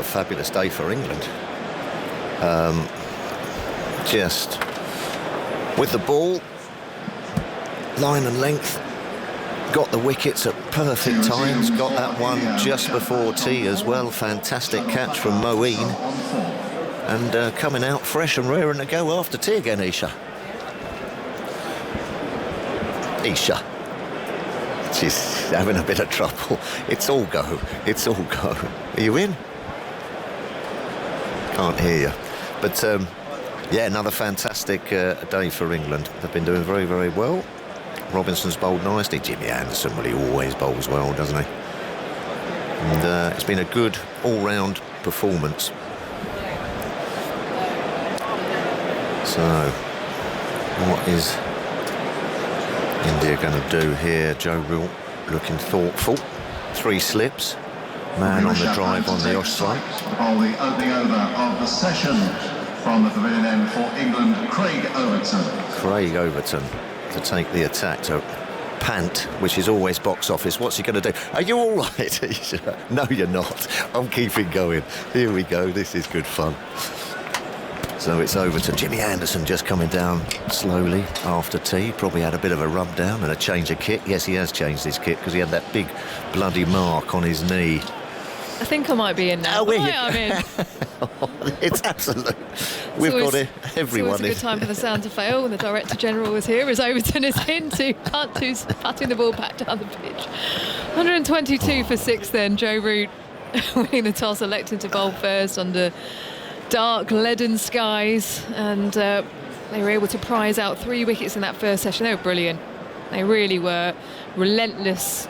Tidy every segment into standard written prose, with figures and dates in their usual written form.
fabulous day for England. Just with the ball, line and length, got the wickets at perfect times, got that one just before tea as well. Fantastic catch from Moeen, and coming out fresh and raring to go after tea again. Isha, she's having a bit of trouble. It's all go. Are you in? Can't hear you. But yeah, another fantastic day for England. They've been doing very, very well. Robinson's bowled nicely. Jimmy Anderson, well, he always bowls well, doesn't he? And it's been a good all-round performance. So, what is India going to do here? Joe Root looking thoughtful. 3 slips. Man on the drive on the off side. On the opening over of the session from the pavilion end for England, Craig Overton to take the attack to Pant, which is always box office. What's he going to do? Are you all right? No, you're not. I'm keeping going. Here we go. This is good fun. So it's Overton. Jimmy Anderson just coming down slowly after tea. Probably had a bit of a rub down and a change of kit. Yes, he has changed his kit because he had that big bloody mark on his knee. I think I might be in now. I'm in. It's absolute. We've got it. Everyone. It's always a good time for the sound to fail when the Director General is here, as Overton is in to Punt, who's patting the ball back down the pitch. 122 for 6 then. Joe Root winning the toss, electing to bowl first under dark leaden skies, and they were able to prize out 3 wickets in that first session. They were brilliant. They really were. Relentless.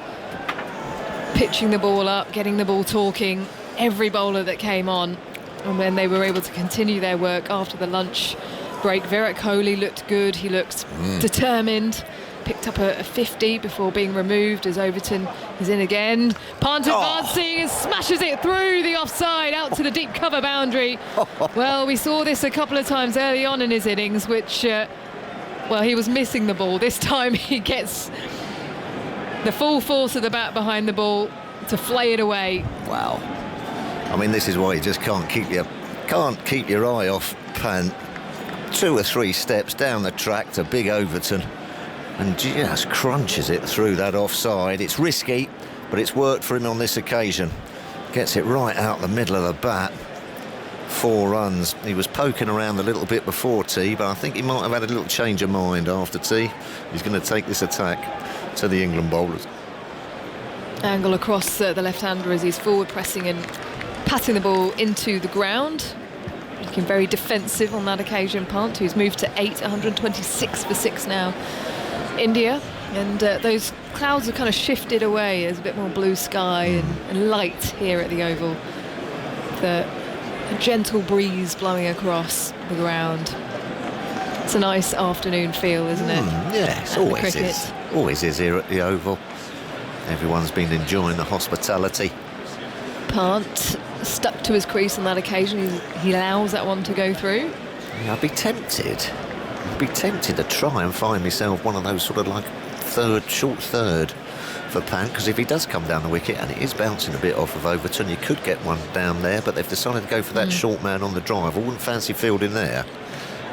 Pitching the ball up, getting the ball talking, every bowler that came on. And when they were able to continue their work after the lunch break, Virat Kohli looked good. He looked determined. Picked up a 50 before being removed as Overton is in again. Pant advancing and smashes it through the offside out to the deep cover boundary. Well, we saw this a couple of times early on in his innings, which, well, he was missing the ball. This time he gets the full force of the bat behind the ball to flay it away. Wow. I mean, this is why you just can't keep your eye off Pant. 2 or 3 steps down the track to big Overton and just crunches it through that offside. It's risky, but it's worked for him on this occasion. Gets it right out the middle of the bat. 4 runs. He was poking around a little bit before tea, but I think he might have had a little change of mind after tea. He's going to take this attack to the England bowlers. Angle across the left-hander as he's forward pressing and patting the ball into the ground. Looking very defensive on that occasion, Pant, who's moved to 8, 126 for 6 now. India, and those clouds have kind of shifted away. There's a bit more blue sky and light here at the Oval. A gentle breeze blowing across the ground. It's a nice afternoon feel, isn't it? Yes, always is here at the Oval. Everyone's been enjoying the hospitality. Pant stuck to his crease on that occasion. He allows that one to go through. Yeah, I'd be tempted to try and find myself one of those sort of like short third for Pant, because if he does come down the wicket and it is bouncing a bit off of Overton, you could get one down there, but they've decided to go for that short man on the drive. I wouldn't fancy fielding there,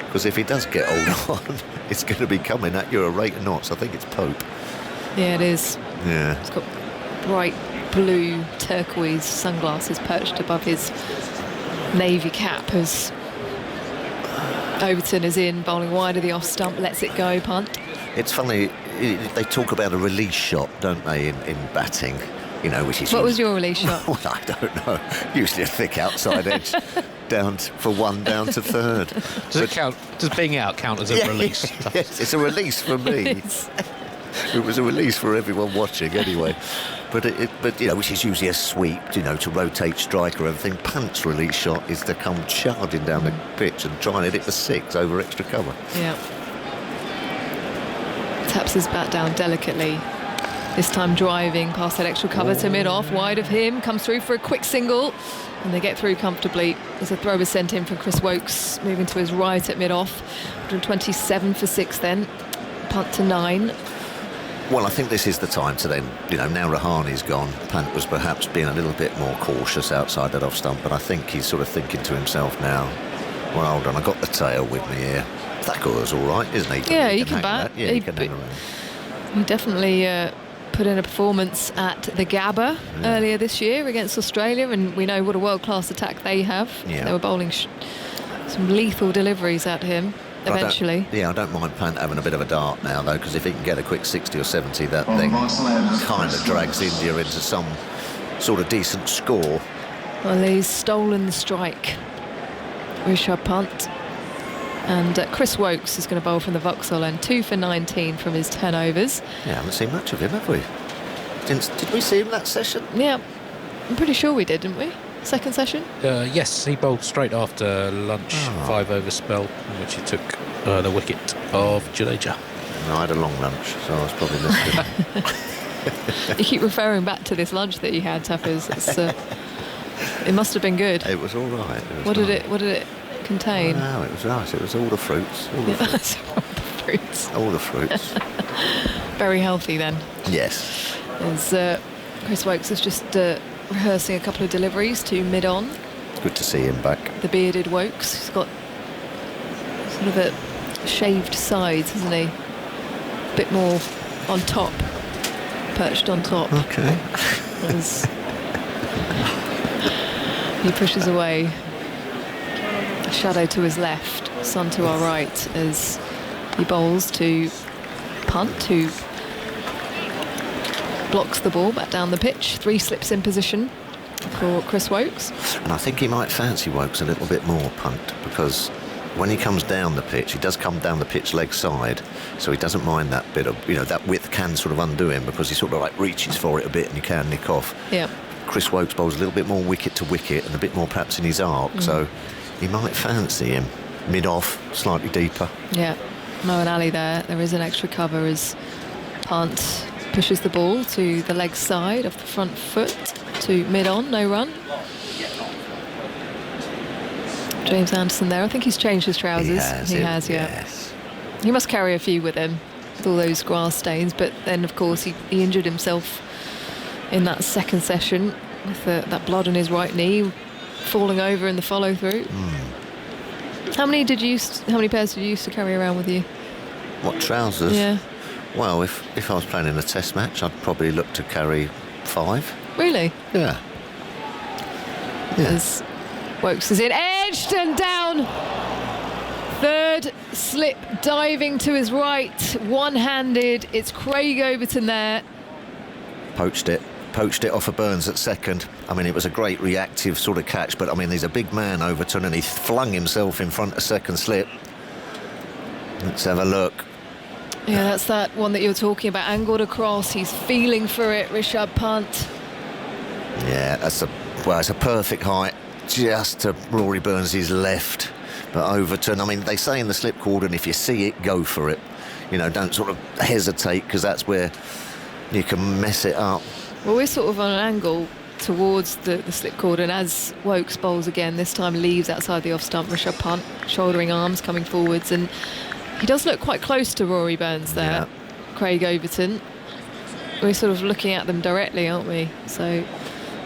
because if he does get hold on, it's going to be coming at you at a rate of knots. I think it's Pope. Yeah, it is. Yeah. It's got bright blue turquoise sunglasses perched above his navy cap as Overton is in, bowling wide of the off stump, lets it go, Pant. It's funny, they talk about a release shot, don't they, in batting, you know, which is... What was your release shot? Well, I don't know. Usually a thick outside edge, down to third. Does being out count as a release? Yes, it's a release for me. It was a release for everyone watching anyway. But you know, which is usually a sweep, you know, to rotate striker and everything. Pant's release shot is to come charging down the pitch and try and hit it for 6 over extra cover. Yeah. Taps his bat down delicately. This time driving past that extra cover to mid-off, wide of him, comes through for a quick single, and they get through comfortably. As a throw was sent in from Chris Wokes, moving to his right at mid-off. 127 for 6 then. Punt to 9. Well, I think this is the time to then, now Rahani's gone, Pant was perhaps being a little bit more cautious outside that off stump, but I think he's sort of thinking to himself now, well, hold on, I got the tail with me here. Thacker's all right, isn't he? He can bat. Yeah, he can hang around. He definitely put in a performance at the Gabba earlier this year against Australia, and we know what a world-class attack they have. Yeah. They were bowling some lethal deliveries at him eventually. I don't mind Pant having a bit of a dart now, though, because if he can get a quick 60 or 70, that then kind of drags India into some sort of decent score. Well, he's stolen the strike, Rishabh Pant. And Chris Woakes is going to bowl from the Vauxhall end, 2 for 19 from his 10 overs. Yeah, haven't seen much of him, have we? Did we see him that session? Yeah, I'm pretty sure we did, didn't we? Second session? Yes, he bowled straight after lunch, 5-over spell, in which he took the wicket of Jadeja. No, I had a long lunch, so I was probably listening. You keep referring back to this lunch that you had, Tappers. It must have been good. It was all right. What did it contain? No, it was nice. It was all the fruits. All the fruits. All the fruits. Very healthy then. Yes. As Chris Woakes is just rehearsing a couple of deliveries to mid-on. It's good to see him back. The bearded Woakes. He's got sort of a shaved sides, hasn't he? A bit more on top, perched on top. Okay. As he pushes away. Shadow to his left, sun to our right, as he bowls to Punt, who blocks the ball back down the pitch. 3 slips in position for Chris Woakes. And I think he might fancy Woakes a little bit more, Punt, because when he comes down the pitch, he does come down the pitch leg side, so he doesn't mind that bit of, that width can sort of undo him because he sort of like reaches for it a bit and you can nick off. Yeah. Chris Woakes bowls a little bit more wicket to wicket and a bit more perhaps in his arc, so he might fancy him mid-off, slightly deeper. Yeah, Moeen Ali there. There is an extra cover as Punt pushes the ball to the leg side of the front foot to mid-on, no run. James Anderson there. I think he's changed his trousers. He has, yeah. Yes. He must carry a few with him, with all those grass stains. But then, of course, he injured himself in that second session with that blood on his right knee, falling over in the follow-through. How many pairs did you used to carry around with you? What, trousers? Yeah. Well, if I was playing in a test match, I'd probably look to carry 5. Really? Yeah. As Woakes is in, edged and down. Third slip diving to his right, one-handed. It's Craig Overton there. Poached it off of Burns at second. I mean, it was a great reactive sort of catch, but I mean, he's a big man, Overton, and he flung himself in front of second slip. Let's have a look. Yeah, that's that one that you were talking about, angled across. He's feeling for it, Rishabh Pant. Yeah, it's a perfect height, just to Rory Burns' left. But Overton, I mean, they say in the slip cordon, if you see it, go for it. Don't sort of hesitate, because that's where you can mess it up. Well, we're sort of on an angle towards the slip cordon as Woakes bowls again. This time leaves outside the off-stump. Rishabh Pant, shouldering arms coming forwards. And he does look quite close to Rory Burns there, yeah. Craig Overton. We're sort of looking at them directly, aren't we? So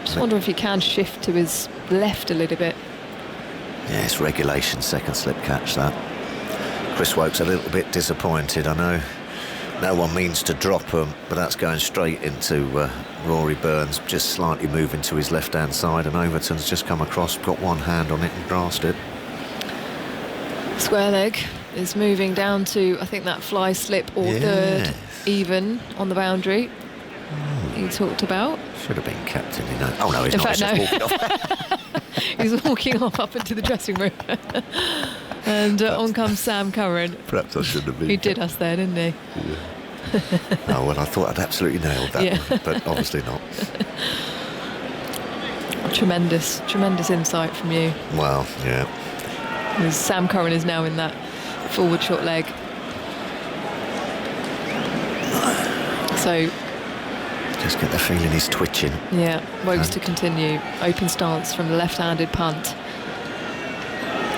just wonder if he can shift to his left a little bit. Yeah, it's regulation second slip catch, that. Chris Woakes a little bit disappointed, I know. No one means to drop him, but that's going straight into Rory Burns, just slightly moving to his left-hand side, and Overton's just come across, got one hand on it and grasped it. Square leg is moving down to, I think, that fly slip or third even on the boundary he talked about. Should have been captain, Oh, no, he's In not. fact, He's just walking off. He's walking off up into the dressing room. And on comes Sam Curran. Perhaps I shouldn't have been. He did us there, didn't he? Yeah. Oh, well, I thought I'd absolutely nailed that one, but obviously not. Tremendous insight from you. Well, yeah. As Sam Curran is now in that forward short leg. So just get the feeling he's twitching. Yeah, Woakes to continue. Open stance from the left-handed Punt.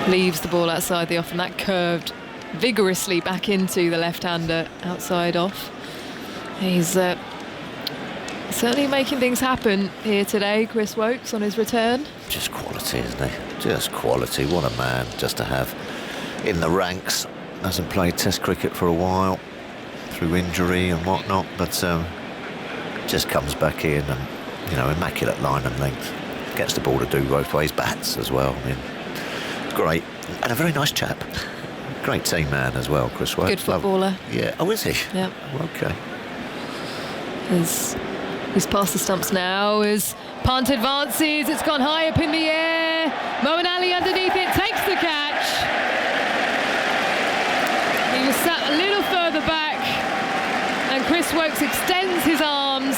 Leaves the ball outside the off, and that curved vigorously back into the left-hander outside off. He's certainly making things happen here today, Chris Woes, on his return. Just quality, isn't he? Just quality. What a man just to have in the ranks. Hasn't played Test cricket for a while through injury and whatnot, but just comes back in and, you know, immaculate line and length. Gets the ball to do both ways, bats as well. I mean, great. And a very nice chap. Great team man as well, Chris Woes. Good footballer. Yeah. Oh, is he? Yeah. Okay. He's past the stumps now as punt advances. It's gone high up in the air. Moeen Ali underneath it, takes the catch. He was sat a little further back, and Chris Woes extends his arms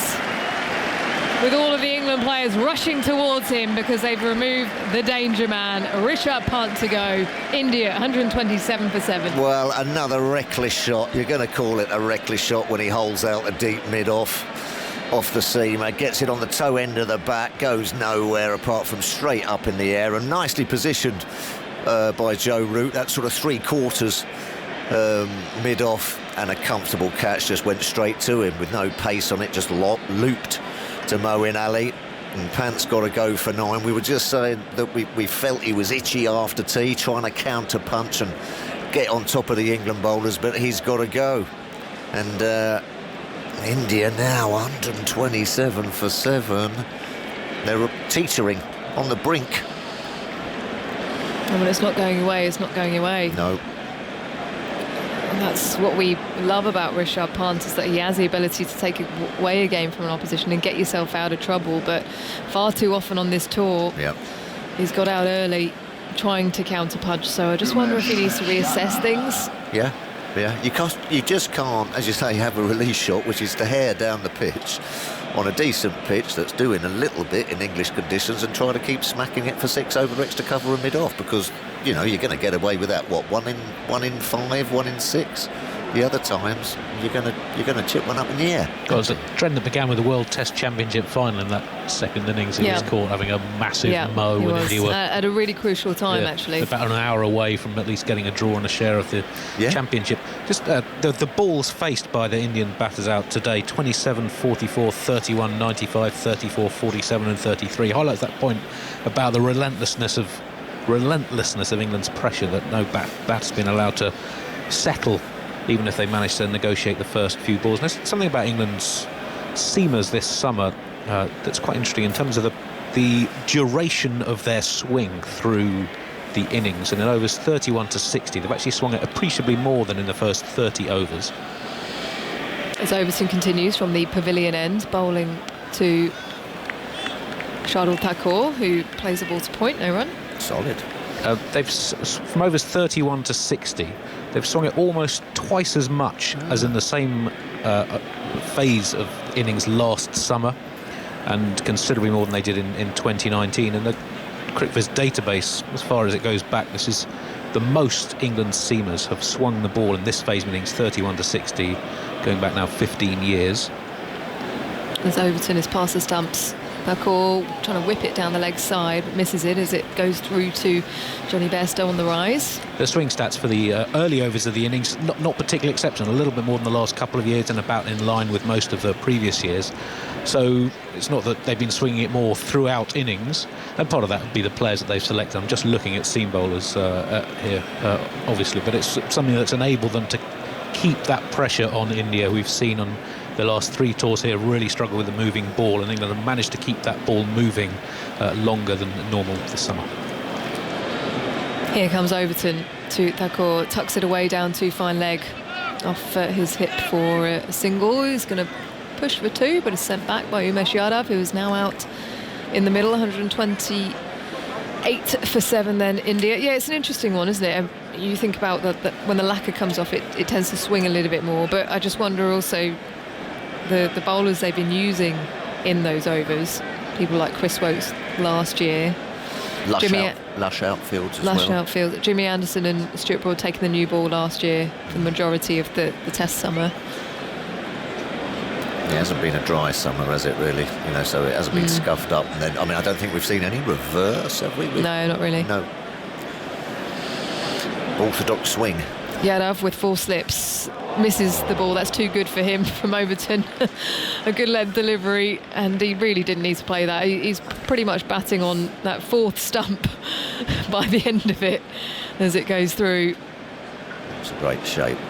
with all of the England players rushing towards him because they've removed the danger man. Rishabh Pant to go. India 127 for 7. Well, another reckless shot. You're going to call it a reckless shot when he holds out a deep mid-off. Off the seamer, gets it on the toe end of the bat, goes nowhere apart from straight up in the air, and nicely positioned by Joe Root. That sort of 3/4 mid-off, and a comfortable catch just went straight to him with no pace on it, just looped to Moeen Ali. And Pant's got to go for 9. We were just saying that we felt he was itchy after tea, trying to counter punch and get on top of the England bowlers, but he's got to go. And India now 127 for 7. They're teetering on the brink. And when it's not going away, it's not going away. No. And that's what we love about Rishabh Pant, is that he has the ability to take away a game from an opposition and get yourself out of trouble. But far too often on this tour, he's got out early trying to counter punch. So I just wonder if he needs to reassess things. Yeah. You just can't, as you say, have a release shot, which is to hair down the pitch on a decent pitch that's doing a little bit in English conditions, and try to keep smacking it for 6 over extra cover and mid-off, because, you know, you're going to get away with that, what, 1 in 5, 1 in 6? The other times, you're going to chip one up in the air. It was a trend that began with the World Test Championship final in that second innings. He was caught having a massive mow when India were at a really crucial time, actually. About an hour away from at least getting a draw and a share of the championship. Just the balls faced by the Indian batters out today: 27, 44, 31, 95, 34, 47 and 33. Highlights that point about the relentlessness of England's pressure, that no bat's been allowed to settle, even if they managed to negotiate the first few balls. And there's something about England's seamers this summer that's quite interesting in terms of the duration of their swing through the innings. And in overs 31 to 60, they've actually swung it appreciably more than in the first 30 overs. As Overton continues from the pavilion end, bowling to Shardul Thakur, who plays the ball to point, no run. Solid. From overs 31 to 60, they've swung it almost twice as much as in the same phase of innings last summer, and considerably more than they did in 2019. And the CricViz database, as far as it goes back, this is the most England's seamers have swung the ball in this phase of innings, 31 to 60, going back now 15 years. As Overton is past the stumps, Thakur trying to whip it down the leg side, but misses it as it goes through to Johnny Bairstow on the rise. The swing stats for the early overs of the innings, not particularly exceptional, a little bit more than the last couple of years and about in line with most of the previous years. So it's not that they've been swinging it more throughout innings, and part of that would be the players that they've selected. I'm just looking at seam bowlers here, obviously, but it's something that's enabled them to keep that pressure on India. We've seen on the last 3 tours here really struggle with the moving ball, and England have managed to keep that ball moving longer than normal this summer. Here comes Overton to Thakur, tucks it away down to fine leg off his hip for a single. He's going to push for 2, but is sent back by Umesh Yadav, who is now out in the middle. 128 for 7 then India. Yeah, it's an interesting one, isn't it? You think about that when the lacquer comes off, it tends to swing a little bit more, but I just wonder also the bowlers they've been using in those overs, people like Chris Woes last year, Lush outfields as Lush well. outfield. Jimmy Anderson and Stuart Broad taking the new ball last year for the majority of the Test summer. It hasn't been a dry summer, has it, really? You know, so it hasn't been scuffed up. And then, I mean, I don't think we've seen any reverse, have we? No, not really. No. Orthodox swing. Yadav with 4 slips. Misses the ball. That's too good for him from Overton. A good length delivery, and he really didn't need to play that. He's pretty much batting on that 4th stump by the end of it as it goes through. It's a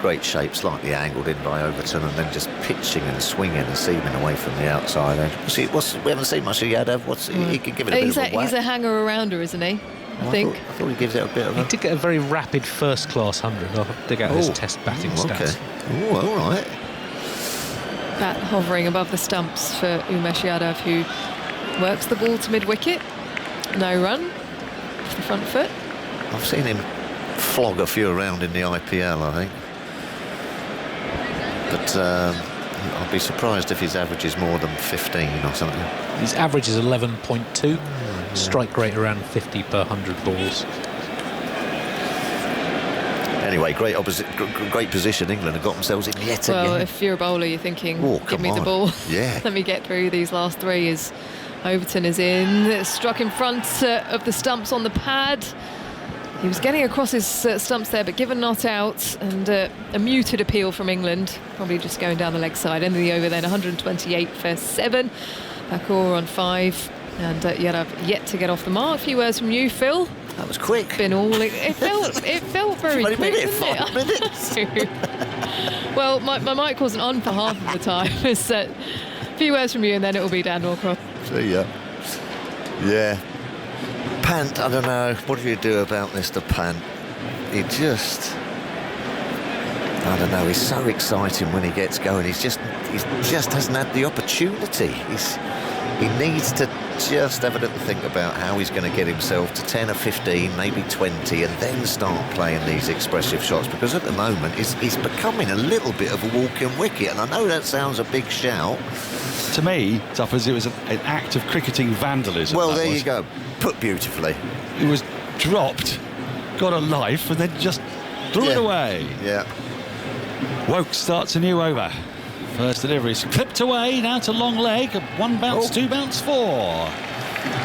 great shape, slightly angled in by Overton, and then just pitching and swinging and seaming away from the outside. We haven't seen much of Yadav. He could give it a bit of a whack. He's a hanger-arounder, isn't he? I thought he gives it a bit of a... He did get a very rapid first-class 100. I'll dig out his test batting stats. Oh, all right. Bat hovering above the stumps for Umesh Yadav, who works the ball to mid-wicket. No run off the front foot. I've seen him flog a few around in the IPL, I think. But I'll be surprised if his average is more than 15 or something. His average is 11.2. Strike rate around 50 per 100 balls. Anyway, great position England have got themselves in yet again. Well, if you're a bowler, you're thinking, give me the ball. Yeah. Let me get through these last 3 as Overton is in. Struck in front of the stumps on the pad. He was getting across his stumps there, but given not out, and a muted appeal from England. Probably just going down the leg side. End of the over then, 128 for 7. Bakur on 5. And Yadav yet to get off the mark. A few words from you, Phil. That was quick. It felt very quick, didn't it? 5 minutes. Well, my mic wasn't on for half of the time. It's a few words from you, and then it will be Dan Norcross. See ya. Yeah. Pant, I don't know. What do you do about Mr. Pant? He just... I don't know. He's so exciting when he gets going. He just hasn't had the opportunity. He needs to just have a little think about how he's going to get himself to 10 or 15, maybe 20, and then start playing these expressive shots, because at the moment he's becoming a little bit of a walking wicket, and I know that sounds a big shout. To me, Tuffers, it was an act of cricketing vandalism. Well, there you go. Put beautifully. It was dropped, got a life, and then just threw it away. Yeah. Woke starts a new over. First delivery is clipped away, now to long leg. 1 bounce, 2 bounce, 4.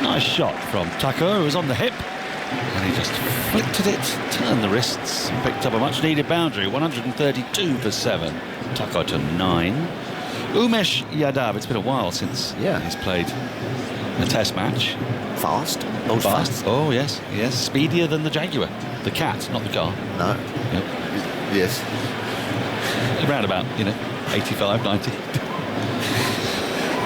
Nice shot from Tucker, who was on the hip. And he just flicked at it, turned the wrists, and picked up a much-needed boundary. 132 for 7. Tucker to 9. Umesh Yadav, it's been a while since he's played a test match. Fast. Fast. Oh, yes. Speedier than the Jaguar. The cat, not the car. No. Yep. Yes. Around about, 85, 90.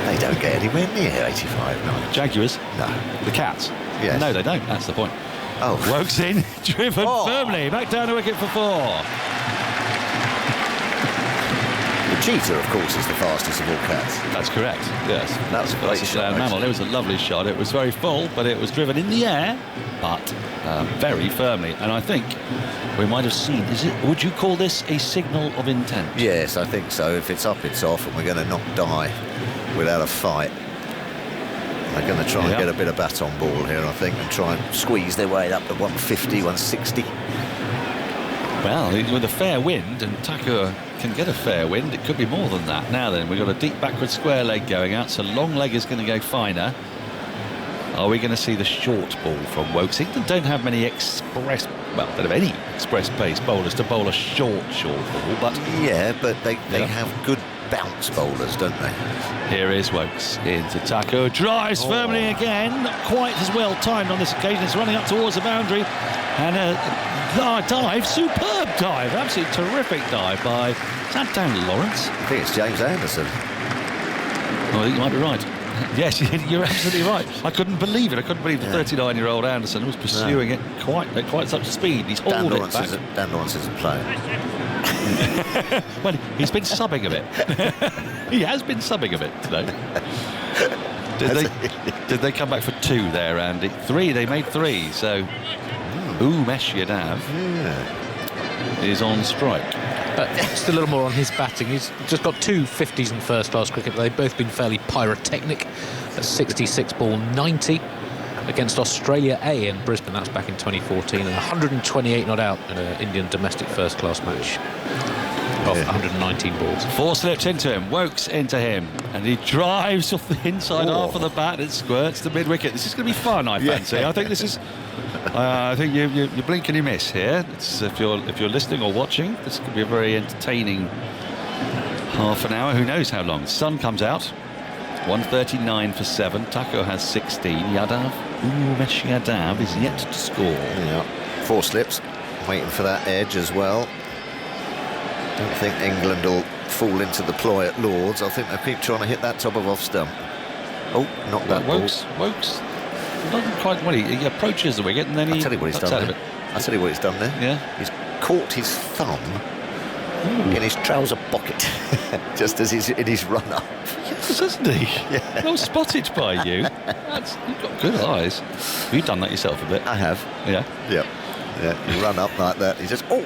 They don't get anywhere near 85, 90. Jaguars? No. The cats? Yes. No, they don't. That's the point. Oh. Woke's in, driven firmly. Back down the wicket for 4. The cheetah, of course, is the fastest of all cats. That's correct, yes. That's a great shot. Mammal. It was a lovely shot. It was very full, but it was driven in the air, but very firmly. And I think we might have seen, would you call this a signal of intent? Yes, I think so. If it's up, it's off, and we're going to knock die without a fight. They're going to try and get a bit of bat on ball here, I think, and try and squeeze their way up to 150, 160. Well, with a fair wind, and Tucker can get a fair wind, it could be more than that. Now then, we've got a deep backward square leg going out, so long leg is going to go finer. Are we going to see the short ball from Woke? England don't have many don't have any express pace bowlers to bowl a short ball, but... Yeah, but they have good bounce bowlers, don't they? Here is Wokes into Tucker, drives firmly again, not quite as well timed on this occasion. It's running up towards the boundary, and a dive, superb dive, absolutely terrific dive by, is that Dan Lawrence? I think it's James Anderson. Oh, I think you might be right. Yes, you're absolutely right. I couldn't believe it. I couldn't believe the 39-year-old Anderson was pursuing it at quite such speed. He's hauled it back. Dan Lawrence isn't playing. Well, he's been subbing a bit. He has been subbing a bit today. Did they come back for 2 there, Andy? 3, they made 3, so Umesh Yadav is on strike. Just a little more on his batting. He's just got 2 50s in first-class cricket. They've both been fairly pyrotechnic. A 66 ball 90 against Australia A in Brisbane. That's back in 2014. And 128 not out in an Indian domestic first-class match. off 119 balls. 4 slips into him, Wokes into him, and he drives off the inside half of the bat and squirts the mid-wicket. This is going to be fun, I fancy. I think this is... I think you blink and you miss here. If you're listening or watching, this could be a very entertaining half an hour. Who knows how long? The sun comes out. 139 for 7. Taco has 16. Umesh Yadav is yet to score. Yeah, 4 slips, waiting for that edge as well. Don't think England will fall into the ploy at Lords. I think they'll keep trying to hit that top of off stump. Oh, not that ball. Wokes doesn't quite well. He approaches the wicket and then I'll tell you what he's done there. I'll tell you what he's done there. Yeah. He's caught his thumb in his trouser pocket just as he's in his run-up. Yes, hasn't he? Yeah. Well spotted by you. You've got good eyes. You've done that yourself a bit. I have. Yeah. Yeah. Yeah, you run up like that. He just, ow.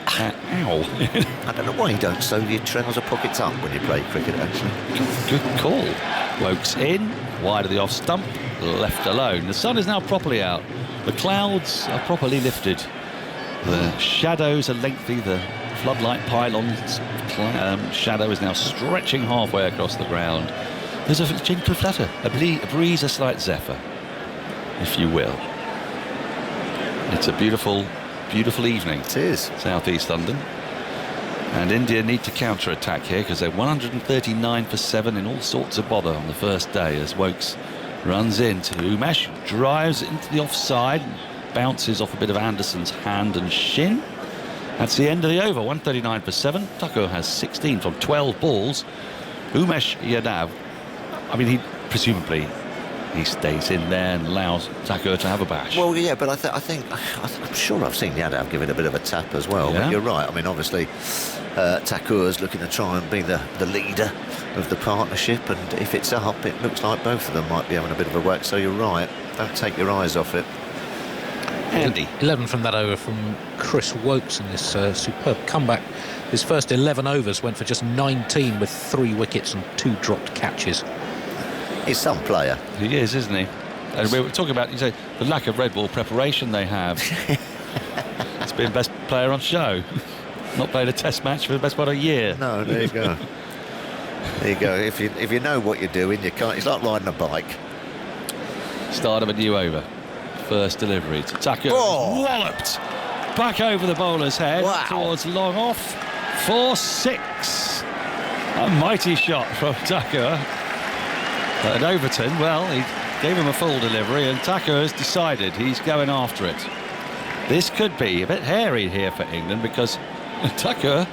I don't know why you don't sew your trouser pockets up when you play cricket, actually. Good call. Wokes in, wide of the off stump, left alone. The sun is now properly out. The clouds are properly lifted. The shadows are lengthy. The floodlight pylon's shadow is now stretching halfway across the ground. There's a gentle flutter, a breeze, a slight zephyr, if you will. It's a beautiful evening. It is. Southeast London. And India need to counter-attack here because they're 139 for 7 in all sorts of bother on the first day as Wokes runs into Umesh, drives into the offside, bounces off a bit of Anderson's hand and shin. That's the end of the over, 139 for 7. Taco has 16 from 12 balls. Umesh Yadav, I mean, presumably he stays in there and allows Taco to have a bash. Well, yeah, but I'm sure I've seen Yadav give it a bit of a tap as well. Yeah. But you're right. I mean, obviously, Takur's looking to try and be the leader of the partnership, and if it's up, it looks like both of them might be having a bit of a whack. So you're right. Don't take your eyes off it. Andy. 11 from that over from Chris Wokes in this superb comeback. His first 11 overs went for just 19 with 3 wickets and 2 dropped catches. He's some player. He is, isn't he? And we were talking about, you say, the lack of red ball preparation they have. It's been best player on show. Not played a test match for the best part of a year. No, there you go. There you go. If you know what you're doing, you can't. It's like riding a bike. Start of a new over. First delivery to Taco. Oh. Walloped back over the bowler's head. Wow. Towards long off. 4-6. A mighty shot from Taco. But Overton, well, he gave him a full delivery and Taco has decided he's going after it. This could be a bit hairy here for England because Taco,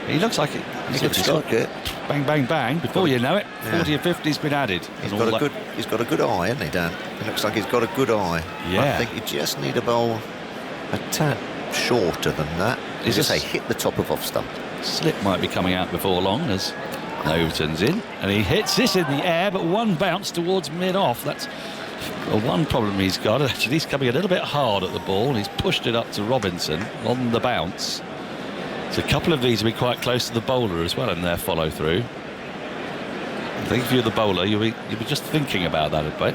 he looks like it. Looks like it. Bang, bang, bang. Before you know it, 40 or 50's been added. He's got a good eye, hasn't he, Dan? It looks like he's got a good eye. Yeah. I think you just need a bowl a tad shorter than that. As I say, hit the top of off stump. Slip might be coming out before long as Overton's in, and he hits this in the air, but one bounce towards mid-off. That's one problem he's got. Actually, he's coming a little bit hard at the ball. He's pushed it up to Robinson on the bounce. So a couple of these will be quite close to the bowler as well in their follow-through. I think if you're the bowler, you'll be just thinking about that a bit.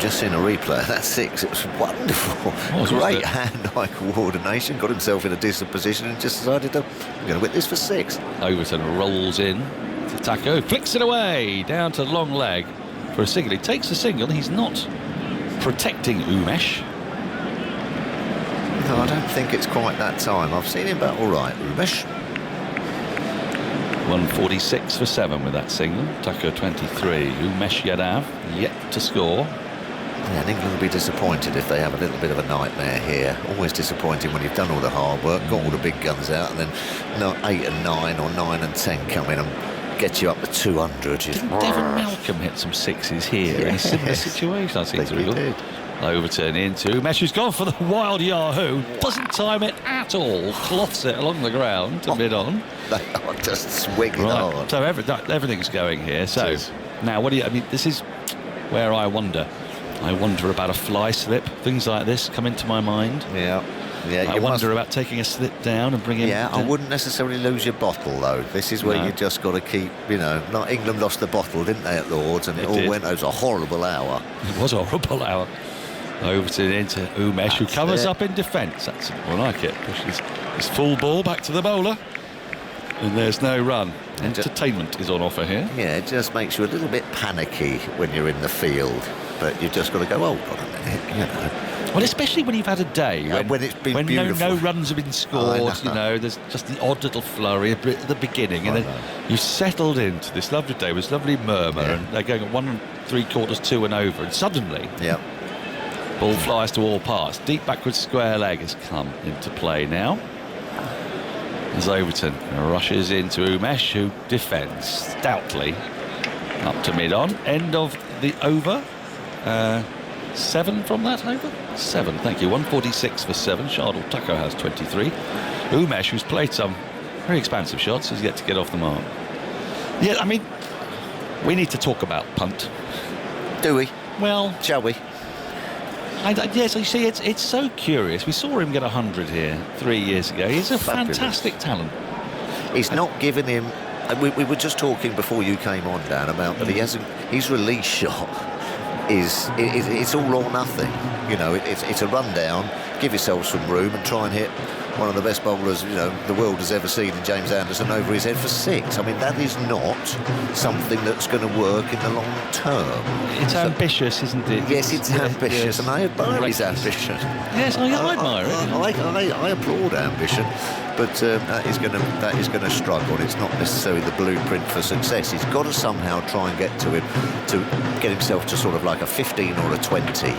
Just seen a replay of that 6. It was wonderful. Great hand-eye coordination. Got himself in a decent position and just decided I'm going to whip this for 6. Overton rolls in to Taco, flicks it away down to long leg for a single. He takes a single. He's not protecting Umesh. No, I don't think it's quite that time. I've seen him bat all right. Umesh. 146 for 7 with that single. Taco 23. Umesh Yadav yet to score. Yeah, and England will be disappointed if they have a little bit of a nightmare here. Always disappointing when you've done all the hard work, got all the big guns out, and then 8 and 9 or 9 and 10 come in and get you up to 200. Didn't Devon Malcolm hit some 6s here in a similar situation? I think he did. Overturn into Umesh, who's gone for the wild Yahoo. Doesn't time it at all. Cloths it along the ground to mid-on. They are just swinging hard. So everything's going here. So now, I mean, this is where I wonder about a fly slip. Things like this come into my mind. Yeah. I wonder about taking a slip down and bringing. Yeah, I wouldn't necessarily lose your bottle though. This is where you just got to keep, like England lost the bottle, didn't they, at Lords, and it all went. It was a horrible hour. It was a horrible hour. Overton into Umesh, who covers up in defence. That's more like it. Pushes his full ball back to the bowler. And there's no run. Entertainment is on offer here. Yeah, it just makes you a little bit panicky when you're in the field. But you've just got to go, hold on a minute, you know. Well, especially when you've had a day when it's been when beautiful. no runs have been scored, you know, there's just the odd little flurry at the beginning, and then you've settled into this lovely day with this lovely murmur, and they're going at 1 3/4, 2 and over, and suddenly, ball flies to all parts. Deep backwards square leg has come into play now. As Overton rushes into Umesh, who defends stoutly up to mid-on. End of the over. 7 from that over? 7, thank you. 146 for 7. Shardul Thakur has 23. Umesh, who's played some very expansive shots, has yet to get off the mark. Yeah, I mean, we need to talk about punt. Do we? Well, shall we? Yes, you see, it's so curious. We saw him get 100 here 3 years ago. He's a fantastic talent. He's not given him... We were just talking before you came on, Dan, about that he hasn't... His release shot it's all or nothing. You know, it's a rundown, give yourself some room and try and hit one of the best bowlers, you know, the world has ever seen in James Anderson over his head for 6. I mean, that is not something that's going to work in the long term. It's ambitious, isn't it? Yes, it's ambitious, and I admire his ambition. Yes, I admire it. I applaud ambition, but that is going to struggle. It's not necessarily the blueprint for success. He's got to somehow try and get to him, to get himself to sort of like a 15 or a 20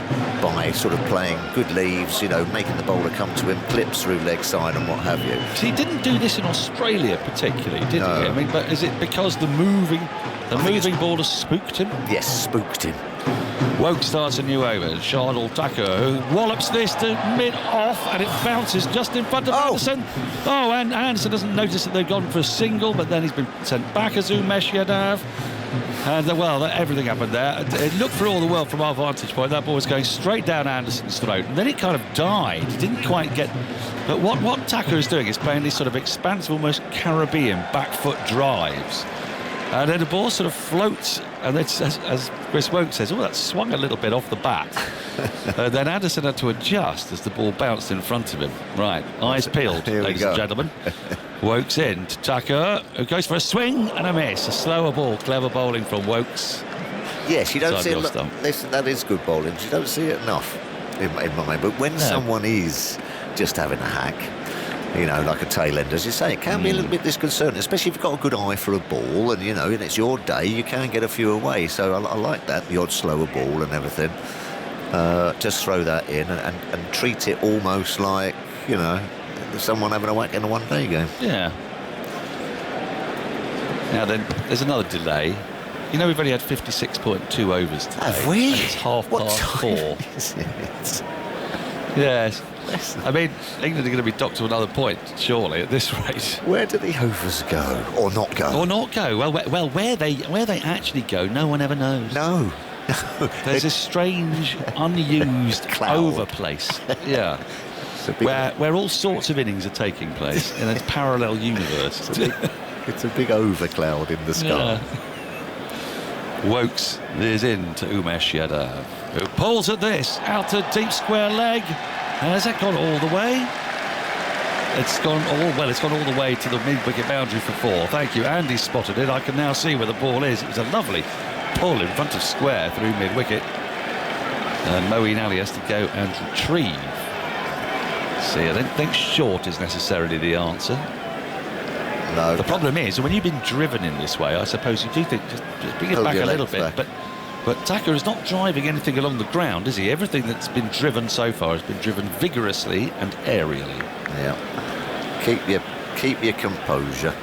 by sort of playing good leaves, you know, making the bowler come to him, clips through leg side and what have you. So he didn't do this in Australia particularly, did he? I mean, but is it because the moving ball has spooked him? Yes, spooked him. Woke starts a new over. Shardul Thakur, who wallops this to mid-off, and it bounces just in front of Anderson. Oh, and Anderson doesn't notice that they've gone for a single, but then he's been sent back as Umesh Yadav. And, everything happened there. It looked for all the world from our vantage point. That ball was going straight down Anderson's throat. And then it kind of died. He didn't quite get... But what Thakur is doing is playing these sort of expansive, almost Caribbean back foot drives. And then the ball sort of floats, and it's, as Chris Woke says, that swung a little bit off the bat. Then Anderson had to adjust as the ball bounced in front of him. Right, eyes peeled, ladies and gentlemen. Woke's in to Thakur, who goes for a swing and a miss. A slower ball, clever bowling from Woke's. Yes, you don't see it. Listen, that is good bowling. You don't see it enough in my. But when someone is just having a hack, you know, like a tail end, as you say, it can be a little bit disconcerting, especially if you've got a good eye for a ball and, you know, and it's your day, you can get a few away. So I like that, the odd slower ball and everything. Just throw that in and treat it almost like, you know, someone having a whack in a one-day game. Yeah. Now then, there's another delay. You know, we've only had 56.2 overs today. Have we? And it's 4:30. Is it? Yes. I mean, England are going to be docked to another point, surely, at this rate. Where do the overs go, or not go? Or not go? Well, where they actually go, no one ever knows. No. There's a strange, unused over place. Yeah. Where all sorts of innings are taking place in a parallel universe. It's a big over cloud in the sky. Yeah. Wokes is in to Umesh Yadav, who pulls at this out to deep square leg. Has that gone all the way? It's gone all the way to the mid-wicket boundary for 4. Thank you. Andy spotted it. I can now see where the ball is. It was a lovely pull in front of square through mid-wicket. And Moeen Ali has to go and retrieve. See, I don't think short is necessarily the answer. No. The problem is, when you've been driven in this way, I suppose you do think just bring it back a little bit. But Thakur is not driving anything along the ground, is he? Everything that's been driven so far has been driven vigorously and aerially. Yeah. Keep your composure.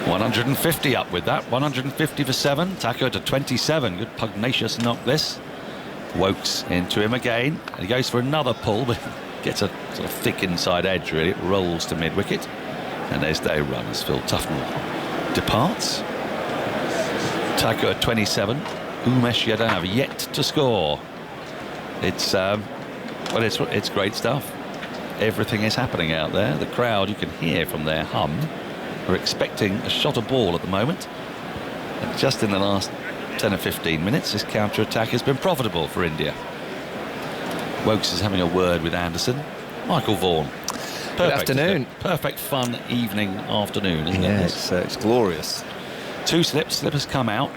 150 up with that. 150 for 7. Thakur to 27. Good pugnacious knock this. Wokes into him again. And he goes for another pull, but gets a sort of thick inside edge, really. It rolls to mid-wicket. And there's no run as Phil Tufnell departs. Thakur 27. Umesh Yadav yet to score. It's great stuff. Everything is happening out there. The crowd, you can hear from their hum, are expecting a shot of ball at the moment. And just in the last 10 or 15 minutes, this counter-attack has been profitable for India. Woes is having a word with Anderson. Michael Vaughan. Good afternoon. Perfect fun evening afternoon, isn't it? Yeah, it's glorious. 2 slips. Slippers come out.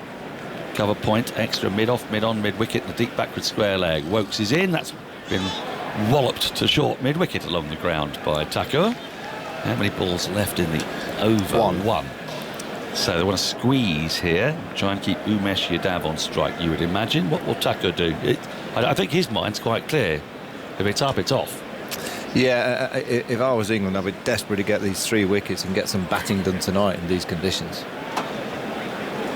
Cover point, extra mid-off, mid-on, mid-wicket, the deep backward square leg. Woes is in. That's been walloped to short mid-wicket along the ground by Thakur. How many balls left in the over? One. So they want to squeeze here, try and keep Umesh Yadav on strike, you would imagine. What will Thakur do? I think his mind's quite clear. If it's up, it's off. Yeah, if I was England, I'd be desperate to get these 3 wickets and get some batting done tonight in these conditions.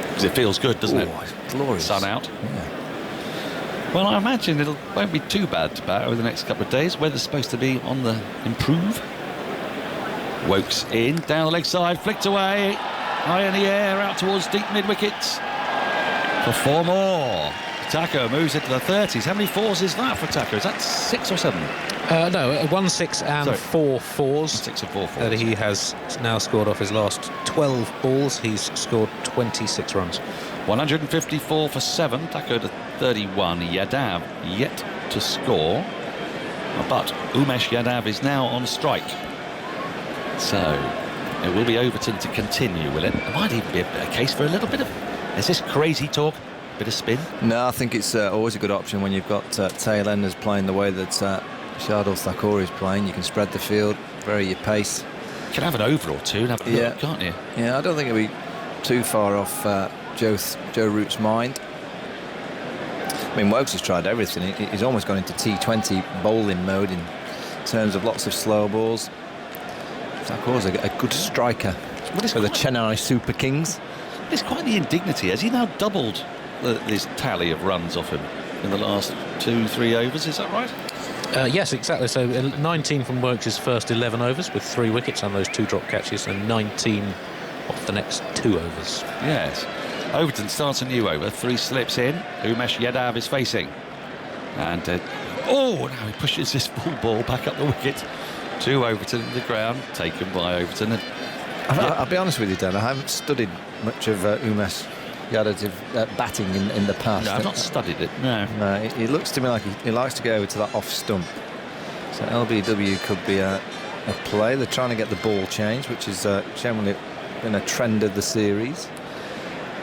Because it feels good, doesn't it? It's glorious. Sun out. Yeah. Well, I imagine it won't be too bad to bat over the next couple of days. Weather's supposed to be on the improve. Woes in, down the leg side, flicked away, high in the air, out towards deep mid-wickets. For 4 more. Thakur moves into the 30s. How many 4s is that for Thakur? Is that 6 or 7? No, 1 6 and 4 4s. 6 and 4 4s. That he has now scored off his last 12 balls. He's scored 26 runs. 154 for 7. Thakur to 31. Yadav yet to score. But Umesh Yadav is now on strike. So it will be Overton to continue, will it? There might even be a case for a little bit of... Is this crazy talk? Bit of spin? No, I think it's always a good option when you've got tail-enders playing the way that Shardul Thakur is playing. You can spread the field, vary your pace. You can have an over or two and have a look, can't you? Yeah, I don't think it'll be too far off Joe Root's mind. I mean, Woes has tried everything. He's almost gone into T20 bowling mode in terms of lots of slow balls. Thakur's a good striker for the Chennai Super Kings. It's quite the indignity. Has he now doubled this tally of runs off him in the last 2-3 overs? Is that right? Yes, exactly. So 19 from Woes' first 11 overs with 3 wickets and those 2 drop catches, and 19 off the next 2 overs. Yes. Overton starts a new over. 3 slips in. Umesh Yadav is facing. And, now he pushes this full ball back up the wicket to Overton in the ground, taken by Overton. And, I'll be honest with you, Dan, I haven't studied much of Umesh Yadav's batting in the past. No, I've not studied it, no. No, it looks to me like he likes to go over to that off stump. So LBW could be a play. They're trying to get the ball changed, which is generally been a trend of the series.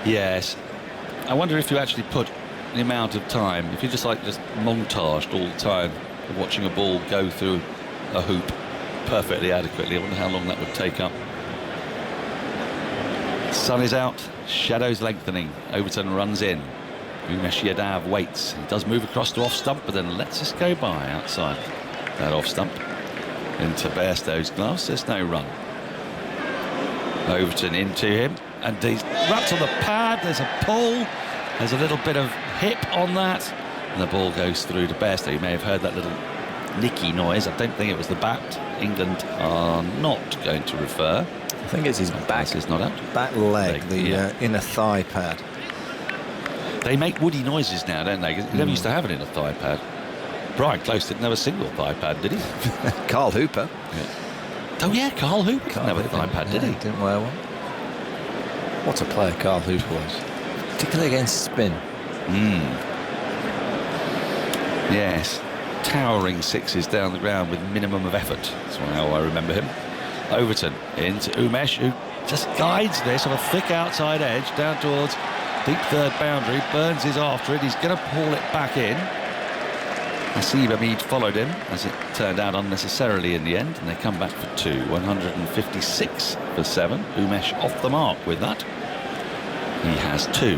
Yes. I wonder if you actually put the amount of time, if you just montaged all the time of watching a ball go through a hoop perfectly adequately, I wonder how long that would take up. Sun is out, shadows lengthening. Overton runs in. Umesh Yadav waits. He does move across to off stump, but then lets us go by outside that off stump into Bairstow's gloves. There's no run. Overton into him, and he's wrapped on the pad. There's a pull. There's a little bit of hip on that, and the ball goes through to Bairstow. You may have heard that little nicky noise. I don't think it was the bat. England are not going to refer. I think it's his back. Is not out. Back leg, the inner thigh pad. They make woody noises now, don't they? You never used to have an inner thigh pad. Brian Close didn't have a single thigh pad, did he? Carl Hooper. Yeah. Oh yeah, Carl Hooper didn't have a thigh pad, did he? Didn't wear one. What a player Carl Hooper was, particularly against spin. Yes, towering 6s down the ground with minimum of effort. That's how I remember him. Overton into Umesh, who just guides this on a thick outside edge down towards deep third boundary. Burns is after it. He's going to pull it back in. Nasib Hamid followed him, as it turned out unnecessarily in the end, and they come back for 2. 156 for 7. Umesh off the mark with that. He has 2.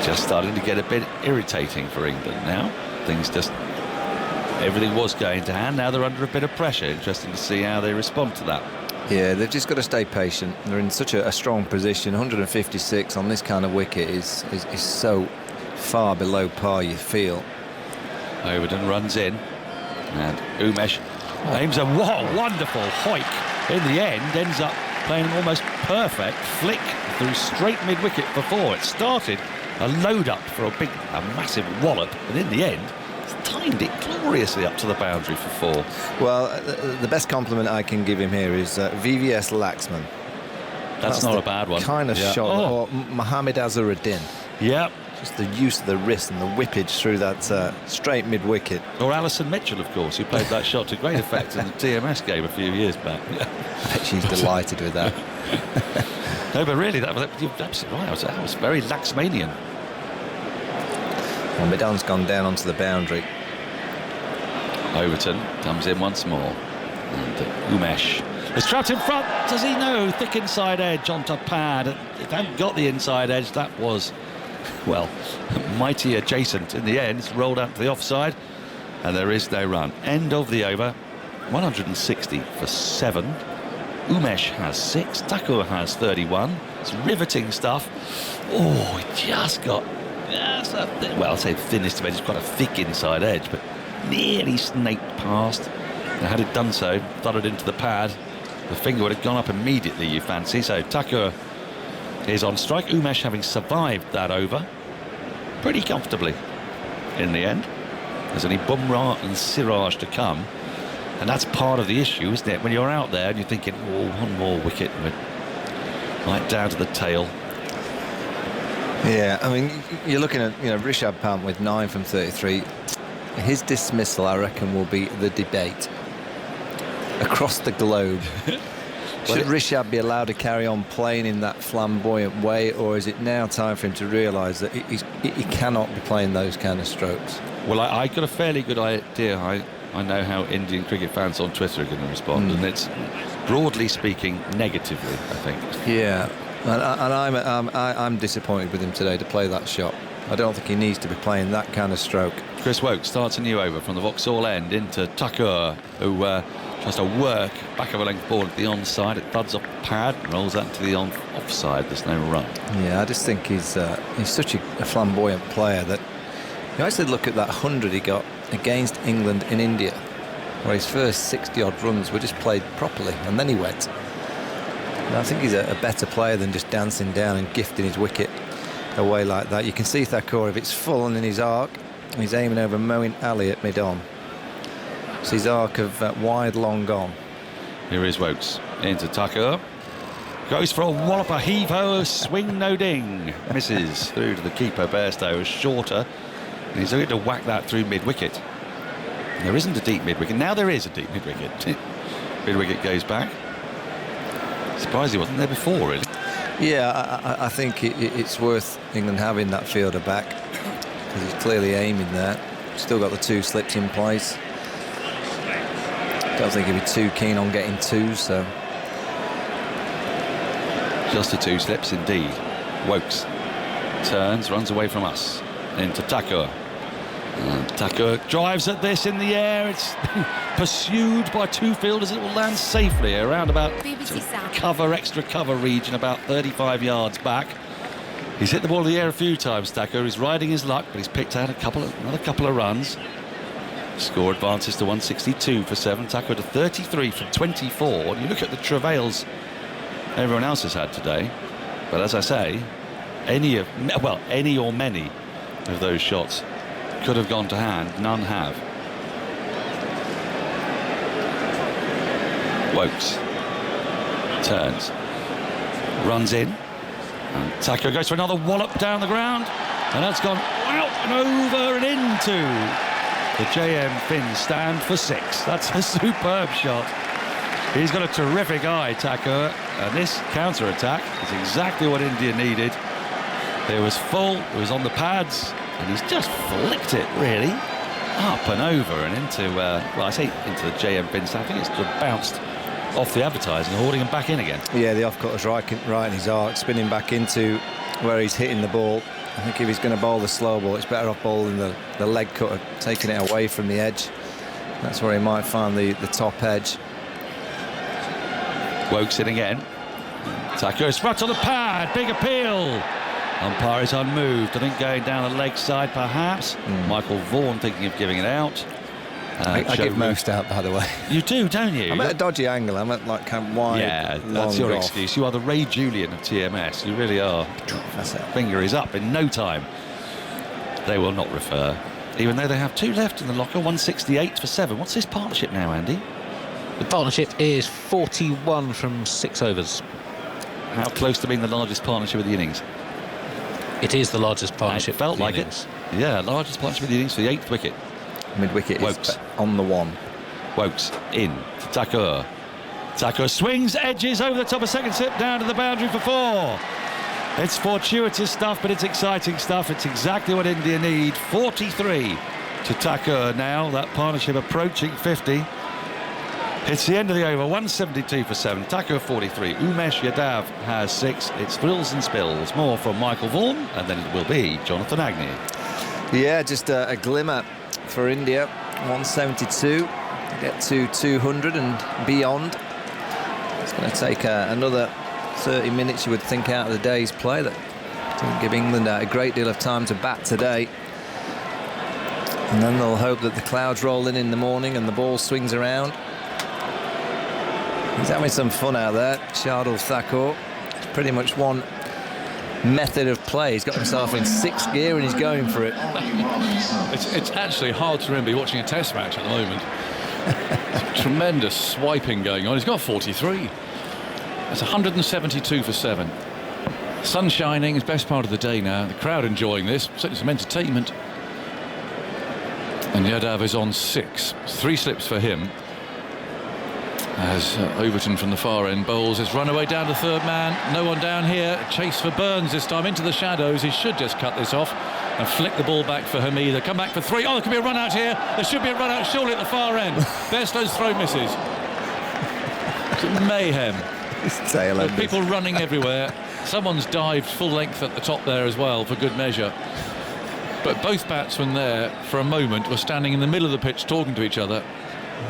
Just starting to get a bit irritating for England now. Everything was going to hand. Now they're under a bit of pressure. Interesting to see how they respond to that. Yeah, they've just got to stay patient. They're in such a strong position. 156 on this kind of wicket is so far below par, you feel. Overton runs in, and Umesh aims a wonderful hoik. In the end, ends up playing an almost perfect flick through straight mid-wicket for 4. It started a load up for a massive wallop, but in the end, timed it gloriously up to the boundary for 4. Well, the best compliment I can give him here is VVS Laxman. That's not a bad one. Kind of shot, or Mohammed Azharuddin. Yep, Just the use of the wrist and the whippage through that straight mid-wicket. Or Alison Mitchell, of course, who played that shot to great effect in the TMS game a few years back. I bet she's delighted with that. No, but really, you're absolutely right. That was very Laxmanian. Well, Midon's gone down onto the boundary. Overton comes in once more. And Umesh is trapped in front. Does he know? Thick inside edge onto pad. If they hadn't got the inside edge, that was, well, mighty adjacent. In the end, it's rolled out to the offside, and there is no run. End of the over. 160 for 7. Umesh has 6. Thakur has 31. It's riveting stuff. Oh, he just got, well, I'll say thinnest of edge. It's quite a thick inside edge, but nearly snaked past. And had it done so, thudded into the pad, the finger would have gone up immediately, you fancy. So Thakur is on strike. Umesh having survived that over pretty comfortably in the end. There's only Bumrah and Siraj to come, and that's part of the issue, isn't it? When you're out there and you're thinking, oh, one more wicket, right down to the tail. Yeah, I mean, you're looking at, Rishabh Pant with 9 from 33. His dismissal, I reckon, will be the debate across the globe. Should Rishabh be allowed to carry on playing in that flamboyant way, or is it now time for him to realise that he cannot be playing those kind of strokes? Well, I got a fairly good idea. I know how Indian cricket fans on Twitter are going to respond, and it's, broadly speaking, negatively, I think. Yeah, and I'm disappointed with him today to play that shot. I don't think he needs to be playing that kind of stroke. Chris Woke starts a new over from the Vauxhall end into Thakur, who tries to work back of a length ball at the onside. It thuds off the pad, rolls that to the offside. There's no run. Yeah, I just think he's such a flamboyant player that you actually look at that 100 he got against England in India, where his first 60-odd runs were just played properly, and then he went. And I think he's a better player than just dancing down and gifting his wicket away like that. You can see Thakur, if it's full and in his arc, he's aiming over Moeen Ali at mid-on. So his arc of wide long gone. Here is Wokes into Thakur. Goes for a wallop, a heave-ho, swing no ding. Misses through to the keeper. Bairstow is shorter, and he's looking to whack that through mid-wicket. There isn't a deep mid-wicket. Now there is a deep mid-wicket. Mid-wicket goes back. Surprised he wasn't there before, really. Yeah, I think it's worth England having that fielder back, because he's clearly aiming there. Still got the 2 slips in place. Don't think he'd be too keen on getting 2, so. Just the 2 slips indeed. Wokes turns, runs away from us into Thakur. And Thakur drives at this in the air. It's pursued by 2 fielders. It will land safely around about extra cover region, about 35 yards back. He's hit the ball in the air a few times, Thakur. He's riding his luck, but he's picked out another couple of runs. Score advances to 162 for 7. Thakur to 33 from 24. And you look at the travails everyone else has had today. But as I say, any or many of those shots could have gone to hand. None have. Wokes turns, runs in, and Thakur goes for another wallop down the ground, and that's gone out and over and into the JM Finn stand for 6. That's a superb shot. He's got a terrific eye, Thakur, and this counter-attack is exactly what India needed. It was full, it was on the pads, and he's just flicked it, really, up and over and into, well, I say into the JM Finn stand. I think it's just bounced off the advertising, holding him back in again. Yeah, the off-cut was right in his arc, spinning back into where he's hitting the ball. I think if he's going to bowl the slow ball, it's better off bowling the leg cutter, taking it away from the edge. That's where he might find the top edge. Wokes in again. Thakur is front on the pad, big appeal. Umpire is unmoved. I think going down the leg side, perhaps. Michael Vaughan thinking of giving it out. I give most out, by the way. You do, don't you? I'm at a dodgy angle. I'm at like kind of wide. Yeah, that's your excuse. You are the Ray Julian of TMS. You really are. That's it. Finger is up in no time. They will not refer, even though they have 2 left in the locker. 168 for 7. What's this partnership now, Andy? The partnership is 41 from 6 overs. How close to being the largest partnership of the innings? It is the largest partnership. It felt like it. Yeah, largest partnership in the innings for the 8th wicket. Mid-wicket is on the 1. Woes in to Thakur. Thakur swings, edges over the top of second slip, down to the boundary for 4. It's fortuitous stuff, but it's exciting stuff. It's exactly what India need. 43 to Thakur now. That partnership approaching 50. It's the end of the over. 172 for 7. Thakur 43. Umesh Yadav has 6. It's frills and spills. More from Michael Vaughan, and then it will be Jonathan Agnew. Yeah, just a glimmer for India. 172. Get to 200 and beyond. It's going to take another 30 minutes, you would think, out of the day's play. That didn't give England a great deal of time to bat today. And then they'll hope that the clouds roll in the morning and the ball swings around. He's having some fun out there, Shardul Thakur. It's pretty much one method of play. He's got himself in 6th gear and he's going for it. It's actually hard to remember watching a test match at the moment. Tremendous swiping going on. He's got 43. That's 172 for 7. Sun shining is best part of the day now. The crowd enjoying this. Certainly some entertainment. And Yadav is on 6. 3 slips for him. As Overton from the far end bowls. It's run away down to third man. No one down here. Chase for Burns this time into the shadows. He should just cut this off and flick the ball back for Hamid. They come back for 3. Oh, there could be a run out here. There should be a run out surely at the far end. Bairstow's throw misses. It's mayhem. With people running everywhere. Someone's dived full length at the top there as well for good measure. But both batsmen there for a moment were standing in the middle of the pitch talking to each other.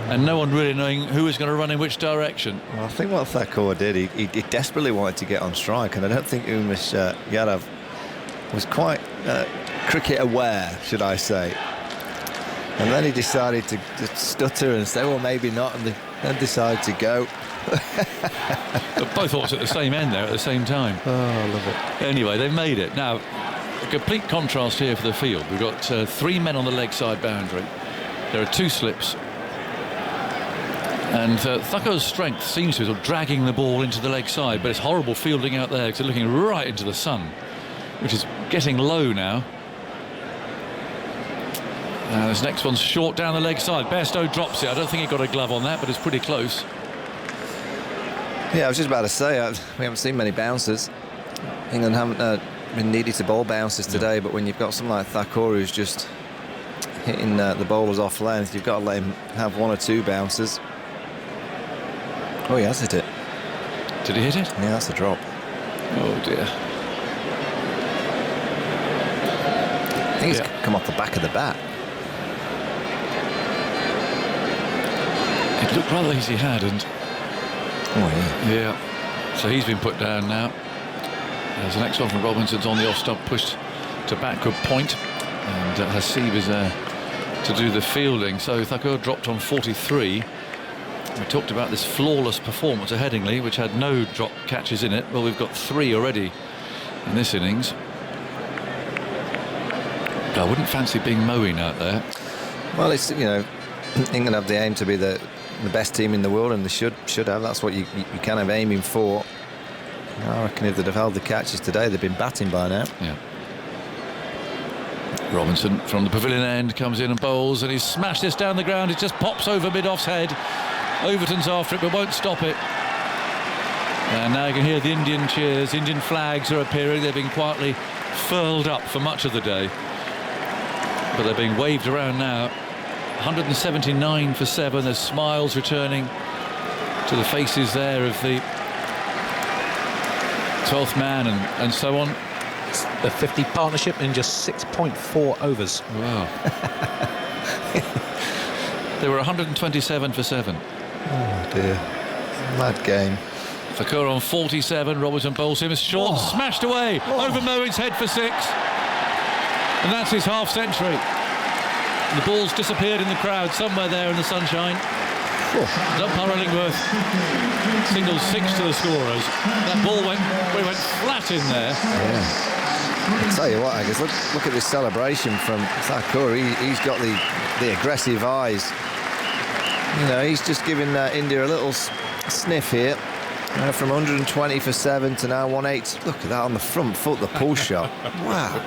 And no one really knowing who was going to run in which direction. Well, I think what Thakur did, he desperately wanted to get on strike, and I don't think Umesh Yadav was quite cricket aware, should I say. And then he decided to stutter and say, well, maybe not, and then decided to go. But both thoughts at the same end there at the same time. Oh, I love it. Anyway, they've made it. Now, a complete contrast here for the field. We've got 3 men on the leg side boundary. There are 2 slips. And Thakur's strength seems to be sort of dragging the ball into the leg side, but it's horrible fielding out there because they're looking right into the sun, which is getting low now. This next one's short down the leg side. Bairstow drops it. I don't think he got a glove on that, but it's pretty close. Yeah, I was just about to say, we haven't seen many bouncers. England haven't been needed to bowl bouncers today, but when you've got someone like Thakur who's just hitting the bowlers off length, you've got to let him have 1 or 2 bouncers. Oh, he has hit it. Did he hit it? Yeah, that's a drop. Oh, dear. I think it's come off the back of the bat. It looked rather as he had, and... Oh, yeah. Yeah. So he's been put down now. There's the next one from Robinson's on the off-stump, pushed to backward point. And Hasib is there to do the fielding. So Thakur dropped on 43. We talked about this flawless performance at Headingley, which had no drop catches in it. Well, we've got 3 already in this innings. I wouldn't fancy being mowing out there. Well, it's, you know, England have the aim to be the best team in the world, and they should have. That's what you kind of aiming for. I reckon if they'd have held the catches today, they'd been batting by now. Yeah. Robinson from the pavilion end comes in and bowls, and he's smashed this down the ground. It just pops over mid-off's head. Overton's after it, but won't stop it. And now you can hear the Indian cheers. Indian flags are appearing. They've been quietly furled up for much of the day, but they're being waved around now. 179 for 7. There's smiles returning to the faces there of the 12th man and so on. The 50 partnership in just 6.4 overs. Wow. They were 127 for 7. Oh dear, mad game. Thakur on 47. Robertson bowls him short, smashed away over Moen's head for 6, and that's his half century. The ball's disappeared in the crowd somewhere there in the sunshine. Umpire Illingworth signals 6 to the scorers. That ball went flat in there. Yeah. I'll tell you what, Agus, look at this celebration from Thakur. He's got the aggressive eyes. You know, he's just giving India a little sniff here. From 120 for 7 to now 180. Look at that on the front foot, the pull shot. Wow.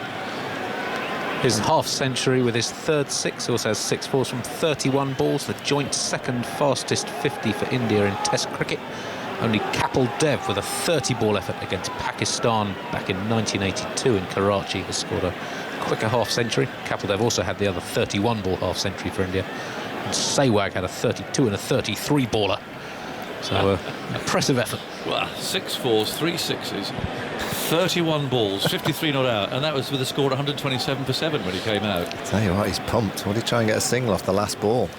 His half century with his third six. He also has 6 fours from 31 balls, the joint second fastest 50 for India in Test cricket. Only Kapil Dev with a 30-ball effort against Pakistan back in 1982 in Karachi has scored a quicker half century. Kapil Dev also had the other 31-ball half century for India. And Sehwag had a 32 and a 33-baller. So impressive effort. Wow, 6 fours, 3 sixes, 31 balls, 53 not out, and that was with a score 127 for 7 when he came out. I tell you what, he's pumped. What did he try and get a single off the last ball?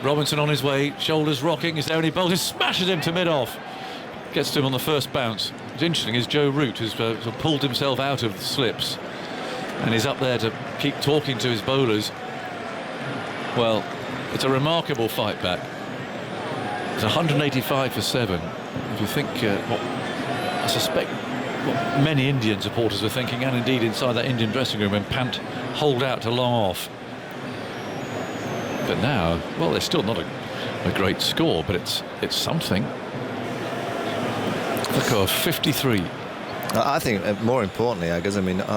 Robinson on his way, shoulders rocking. Is there any bowls? He smashes him to mid-off. Gets to him on the first bounce. What's interesting is Joe Root has pulled himself out of the slips, and he's up there to keep talking to his bowlers. Well, it's a remarkable fight back. It's 185 for 7. If you think what I suspect what many Indian supporters were thinking, and indeed inside that Indian dressing room when Pant holed out to long off. But now, well, it's still not a great score, but it's something. Look, 53. I think more importantly, I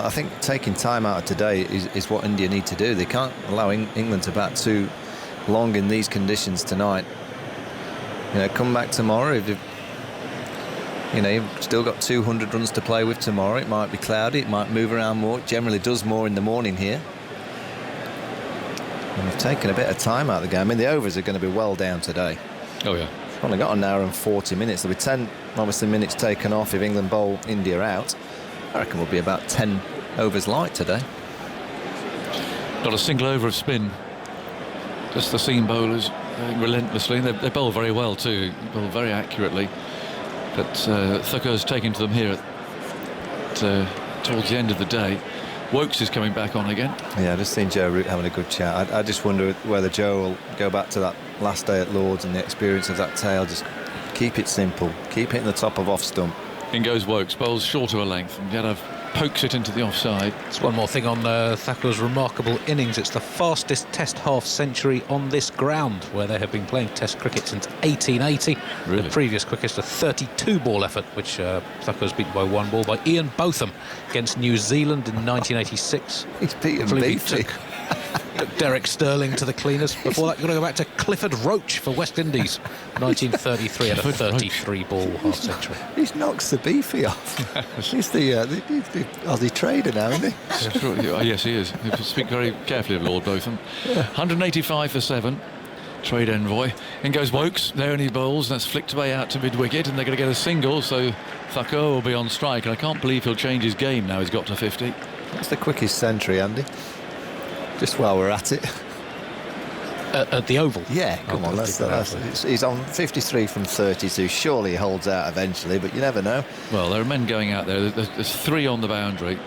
think taking time out of today is what India need to do. They can't allow England to bat too long in these conditions tonight. Come back tomorrow. If you've still got 200 runs to play with tomorrow. It might be cloudy, it might move around more. It generally does more in the morning here. And we've taken a bit of time out of the game. I mean, the overs are going to be well down today. Oh, yeah. We've only got an hour and 40 minutes. There'll be 10, obviously, minutes taken off if England bowl India out. I reckon we'll be about 10 overs light today. Not a single over of spin. Just the seam bowlers relentlessly. They bowl very well too. They bowl very accurately. But Thakkur's taking to them here towards the end of the day. Woes is coming back on again. Yeah, I've just seen Joe Root having a good chat. I just wonder whether Joe will go back to that last day at Lord's and the experience of that tail. Just keep it simple. Keep hitting the top of off stump. In goes Woes, bowls short of a length, and Yadav pokes it into the offside. It's one more thing on Thakkur's remarkable innings. It's the fastest Test half century on this ground, where they have been playing Test cricket since 1880. Really? The previous quickest, a 32-ball effort, which Thakkur's beaten by 1 ball by Ian Botham against New Zealand in 1986. He's beaten Beefy. Took Derek Sterling to the cleaners. Before that, you've got to go back to Clifford Roach for West Indies, 1933, at a 33-ball half century. He's knocks the Beefy off. He's the Aussie trader now, isn't he? Yes, he is. You speak very carefully of Lord Botham. Yeah. 185 for 7. Trade envoy. In goes Woes. There and he bowls. That's flicked away out to mid-wicket, and they're going to get a single, so Thakur will be on strike. And I can't believe he'll change his game now he's got to 50. That's the quickest century, Andy. Just while we're at it. At the Oval? Yeah, come on. He's on 53 from 32. Surely he holds out eventually, but you never know. Well, there are men going out there. There's 3 on the boundary.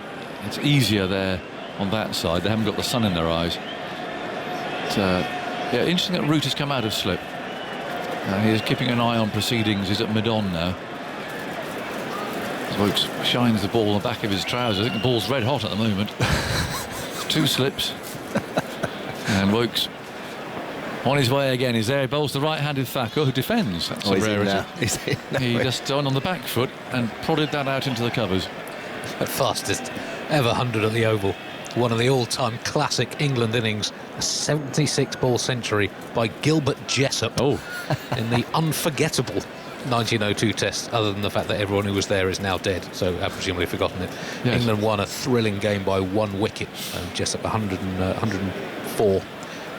It's easier there on that side. They haven't got the sun in their eyes. But, yeah, interesting that Root has come out of slip. He's keeping an eye on proceedings. He's at mid-on now. Woes shines the ball on the back of his trousers. I think the ball's red hot at the moment. 2 slips. And Woes on his way again. He's there. He bowls the right-handed Thakur, who defends. That's a rarity. He just on the back foot and prodded that out into the covers. The fastest ever 100 at the Oval. One of the all-time classic England innings, a 76-ball century by Gilbert Jessop in the unforgettable 1902 Test, other than the fact that everyone who was there is now dead, so I've presumably forgotten it. Yes. England won a thrilling game by 1 wicket. Jessop 104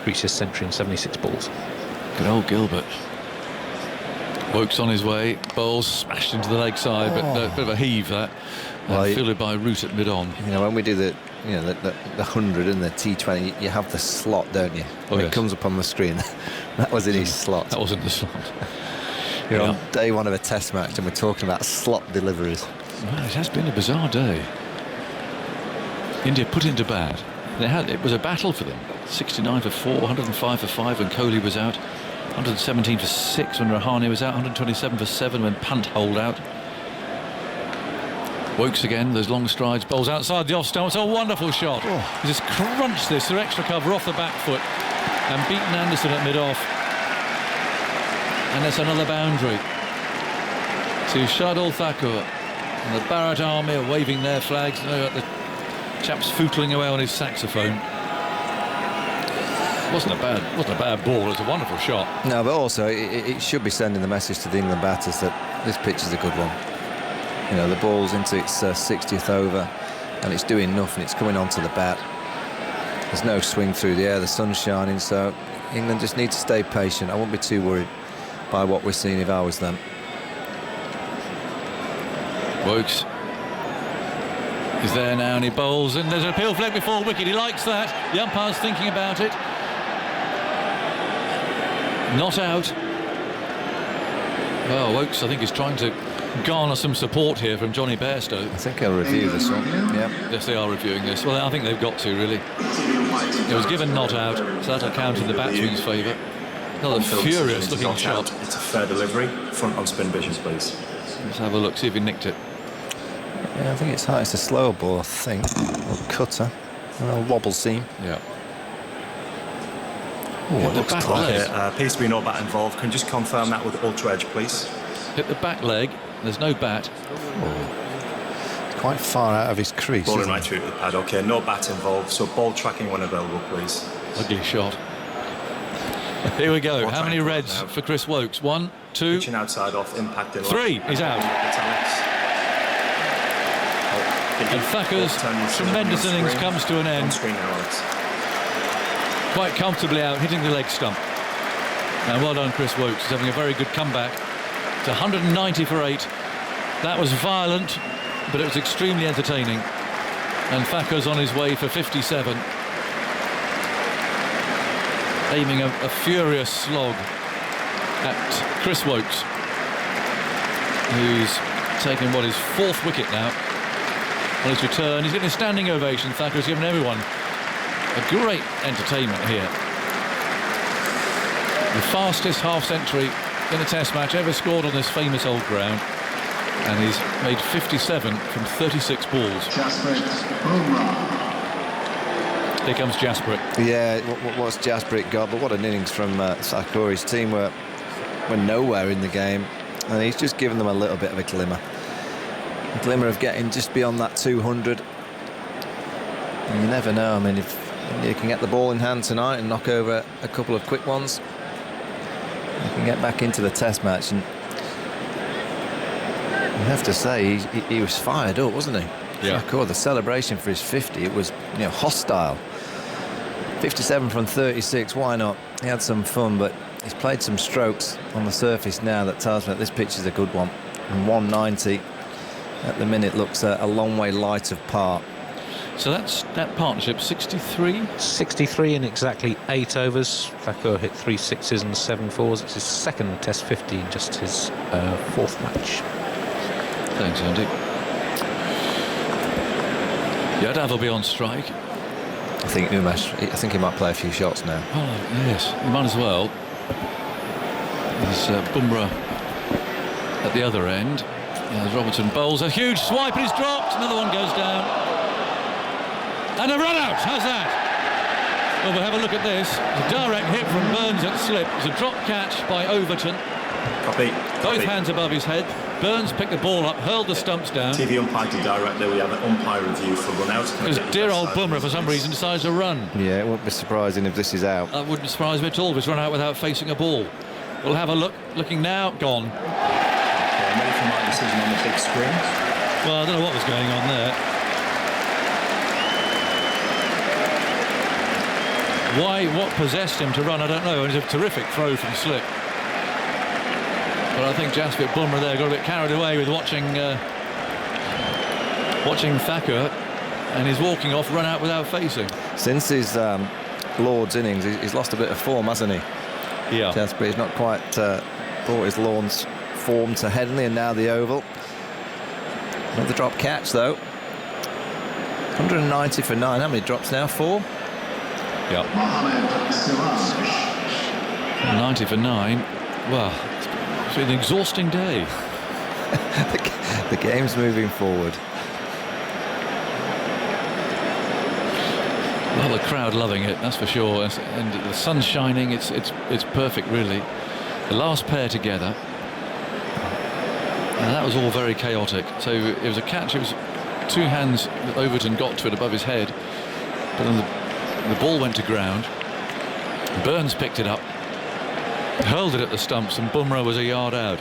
reached his century in 76 balls. Good old Gilbert. Woes on his way, bowls smashed into the leg side, but a bit of a heave that. Fielded by Root at mid-on. When we do the 100 and the T20, you have the slot, don't you? It comes up on the screen. That was in his slot. That wasn't the slot. You're on day 1 of a Test match and we're talking about slot deliveries. Well, it has been a bizarre day. India put into bat. It was a battle for them. 69 for 4, 105 for 5 when Kohli was out, 117 for 6 when Rahane was out, 127 for 7 when Pant holed out. Woes again, those long strides, bowls outside the off stump. It's a wonderful shot. He just crunched this through extra cover off the back foot and beaten Anderson at mid-off. And that's another boundary. to Shardul Thakur. And the Bharat Army are waving their flags. The chap's footling away on his saxophone. Wasn't a bad ball. It's a wonderful shot. No, but also it should be sending the message to the England batters that this pitch is a good one. You know, the ball's into its 60th over, and it's doing nothing. It's coming onto the bat. There's no swing through the air. The sun's shining, so England just need to stay patient. I wouldn't be too worried by what we're seeing if I was them. Woes is there now, and he bowls, and there's an appeal flag before wicket. He likes that. The umpire's thinking about it. Not out. Well, Woes, I think, is trying to garner some support here from Johnny Bairstow. I think they'll review this one. Yeah. Yes, they are reviewing this. Well, I think they've got to, really. It was given not out, so that'll count in the batsman's favour. Another furious-looking shot. It's a fair delivery. Front on spin visions, please. Let's have a look, see if he nicked it. Yeah, I think it's high. It's a slower ball, I think. Or cutter. A wobble seam. Yeah. Oh, it looks clear. Appears to be no bat involved. Can you just confirm that with ultra edge, please? Hit the back leg. There's no bat. Oh. It's quite far out of his crease. Balling right through the pad. Okay, no bat involved. So ball tracking when available, please. Ugly shot. Here we go. How many reds for Chris Woes? 1, 2, pitching outside off, impacting 3. He's out. And Thakur's tremendous innings comes to an end. Quite comfortably out, hitting the leg stump. And well done, Chris Woes. He's having a very good comeback. It's 190 for 8. That was violent, but it was extremely entertaining. And Thakur's on his way for 57. Aiming a furious slog at Chris Woes, who's taken what is 4th wicket now. On his return, he's getting a standing ovation. Thakur's given everyone a great entertainment here. The fastest half-century in a test match ever scored on this famous old ground, and he's made 57 from 36 balls. Here comes Jasprit. Yeah, what's Jasprit got? But what an innings from Thakur. His team were nowhere in the game, and he's just given them a little bit of a glimmer of getting just beyond that 200. And you never know. I mean, if you can get the ball in hand tonight and knock over a couple of quick ones, you can get back into the test match. And you have to say, he was fired up, wasn't he? Yeah. Thakur, the celebration for his 50, it was, you know, hostile. 57 from 36, why not? He had some fun, but he's played some strokes on the surface now that tells me that this pitch is a good one. And 190 at the minute looks a long way light of par. So that's that partnership, 63? 63 in exactly 8 overs. Thakur hit 3 sixes and 7 fours. It's his 2nd Test 50 in just his 4th match. Thanks, Andy. Yadav will be on strike. I think Umesh, I think he might play a few shots now. Oh, yes, he might as well. There's Bumrah at the other end. As Robertson bowls a huge swipe, and he's dropped. Another one goes down. And a run out. How's that? Well, we'll have a look at this. It's a direct hit from Burns at slip. It's a drop catch by Overton. Copy. Both hands above his head. Burns picked the ball up, hurled the stumps down. TV umpire to direct there. We have an umpire review for run out. Because dear old Bumrah, for some reason, decides to run. Yeah, it wouldn't be surprising if this is out. That wouldn't surprise me at all if it's run out without facing a ball. We'll have a look. Looking now, gone. Okay, I'm ready for my decision on the big screen. Well, I don't know what was going on there. What possessed him to run, I don't know. It was a terrific throw from slip. But I think Jasprit Bumrah there got a bit carried away with watching Thakur, and he's walking off, run out without facing. Since his Lord's innings, he's lost a bit of form, hasn't he? Yeah. Jasprit, he's not quite brought his Lord's form to Headingley, and now the Oval. Another drop catch, though. 190 for 9. How many drops now? 4? Yeah. 90 for 9. Well, it's been an exhausting day. The game's moving forward. Well, the crowd loving it, that's for sure. And the sun's shining. It's perfect, really. The last pair together. And that was all very chaotic. So it was a catch. It was two hands that Overton got to it above his head. But then the ball went to ground. Burns picked it up, hurled it at the stumps, and Bumrah was a yard out.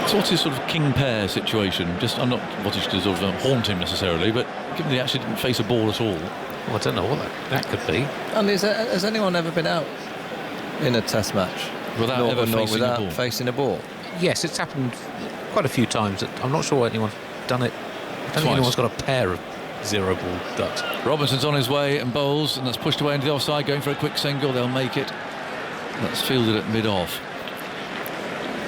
So what's his sort of king pair situation? Just, I'm not wanting to sort of haunt him necessarily, but given he actually didn't face a ball at all. Well, I don't know what that could be. And has anyone ever been out in a test match without facing a ball? Yes, it's happened quite a few times. I'm not sure anyone's done it. I don't think anyone's got a pair of zero ball ducks. Robinson's on his way and bowls, and that's pushed away into the offside, going for a quick single. They'll make it. That's fielded at mid-off.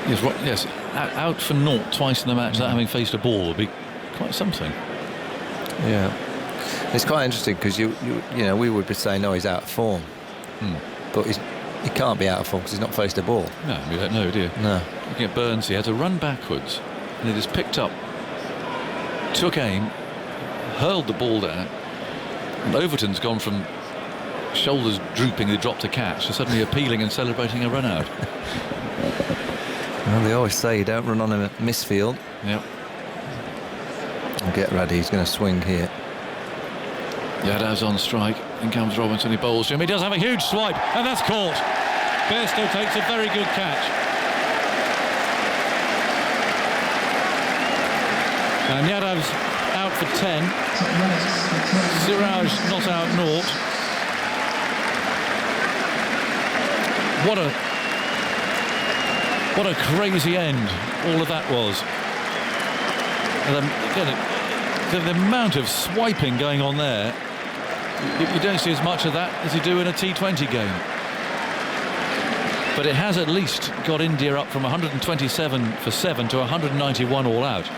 Yes, out for naught twice in the match, without having faced a ball would be quite something. Yeah, it's quite interesting because you know, we would be saying, no, he's out of form, but he can't be out of form because he's not faced a ball. No, you don't know, do you? No. Looking at Burns, he had to run backwards, and he just picked up, took aim, hurled the ball down, and Overton's gone from shoulders drooping, he dropped a catch, to suddenly appealing and celebrating a run out. Well, they always say you don't run on a misfield. Yep. Well, get ready, he's going to swing here. Yadav's on strike. In comes Robinson, he bowls to him. He does have a huge swipe, and that's caught. Bairstow takes a very good catch. And Yadav's out for 10. Siraj not out naught. What a crazy end all of that was. And the amount of swiping going on there, you don't see as much of that as you do in a T20 game. But it has at least got India up from 127 for 7 to 191 all out.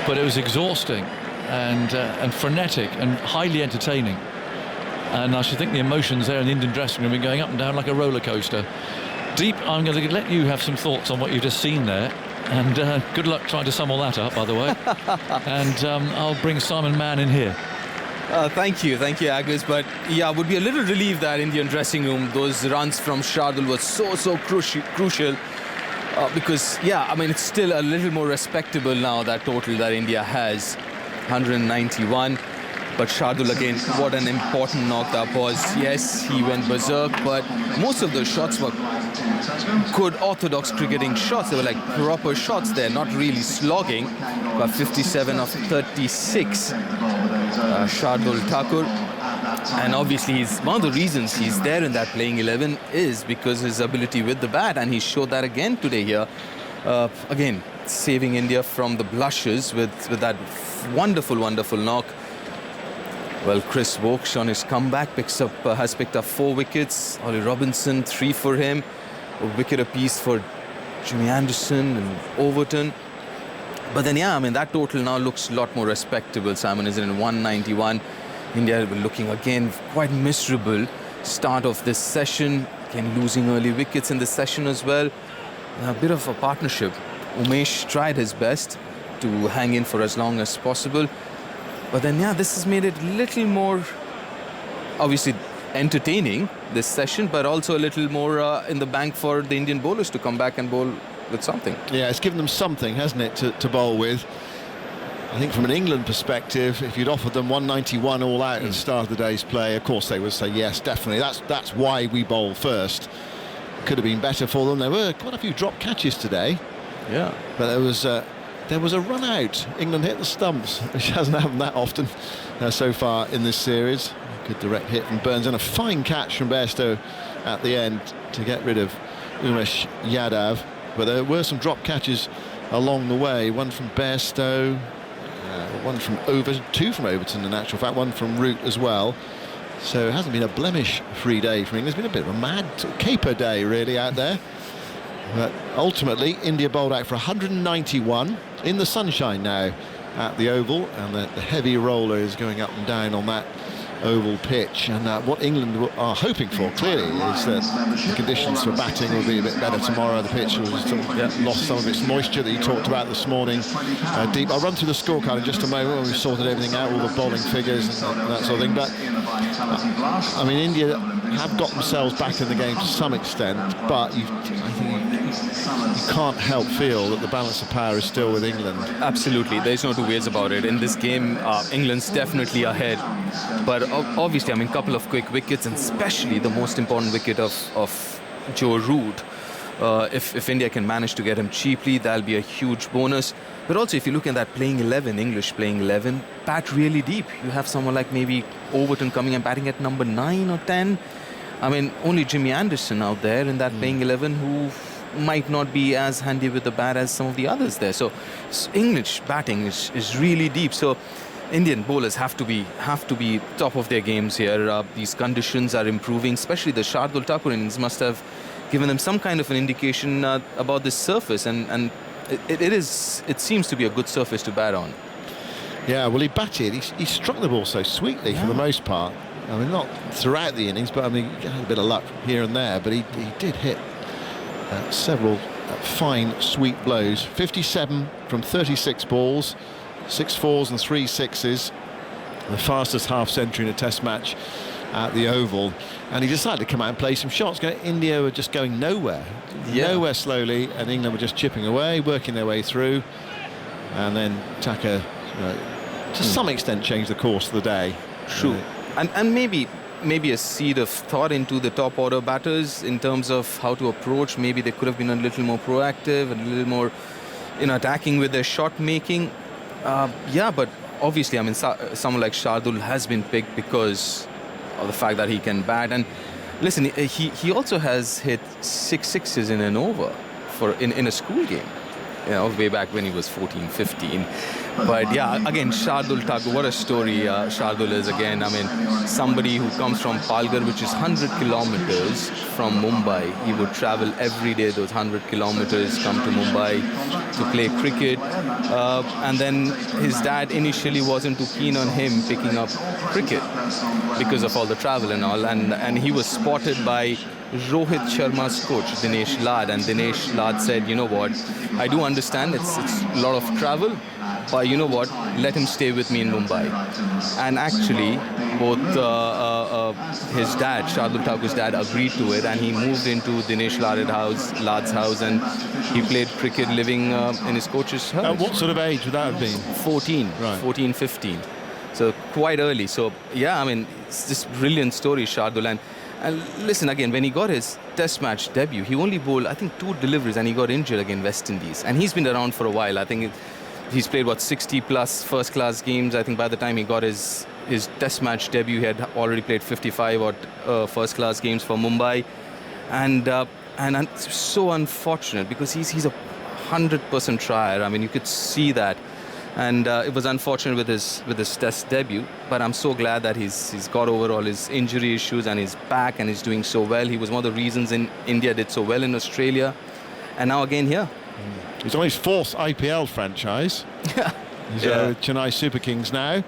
But it was exhausting and frenetic and highly entertaining. And I should think the emotions there in the Indian dressing room have been going up and down like a roller coaster. Deep, I'm going to let you have some thoughts on what you've just seen there. And good luck trying to sum all that up, by the way. And I'll bring Simon Mann in here. Thank you, Agus. But yeah, I would be a little relieved that Indian dressing room, those runs from Shardul were so crucial. Because, yeah, I mean, it's still a little more respectable now, that total that India has, 191. But Shardul, again, what an important knock that was. Yes, he went berserk, but most of those shots were good orthodox cricketing shots. They were like proper shots there, not really slogging. But 57 of 36, Shardul Thakur. And obviously, one of the reasons he's there in that playing 11 is because his ability with the bat, and he showed that again today here. Again, saving India from the blushes with that wonderful knock. Well, Chris Wokes on his comeback has picked up 4 wickets. Ollie Robinson, 3 for him. A wicket apiece for Jimmy Anderson and Overton. But then, yeah, I mean, that total now looks a lot more respectable, Simon, isn't it? 191. India looking again quite miserable start of this session. Again, losing early wickets in this session as well. A bit of a partnership. Umesh tried his best to hang in for as long as possible. But then, yeah, this has made it a little more, obviously, entertaining, this session, but also a little more in the bank for the Indian bowlers to come back and bowl with something. Yeah, it's given them something, hasn't it, to bowl with. I think from an England perspective, if you'd offered them 191 all out at the start of the day's play, of course they would say, yes, definitely. That's why we bowl first. Could have been better for them. There were quite a few drop catches today. Yeah. But there was a run out. England hit the stumps, which hasn't happened that often so far in this series. Good direct hit from Burns and a fine catch from Bairstow at the end to get rid of Umesh Yadav. But there were some drop catches along the way. One from Bairstow, one from Overton, 2 from Overton in actual fact, 1 from Root as well. So it hasn't been a blemish-free day for England. It's been a bit of a mad caper day really out there. But ultimately, India bowled out for 191 in the sunshine now at the Oval, and the heavy roller is going up and down on that oval pitch. And what England are hoping for, clearly, is that the conditions for batting will be a bit better tomorrow. The pitch has lost some of its moisture that you talked about this morning. Deep, I'll run through the scorecard in just a moment when we've sorted everything out, all the bowling figures and that sort of thing. But, I mean, India have got themselves back in the game to some extent, but I think you can't help feel that the balance of power is still with England. Absolutely, there's no two ways about it. In this game, England's definitely ahead. But obviously, I mean, a couple of quick wickets, and especially the most important wicket of Joe Root. If India can manage to get him cheaply, that'll be a huge bonus. But also, if you look at that playing 11, English playing 11, bat really deep. You have someone like maybe Overton coming and batting at number 9 or 10. I mean, only Jimmy Anderson out there in that playing 11 who might not be as handy with the bat as some of the others there. So English batting is really deep. So Indian bowlers have to be top of their games here. These conditions are improving, especially the Shardul Thakur innings must have given them some kind of an indication about this surface, and it seems to be a good surface to bat on. Yeah, well, he batted. He struck the ball so sweetly for the most part. I mean, not throughout the innings, but I mean, he had a bit of luck here and there. But he did hit several fine, sweet blows. 57 from 36 balls, 6 4s and 3 6s. The fastest half-century in a Test match at the Oval, and he decided to come out and play some shots. India were just going nowhere, nowhere slowly, and England were just chipping away, working their way through, and then Thakur, to some extent, changed the course of the day. True, and maybe a seed of thought into the top order batters in terms of how to approach. Maybe they could have been a little more proactive and a little more, attacking with their shot making. But obviously, I mean, someone like Shardul has been picked because of the fact that he can bat. And listen, he also has hit 6 sixes in an over in a school game, way back when he was 14, 15. But yeah, again, Shardul Thakur, what a story Shardul is again. I mean, somebody who comes from Palghar, which is 100 kilometers from Mumbai. He would travel every day, those 100 kilometers, come to Mumbai to play cricket. And then his dad initially wasn't too keen on him picking up cricket because of all the travel and all. And he was spotted by Rohit Sharma's coach, Dinesh Lad. And Dinesh Lad said, you know what, I do understand it's a lot of travel, but you know what, let him stay with me in Mumbai. And actually, both his dad, Shardul Thakur's dad, agreed to it, and he moved into Dinesh Lad's house, and he played cricket living in his coach's house. At what sort of age would that have been? 14, right. 14, 15. So quite early. So yeah, I mean, it's this brilliant story, Shardul. And listen, again, when he got his Test match debut, he only bowled, I think, 2 deliveries, and he got injured against West Indies. And he's been around for a while. I think he's played, 60-plus first-class games. I think by the time he got his Test match debut, he had already played 55 first-class games for Mumbai. And it's so unfortunate because he's a 100% trier. I mean, you could see that. And it was unfortunate with his Test debut, but I'm so glad that he's got over all his injury issues and he's back and he's doing so well. He was one of the reasons India did so well in Australia, and now again here. He's on his 4th IPL franchise. He's Chennai Super Kings now.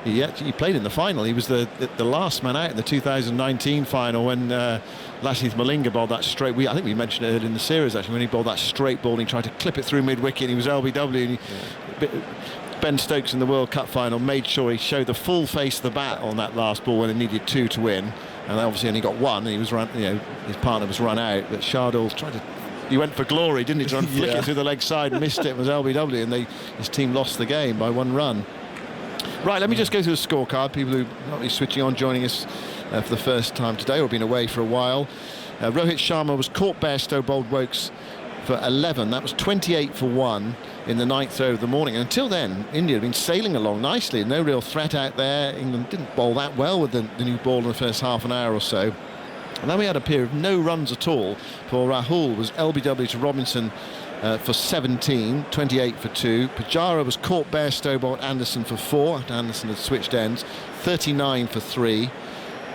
He played in the final. He was the last man out in the 2019 final when Lasith Malinga bowled that straight. I think we mentioned it in the series actually, when he bowled that straight ball and he tried to clip it through mid-wicket. He was LBW. And Ben Stokes in the World Cup final made sure he showed the full face of the bat on that last ball when he needed 2 to win, and obviously only got 1. And he was his partner was run out, but Shardul he went for glory, didn't he? Trying to flick it through the leg side, missed it. It was LBW, and his team lost the game by 1 run. Right, let me just go through the scorecard. People who might be switching on, joining us for the first time today or been away for a while. Rohit Sharma was caught Bairstow, bowled Wokes for 11. That was 28 for 1 in the 9th over of the morning. And until then, India had been sailing along nicely. No real threat out there. England didn't bowl that well with the new ball in the first half an hour or so. And then we had a period of no runs at all for Rahul. Was LBW to Robinson for 17, 28 for 2. Pujara was caught Bairstow, bowled Anderson for 4 after Anderson had switched ends, 39 for 3.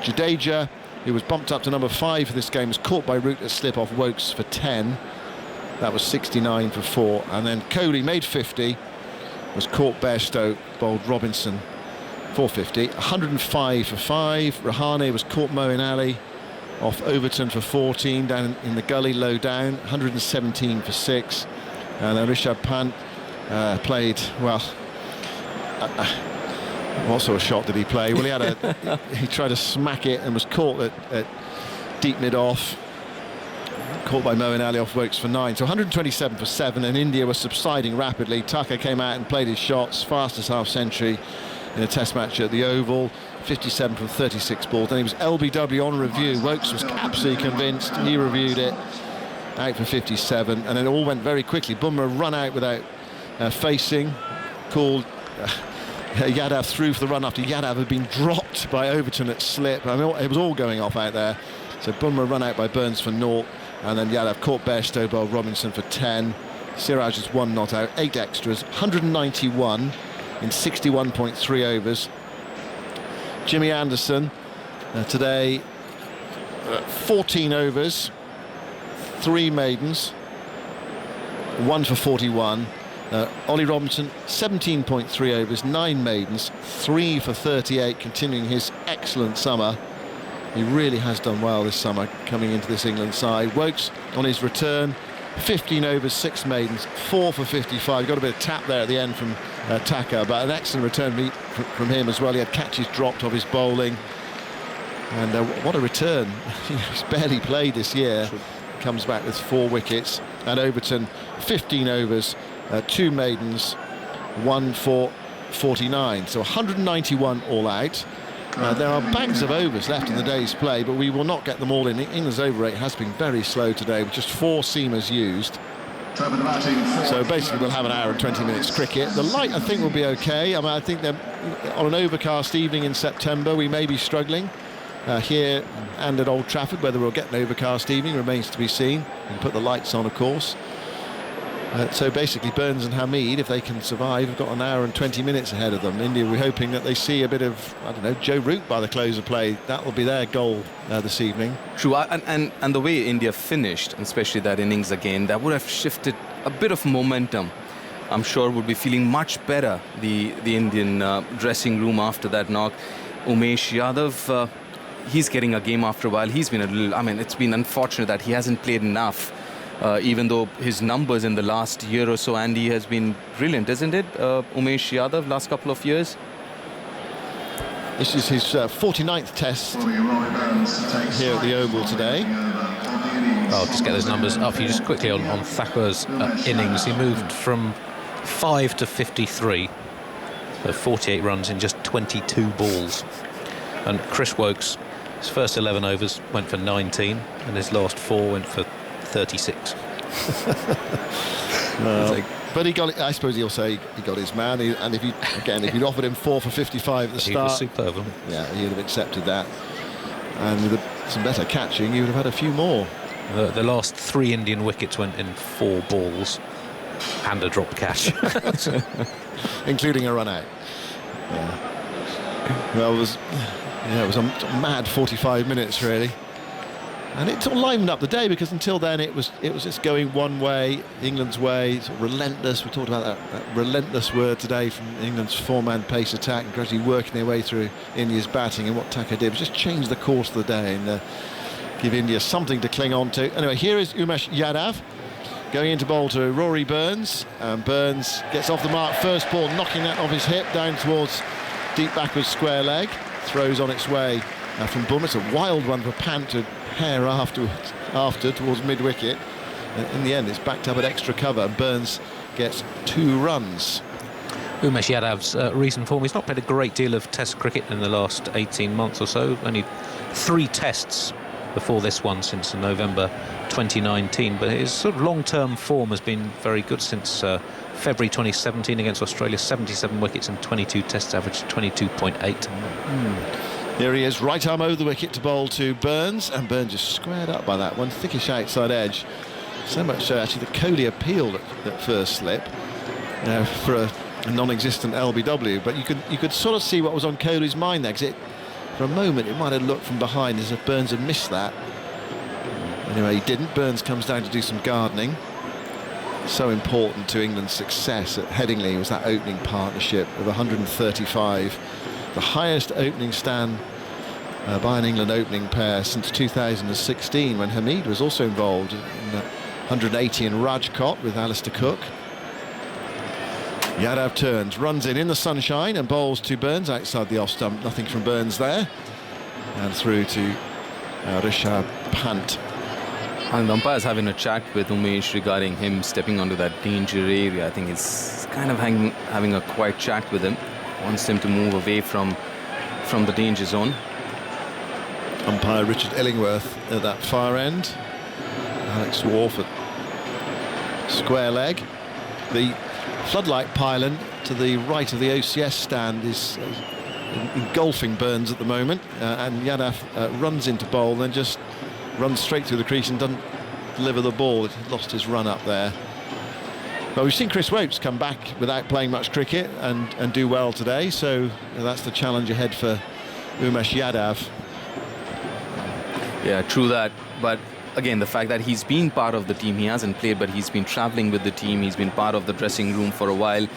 Jadeja, who was bumped up to number 5 for this game, was caught by Root at slip off Wokes for 10. That was 69 for 4. And then Kohli made 50, was caught Bairstow, bowled Robinson for 50. 105 for 5. Rahane was caught Moeen Ali off Overton for 14 down in the gully low down. 117 for 6. And then Rishabh Pant played, well, what sort of shot did he play? Well, he tried to smack it and was caught at deep mid-off. Caught by Moeen Ali off Wokes for 9. So 127 for 7, and India was subsiding rapidly. Tucker came out and played his shots, fastest half-century in a test match at the Oval. 57 from 36 balls. Then he was LBW on review. Wokes was absolutely convinced. He reviewed it. Out for 57, and it all went very quickly. Bumrah run out without facing. Called Yadav through for the run after Yadav had been dropped by Overton at slip. I mean, it was all going off out there. So Bumrah run out by Burns for 0, and then Yadav caught Bairstow by Robinson for 10. Siraj is 1 not out, 8 extras, 191 in 61.3 overs. Jimmy Anderson today 14 overs, 3 maidens, 1 for 41. Ollie Robinson 17.3 overs, 9 maidens, 3 for 38, continuing his excellent summer. He really has done well this summer coming into this England side. Wokes on his return, 15 overs, 6 maidens, 4 for 55. Got a bit of tap there at the end from Taka, but an excellent return from him as well. He had catches dropped off his bowling, and what a return. He's barely played this year. Comes back with 4 wickets. And Overton 15 overs, 2 maidens, 1 for 49. So 191 all out. There are bags of overs left in the day's play, but we will not get them all in. England's over rate has been very slow today, with just 4 seamers used. So basically we'll have an hour and 20 minutes cricket. The light, I think, will be okay. I mean, I think that on an overcast evening in September we may be struggling here and at Old Trafford. Whether we'll get an overcast evening remains to be seen. And put the lights on, of course. So basically Burns and Hamid, if they can survive, have got an hour and 20 minutes ahead of them. India, we're hoping that they see a bit of, I don't know, Joe Root by the close of play. That will be their goal this evening. True, and the way India finished, and especially that innings again, that would have shifted a bit of momentum. I'm sure would be feeling much better, the Indian dressing room after that knock. Umesh Yadav, he's getting a game after a while. He's been a little, I mean, it's been unfortunate that he hasn't played enough. Even though his numbers in the last year or so, Andy, has been brilliant, isn't it? Umesh Yadav, last couple of years. This is his 49th test here at the Oval today. I'll just get those numbers up for you just quickly on Thakkur's innings. He moved from 5 to 53, 48 runs in just 22 balls. And Chris Wokes, his first 11 overs went for 19, and his last 4 went for 36. But he got it. I suppose he'll say he got his man. And if you'd offered him 4 for 55 at the start, he was superb. Yeah, he'd have accepted that. And with some better catching, he would have had a few more. The last 3 Indian wickets went in 4 balls and a drop catch, including a run out. Well, it was a mad 45 minutes really. And it sort of livened up the day, because until then it was just going one way, England's way, sort of relentless. We talked about that relentless word today from England's 4-man pace attack, and gradually working their way through India's batting. And what Taka did was just change the course of the day and give India something to cling on to. Anyway, here is Umesh Yadav going into bowl to Rory Burns. Burns gets off the mark, first ball, knocking that off his hip down towards deep backwards square leg. Throws on its way from Bumrah. It's a wild one for Pant to hair after towards mid-wicket. In the end, it's backed up at extra cover. Burns gets 2 runs. Umesh Yadav's recent form, he's not played a great deal of Test cricket in the last 18 months or so. Only 3 tests before this one since November 2019. But his sort of long-term form has been very good since February 2017 against Australia. 77 wickets and 22 tests, average 22.8. Here he is, right arm over the wicket to bowl to Burns, and Burns just squared up by that one, thickish outside edge. So much so actually that Kohli appealed at first slip for a non-existent LBW, but you could sort of see what was on Kohli's mind there, because for a moment it might have looked from behind as if Burns had missed that. Anyway, he didn't. Burns comes down to do some gardening. So important to England's success at Headingley was that opening partnership of 135, the highest opening stand by an England opening pair since 2016, when Hamid was also involved in 180 in Rajkot with Alistair Cook. Yadav turns, runs in the sunshine and bowls to Burns outside the off stump. Nothing from Burns there. And through to Rishabh Pant. And the umpire's having a chat with Umesh regarding him stepping onto that danger area. I think he's kind of having a quiet chat with him. Wants him to move away from the danger zone. Umpire Richard Illingworth at that far end. Alex Wharf at square leg. The floodlight pylon to the right of the OCS stand is engulfing Burns at the moment, and Yadav runs into bowl, then just runs straight through the crease and doesn't deliver the ball. He lost his run up there. But we've seen Chris Woakes come back without playing much cricket and do well today, so that's the challenge ahead for Umesh Yadav. Yeah, true that. But again, the fact that he's been part of the team, he hasn't played, but he's been traveling with the team, he's been part of the dressing room for a while,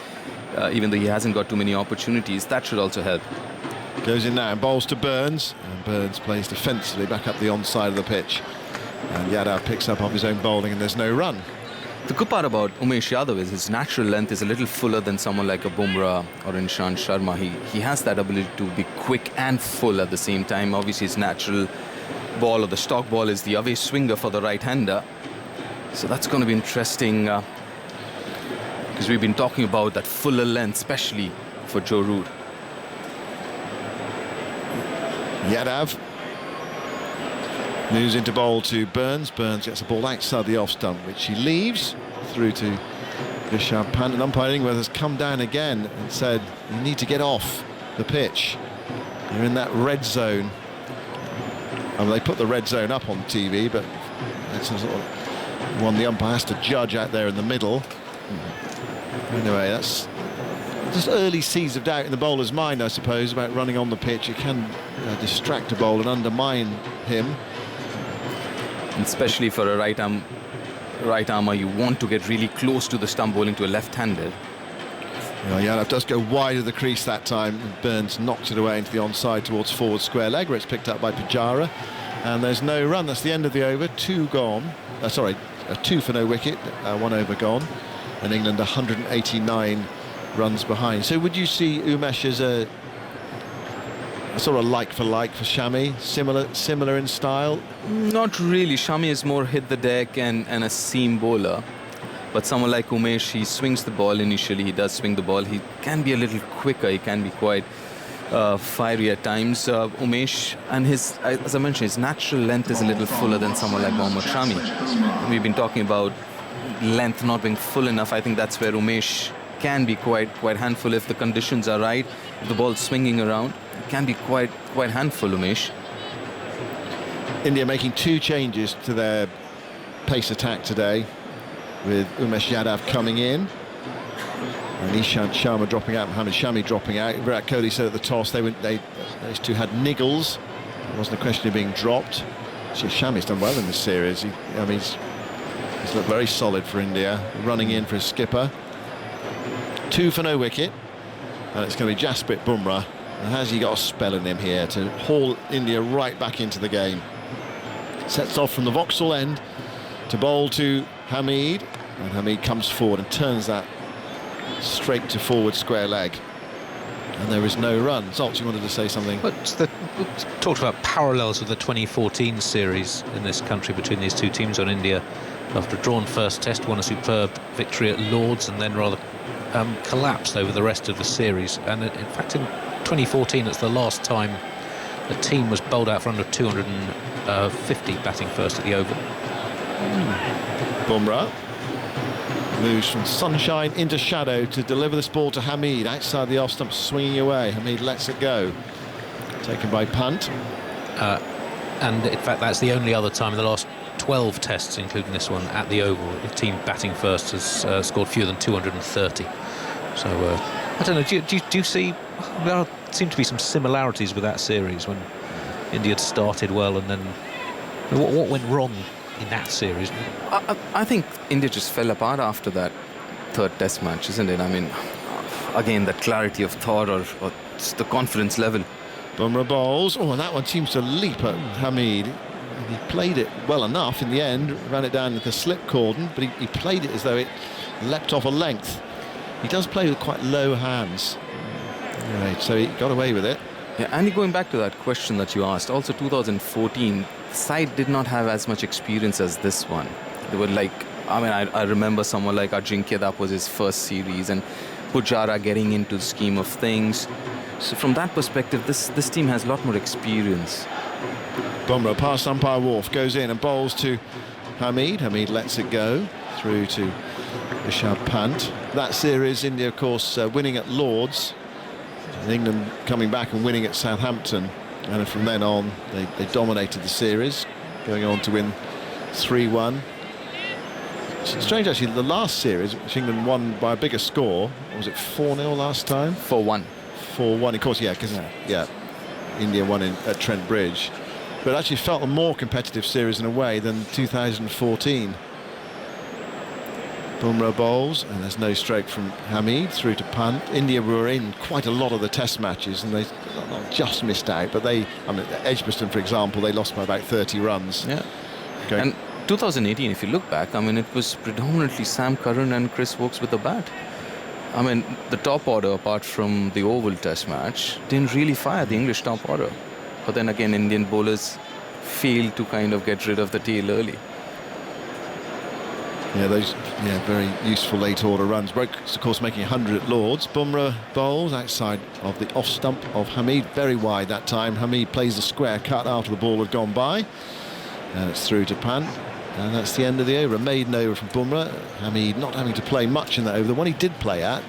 even though he hasn't got too many opportunities, that should also help. Goes in now and bowls to Burns, and Burns plays defensively back up the onside of the pitch, and Yadav picks up off his own bowling, and there's no run. The good part about Umesh Yadav is his natural length is a little fuller than someone like a Bumrah or Ishant Sharma. He has that ability to be quick and full at the same time. Obviously his natural ball, or the stock ball, is the away swinger for the right-hander, so that's going to be interesting, because we've been talking about that fuller length, especially for Joe Root. Yadav moves into bowl to Burns. Burns gets a ball outside the off stump, which he leaves through to Rishabh Pant. And umpire Illingworth has come down again and said, you need to get off the pitch. You're in that red zone. I mean, they put the red zone up on TV, but it's a sort of one the umpire has to judge out there in the middle. Anyway, that's just early seeds of doubt in the bowler's mind, I suppose, about running on the pitch. It can distract a bowler and undermine him. And especially for a right armer, you want to get really close to the stump bowling to a left-hander. Yadav does go wide of the crease that time. Burns knocks it away into the onside towards forward square leg, where it's picked up by Pujara. And there's no run. That's the end of the over. 2 gone. 2 for no wicket. 1 over gone. And England 189 runs behind. So would you see Umesh as a sort of like for Shami, similar in style? Not really. Shami is more hit the deck and a seam bowler. But someone like Umesh, he swings the ball initially. He does swing the ball. He can be a little quicker. He can be quite fiery at times. Umesh, and as I mentioned, his natural length is a little fuller than someone like Mohammad Shami. We've been talking about length not being full enough. I think that's where Umesh can be quite handful if the conditions are right. If the ball's swinging around, it can be quite handful, Umesh. India making 2 changes to their pace attack today, with Umesh Yadav coming in and Ishant Sharma dropping out, Mohammad Shami dropping out. Virat Kohli said at the toss those 2 had niggles. It wasn't a question of being dropped. So Shami's done well in this series. He's looked very solid for India, running in for his skipper. 2 for no wicket, and it's going to be Jasprit Bumrah. And has he got a spell in him here to haul India right back into the game? Sets off from the Vauxhall end to bowl to Hamid, and Hamid comes forward and turns that straight to forward square leg, and there is no run. Zolt, you wanted to say something? But we talked about parallels with the 2014 series in this country between these 2 teams on India. After a drawn first test, won a superb victory at Lords, and then rather collapsed over the rest of the series. And in fact, in 2014, it's the last time the team was bowled out for under 250 batting first at the Oval. Bumrah moves from sunshine into shadow to deliver this ball to Hamid outside the off stump, swinging away. Hamid lets it go, taken by Pant. And in fact, that's the only other time in the last 12 tests, including this one, at the Oval, the team batting first has scored fewer than 230. So I don't know, do you see, there seem to be some similarities with that series when India had started well, and then what went wrong in that series? I think India just fell apart after that 3rd test match, isn't it? I mean, again, that clarity of thought or just the confidence level. Bumrah bowls. Oh, and that one seems to leap at Hamid. He played it well enough in the end, ran it down the slip cordon, but he played it as though it leapt off a length. He does play with quite low hands. Right, so he got away with it. Yeah, and going back to that question that you asked, also 2014, side did not have as much experience as this one. They were like, I remember someone like Ajinkya, that was his first series, and Pujara getting into the scheme of things. So from that perspective, this team has a lot more experience. Bumrah past umpire Wharf, goes in and bowls to Hamid. Hamid lets it go through to Rishabh Pant. That series, India, of course, winning at Lords, and England coming back and winning at Southampton. And from then on, they dominated the series, going on to win 3-1. It's strange, actually, the last series, which England won by a bigger score, was it 4-0 last time? 4-1. 4-1, of course, yeah, because India won at Trent Bridge. But actually felt a more competitive series in a way than 2014. Bumrah bowls, and there's no stroke from Hamid through to Pant. India were in quite a lot of the test matches, and they not just missed out, but Edgbaston, for example, they lost by about 30 runs. Yeah. Okay. And 2018, if you look back, it was predominantly Sam Curran and Chris Woakes with the bat. The top order, apart from the Oval Test match, didn't really fire, the English top order. But then again, Indian bowlers failed to kind of get rid of the tail early. Yeah, those very useful late order runs. Woakes, of course, making 100 at Lords. Bumrah bowls outside of the off stump of Hamid, very wide that time. Hamid plays the square cut after the ball had gone by, and it's through to Pant. And that's the end of the over. A maiden over from Bumrah. Hamid not having to play much in that over. The one he did play at,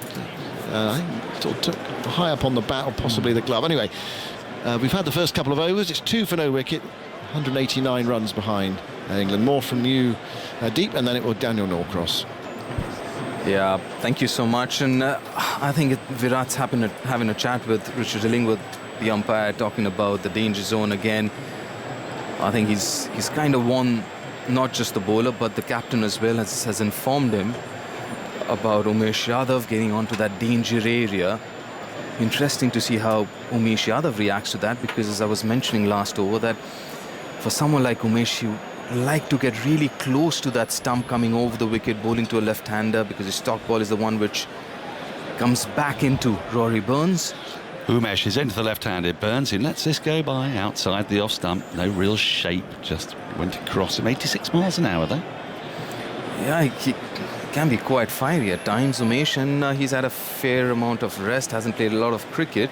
I think, sort of took high up on the bat or possibly the glove. Anyway, we've had the first couple of overs. It's 2 for no wicket. 189 runs behind England. More from you, Deep, and then it was Daniel Norcross. Yeah, thank you so much. And I think Virat's having a chat with Richard Illingworth, the umpire, talking about the danger zone again. I think he's kind of won. Not just the bowler, but the captain as well has informed him about Umesh Yadav getting onto that danger area. Interesting to see how Umesh Yadav reacts to that, because as I was mentioning last over, that for someone like Umesh, you like to get really close to that stump coming over the wicket, bowling to a left-hander, because his stock ball is the one which comes back into Rory Burns. Umesh is into the left-handed Burns, who lets this go by outside the off-stump. No real shape, just went across him. 86 miles an hour, though. Yeah, he can be quite fiery at times, Umesh, and he's had a fair amount of rest, hasn't played a lot of cricket.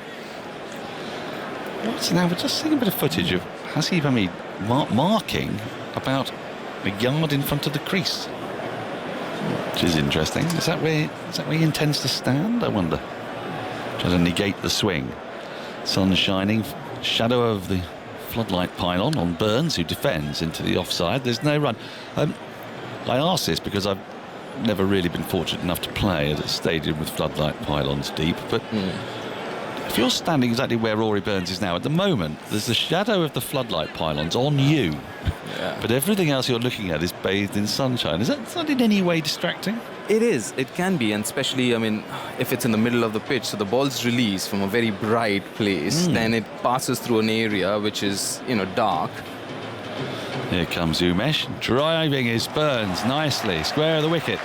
Now, we're just seeing a bit of footage of Hasib Hamid marking about a yard in front of the crease, which is interesting. Is that where he intends to stand, I wonder? Trying to negate the swing. Sun shining, shadow of the floodlight pylon on Burns, who defends into the offside. There's no run. I ask this because I've never really been fortunate enough to play at a stadium with floodlight pylons deep, but if you're standing exactly where Rory Burns is now, at the moment, there's the shadow of the floodlight pylons on you, but everything else you're looking at is bathed in sunshine. Is that in any way distracting? It is. It can be, and especially, if it's in the middle of the pitch, so the ball's released from a very bright place, then it passes through an area which is, dark. Here comes Umesh, driving his Burns nicely, square of the wicket.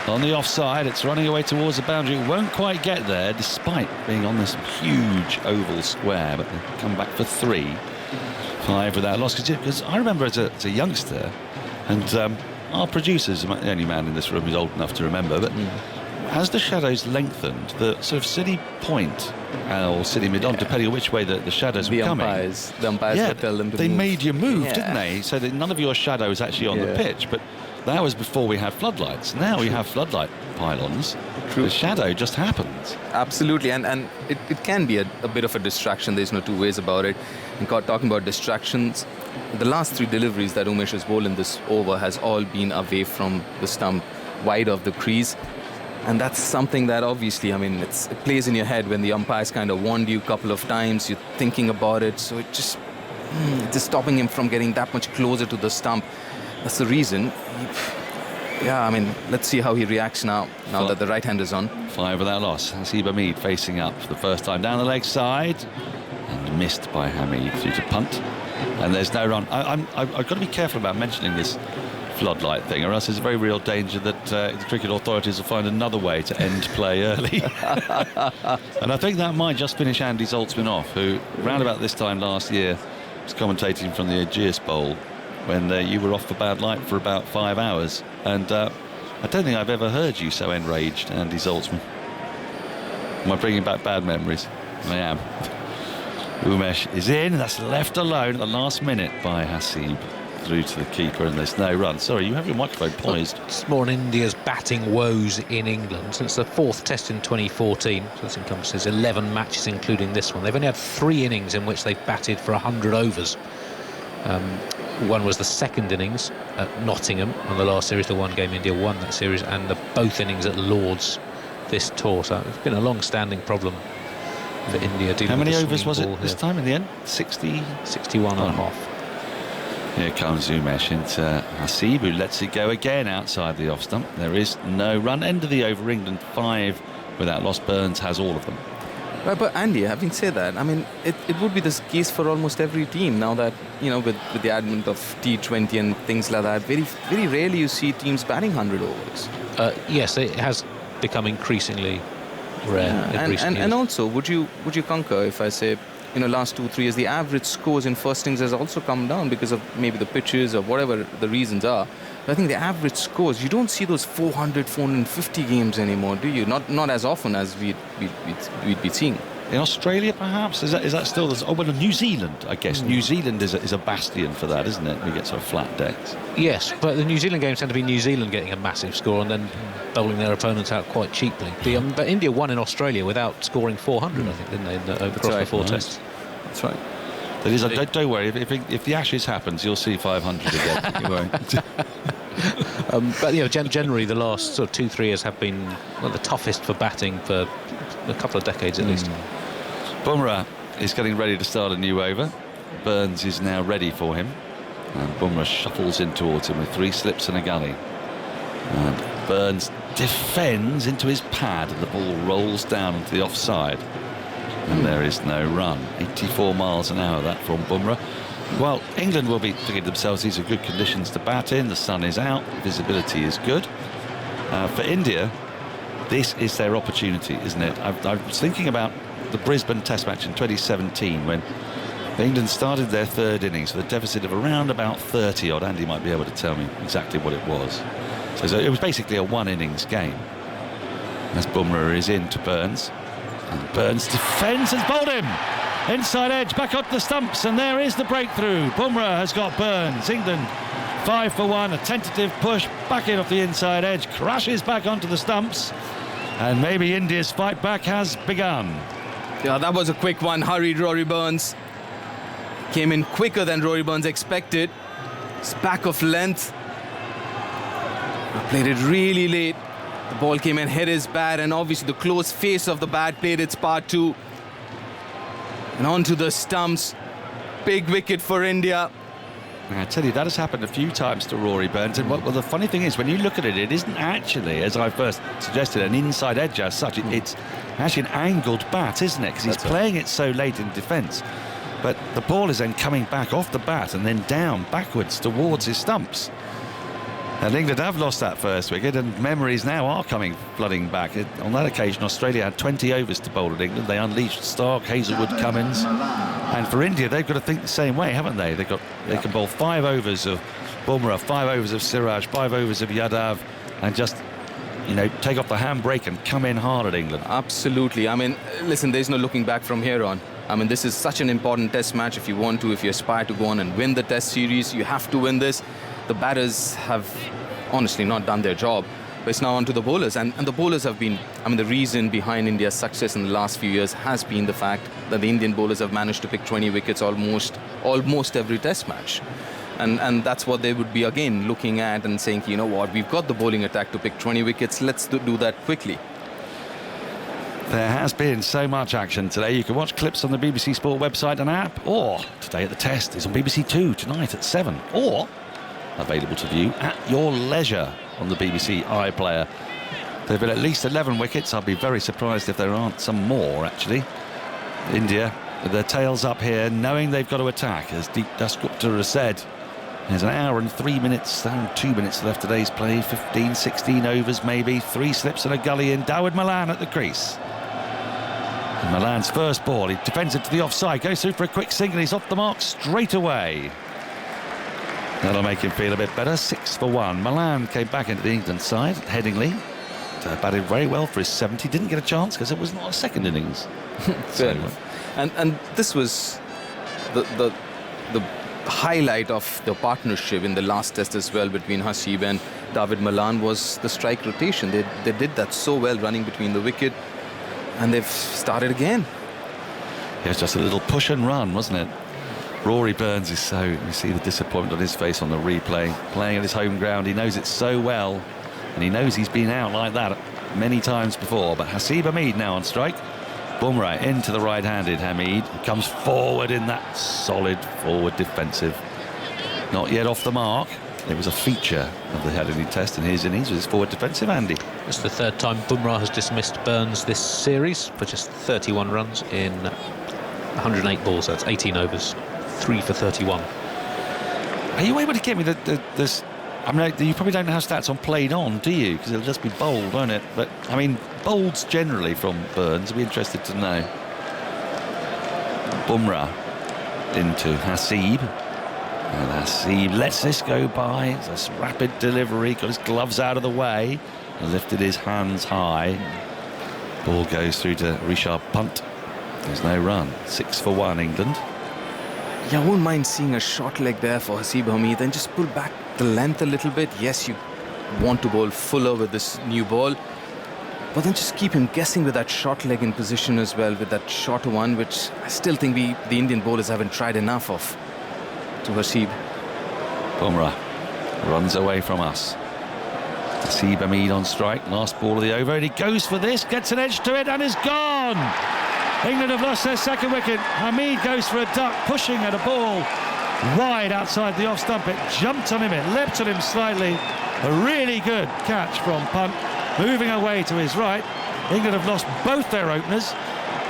On the offside, it's running away towards the boundary. It won't quite get there, despite being on this huge oval square, but they come back for 3. 5 without loss. Because I remember as a youngster, and our producer's the only man in this room who's old enough to remember, but as the shadows lengthened, the sort of city point or city mid-on, depending on which way the shadows were coming. The umpires would tell them to they move. made you move, didn't they? So that none of your shadow was actually on the pitch. But that was before we had floodlights. Now we have floodlight pylons. True. The shadow just happens. Absolutely, and it can be a bit of a distraction. There's no two ways about it. And talking about distractions, the last 3 deliveries that Umesh has bowled in this over has all been away from the stump, wide of the crease. And that's something that obviously, it plays in your head when the umpires kind of warned you a couple of times, you're thinking about it, so it just stopping him from getting that much closer to the stump. That's the reason. Let's see how he reacts now that the right hand is on. 5 without loss. Hasib Hamid facing up for the first time down the leg side, and missed by Hamid through to Punt. And there's no run. I've got to be careful about mentioning this floodlight thing, or else there's a very real danger that the cricket authorities will find another way to end play early. And I think that might just finish Andy Zaltzman off, who round about this time last year was commentating from the Aegeus Bowl when you were off for bad light for about 5 hours, and I don't think I've ever heard you so enraged, Andy Zaltzman. Am I bringing back bad memories? I am. Umesh is in. That's left alone at the last minute by Hasib. Through to the keeper, and there's no run. Sorry, you have your microphone poised. It's more on India's batting woes in England. Since the 4th test in 2014, so this encompasses 11 matches including this one. They've only had 3 innings in which they've batted for 100 overs. One was the second innings at Nottingham on the last series, the one game India won that series, and both innings at Lord's this tour. So it's been a long-standing problem for India. How many overs was it this time in the end? 60? 61 and a half. Here comes Umesh into Hasib, who lets it go again outside the off stump. There is no run. End of the over. England 5 without loss. Burns has all of them. Right, but Andy, having said that, I mean, it would be this case for almost every team now that, you know, with the advent of T20 and things like that, very, very rarely you see teams batting 100 overs. Yes, it has become increasingly rare in recent years. And also, would you concur if I say, you know, last 2-3 years, the average scores in first innings has also come down because of maybe the pitches or whatever the reasons are. But I think the average scores, you don't see those 400, 450 games anymore, do you? Not as often as we'd be seeing. In Australia, perhaps? Is that still... well, New Zealand, I guess. New Zealand is a bastion for that, isn't it? We get sort of flat decks. Yes, but the New Zealand games tend to be New Zealand getting a massive score and then bowling their opponents out quite cheaply. But India won in Australia without scoring 400, I think, didn't they, across the 4 tests. That's right. That is, don't worry, if the Ashes happens, you'll see 500 again. You won't. But, you know, generally the last sort of 2-3 years have been the toughest for batting for a couple of decades at least. Bumrah is getting ready to start a new over. Burns is now ready for him. And Bumrah shuffles in towards him with 3 slips and a gully. And Burns defends into his pad and the ball rolls down onto the offside. And there is no run. 84 miles an hour, that from Bumrah. Well, England will be thinking to themselves, these are good conditions to bat in. The sun is out, visibility is good. For India, this is their opportunity, isn't it? I was thinking about the Brisbane Test match in 2017 when England started their 3rd innings with a deficit of around about 30 odd. Andy might be able to tell me exactly what it was. So it was basically a 1 innings game. As Bumrah is in to Burns. And Burns defends and bowled him. Inside edge, back up the stumps, and there is the breakthrough. Bumrah has got Burns. England 5 for 1. A tentative push back in off the inside edge, crashes back onto the stumps, and maybe India's fight back has begun. Yeah, that was a quick one. Hurried Rory Burns. Came in quicker than Rory Burns expected. It's back of length. Played it really late. The ball came and hit his bat, and obviously the close face of the bat played its part too. And onto the stumps. Big wicket for India. I tell you, that has happened a few times to Rory Burns. And well, the funny thing is, when you look at it, it isn't actually, as I first suggested, an inside edge as such. It's actually an angled bat, isn't it? Because he's playing it so late in defence. But the ball is then coming back off the bat and then down backwards towards his stumps. And England have lost that first wicket, and memories now are coming flooding back. On that occasion, Australia had 20 overs to bowl at England. They unleashed Stark, Hazelwood, Cummins. And for India, they've got to think the same way, haven't they? They can bowl 5 overs of Bumrah, 5 overs of Siraj, 5 overs of Yadav, and just, you know, take off the handbrake and come in hard at England. Absolutely. I mean, listen, there's no looking back from here on. I mean, this is such an important test match. If you aspire to go on and win the test series, you have to win this. The batters have honestly not done their job, but it's now on to the bowlers, and the bowlers have been, I mean, the reason behind India's success in the last few years has been the fact that the Indian bowlers have managed to pick 20 wickets almost every test match, and that's what they would be again looking at and saying, you know what, we've got the bowling attack to pick 20 wickets, let's do that quickly. There has been so much action today. You can watch clips on the BBC Sport website and app, or Today at the Test is on BBC Two tonight at 7, or available to view at your leisure on the BBC iPlayer. There have been at least 11 wickets. I'll be very surprised if there aren't some more, actually. India, with their tails up here, knowing they've got to attack, as Deep Dasgupta has said. There's an hour and 3 minutes, 2 minutes left today's play. 15, 16 overs maybe. 3 slips and a gully in. Dawid Malan at the crease. And Malan's first ball, he defends it to the offside, goes through for a quick single, he's off the mark straight away. That'll make him feel a bit better. 6 for 1. Milan came back into the England side. Headingley batted very well for his 70. Didn't get a chance because it was not a second innings. Fair enough. And this was the highlight of the partnership in the last test as well between Hasib and David Malan was the strike rotation. They did that so well, running between the wicket, and they've started again. It was just a little push and run, wasn't it? Rory Burns is you see the disappointment on his face on the replay. Playing at his home ground, he knows it so well, and he knows he's been out like that many times before. But Hasib Hamid now on strike. Bumrah into the right-handed Hamid. He comes forward in that solid forward defensive. Not yet off the mark. It was a feature of the Headingley test in his innings, with his forward defensive, Andy. It's the third time Bumrah has dismissed Burns this series for just 31 runs in 108 balls. That's 18 overs. 3 for 31. Are you able to get me this? I mean, you probably don't have stats on played on, do you? Because it'll just be bowled, won't it? But I mean, bowls generally from Burns. I'd be interested to know. Bumrah into Hasib, and Hasib lets this go by. It's a rapid delivery. Got his gloves out of the way and lifted his hands high. Ball goes through to Rishabh Pant. There's no run. 6 for 1, England. Yeah, I wouldn't mind seeing a short leg there for Hasib Hamid and just pull back the length a little bit. Yes, you want to bowl fuller with this new ball, but then just keep him guessing with that short leg in position as well, with that shorter one, which I still think the Indian bowlers haven't tried enough of to Hasib. Bumrah runs away from us. Hasib Hamid on strike, last ball of the over, and he goes for this, gets an edge to it, and is gone. England have lost their second wicket. Hamid goes for a duck, pushing at a ball wide outside the off stump. It jumped on him, it leapt on him slightly. A really good catch from Punt, moving away to his right. England have lost both their openers.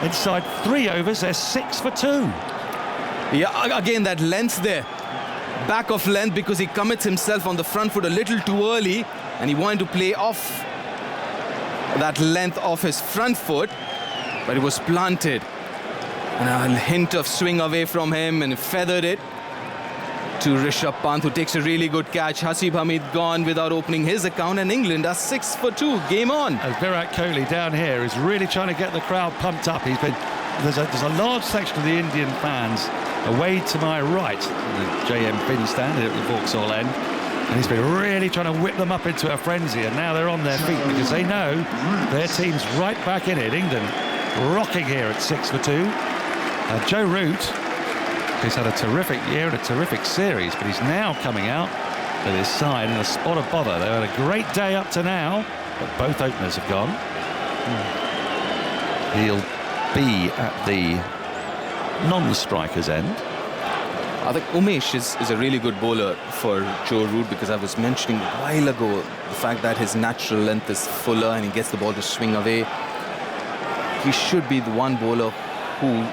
Inside 3 overs, they're 6 for 2. Yeah, again, that length there. Back of length, because he commits himself on the front foot a little too early, and he wanted to play off that length off his front foot, but it was planted. And a hint of swing away from him, and feathered it to Rishabh Pant, who takes a really good catch. Hasib Hamid gone without opening his account, and England are 6 for 2. Game on. As Virat Kohli down here is really trying to get the crowd pumped up. There's a large section of the Indian fans away to my right, the JM Fin stand at the Vauxhall end, and he's been really trying to whip them up into a frenzy, and now they're on their feet because they know their team's right back in it. England rocking here at 6 for 2. Joe Root, who's had a terrific year and a terrific series, but he's now coming out with his side in a spot of bother. They've had a great day up to now, but both openers have gone. He'll be at the non-striker's end. I think Umesh is a really good bowler for Joe Root, because I was mentioning a while ago the fact that his natural length is fuller and he gets the ball to swing away. He should be the one bowler who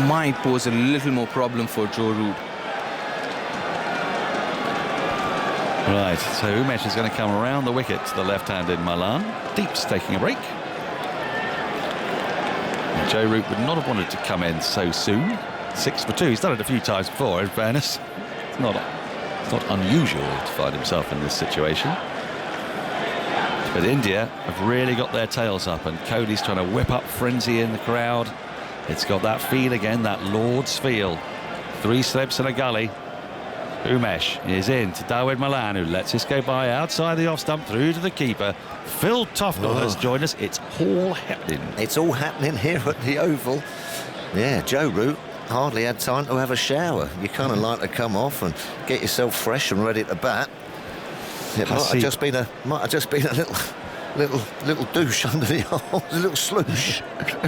might pose a little more problem for Joe Root. Right, so Umesh is going to come around the wicket to the left-handed Malan. Deep's taking a break. And Joe Root would not have wanted to come in so soon. 6 for 2. He's done it a few times before, in fairness. It's not unusual to find himself in this situation. But India have really got their tails up, and Kohli's trying to whip up frenzy in the crowd. It's got that feel again, that Lord's feel. 3 slips and a gully. Umesh is in to Dawood Malan, who lets this go by outside the off stump through to the keeper. Phil Tufnell has joined us. It's all happening. It's all happening here at the Oval. Yeah, Joe Root hardly had time to have a shower. You kind of like to come off and get yourself fresh and ready to bat. It might have just been a little douche under the arms, a little sloosh.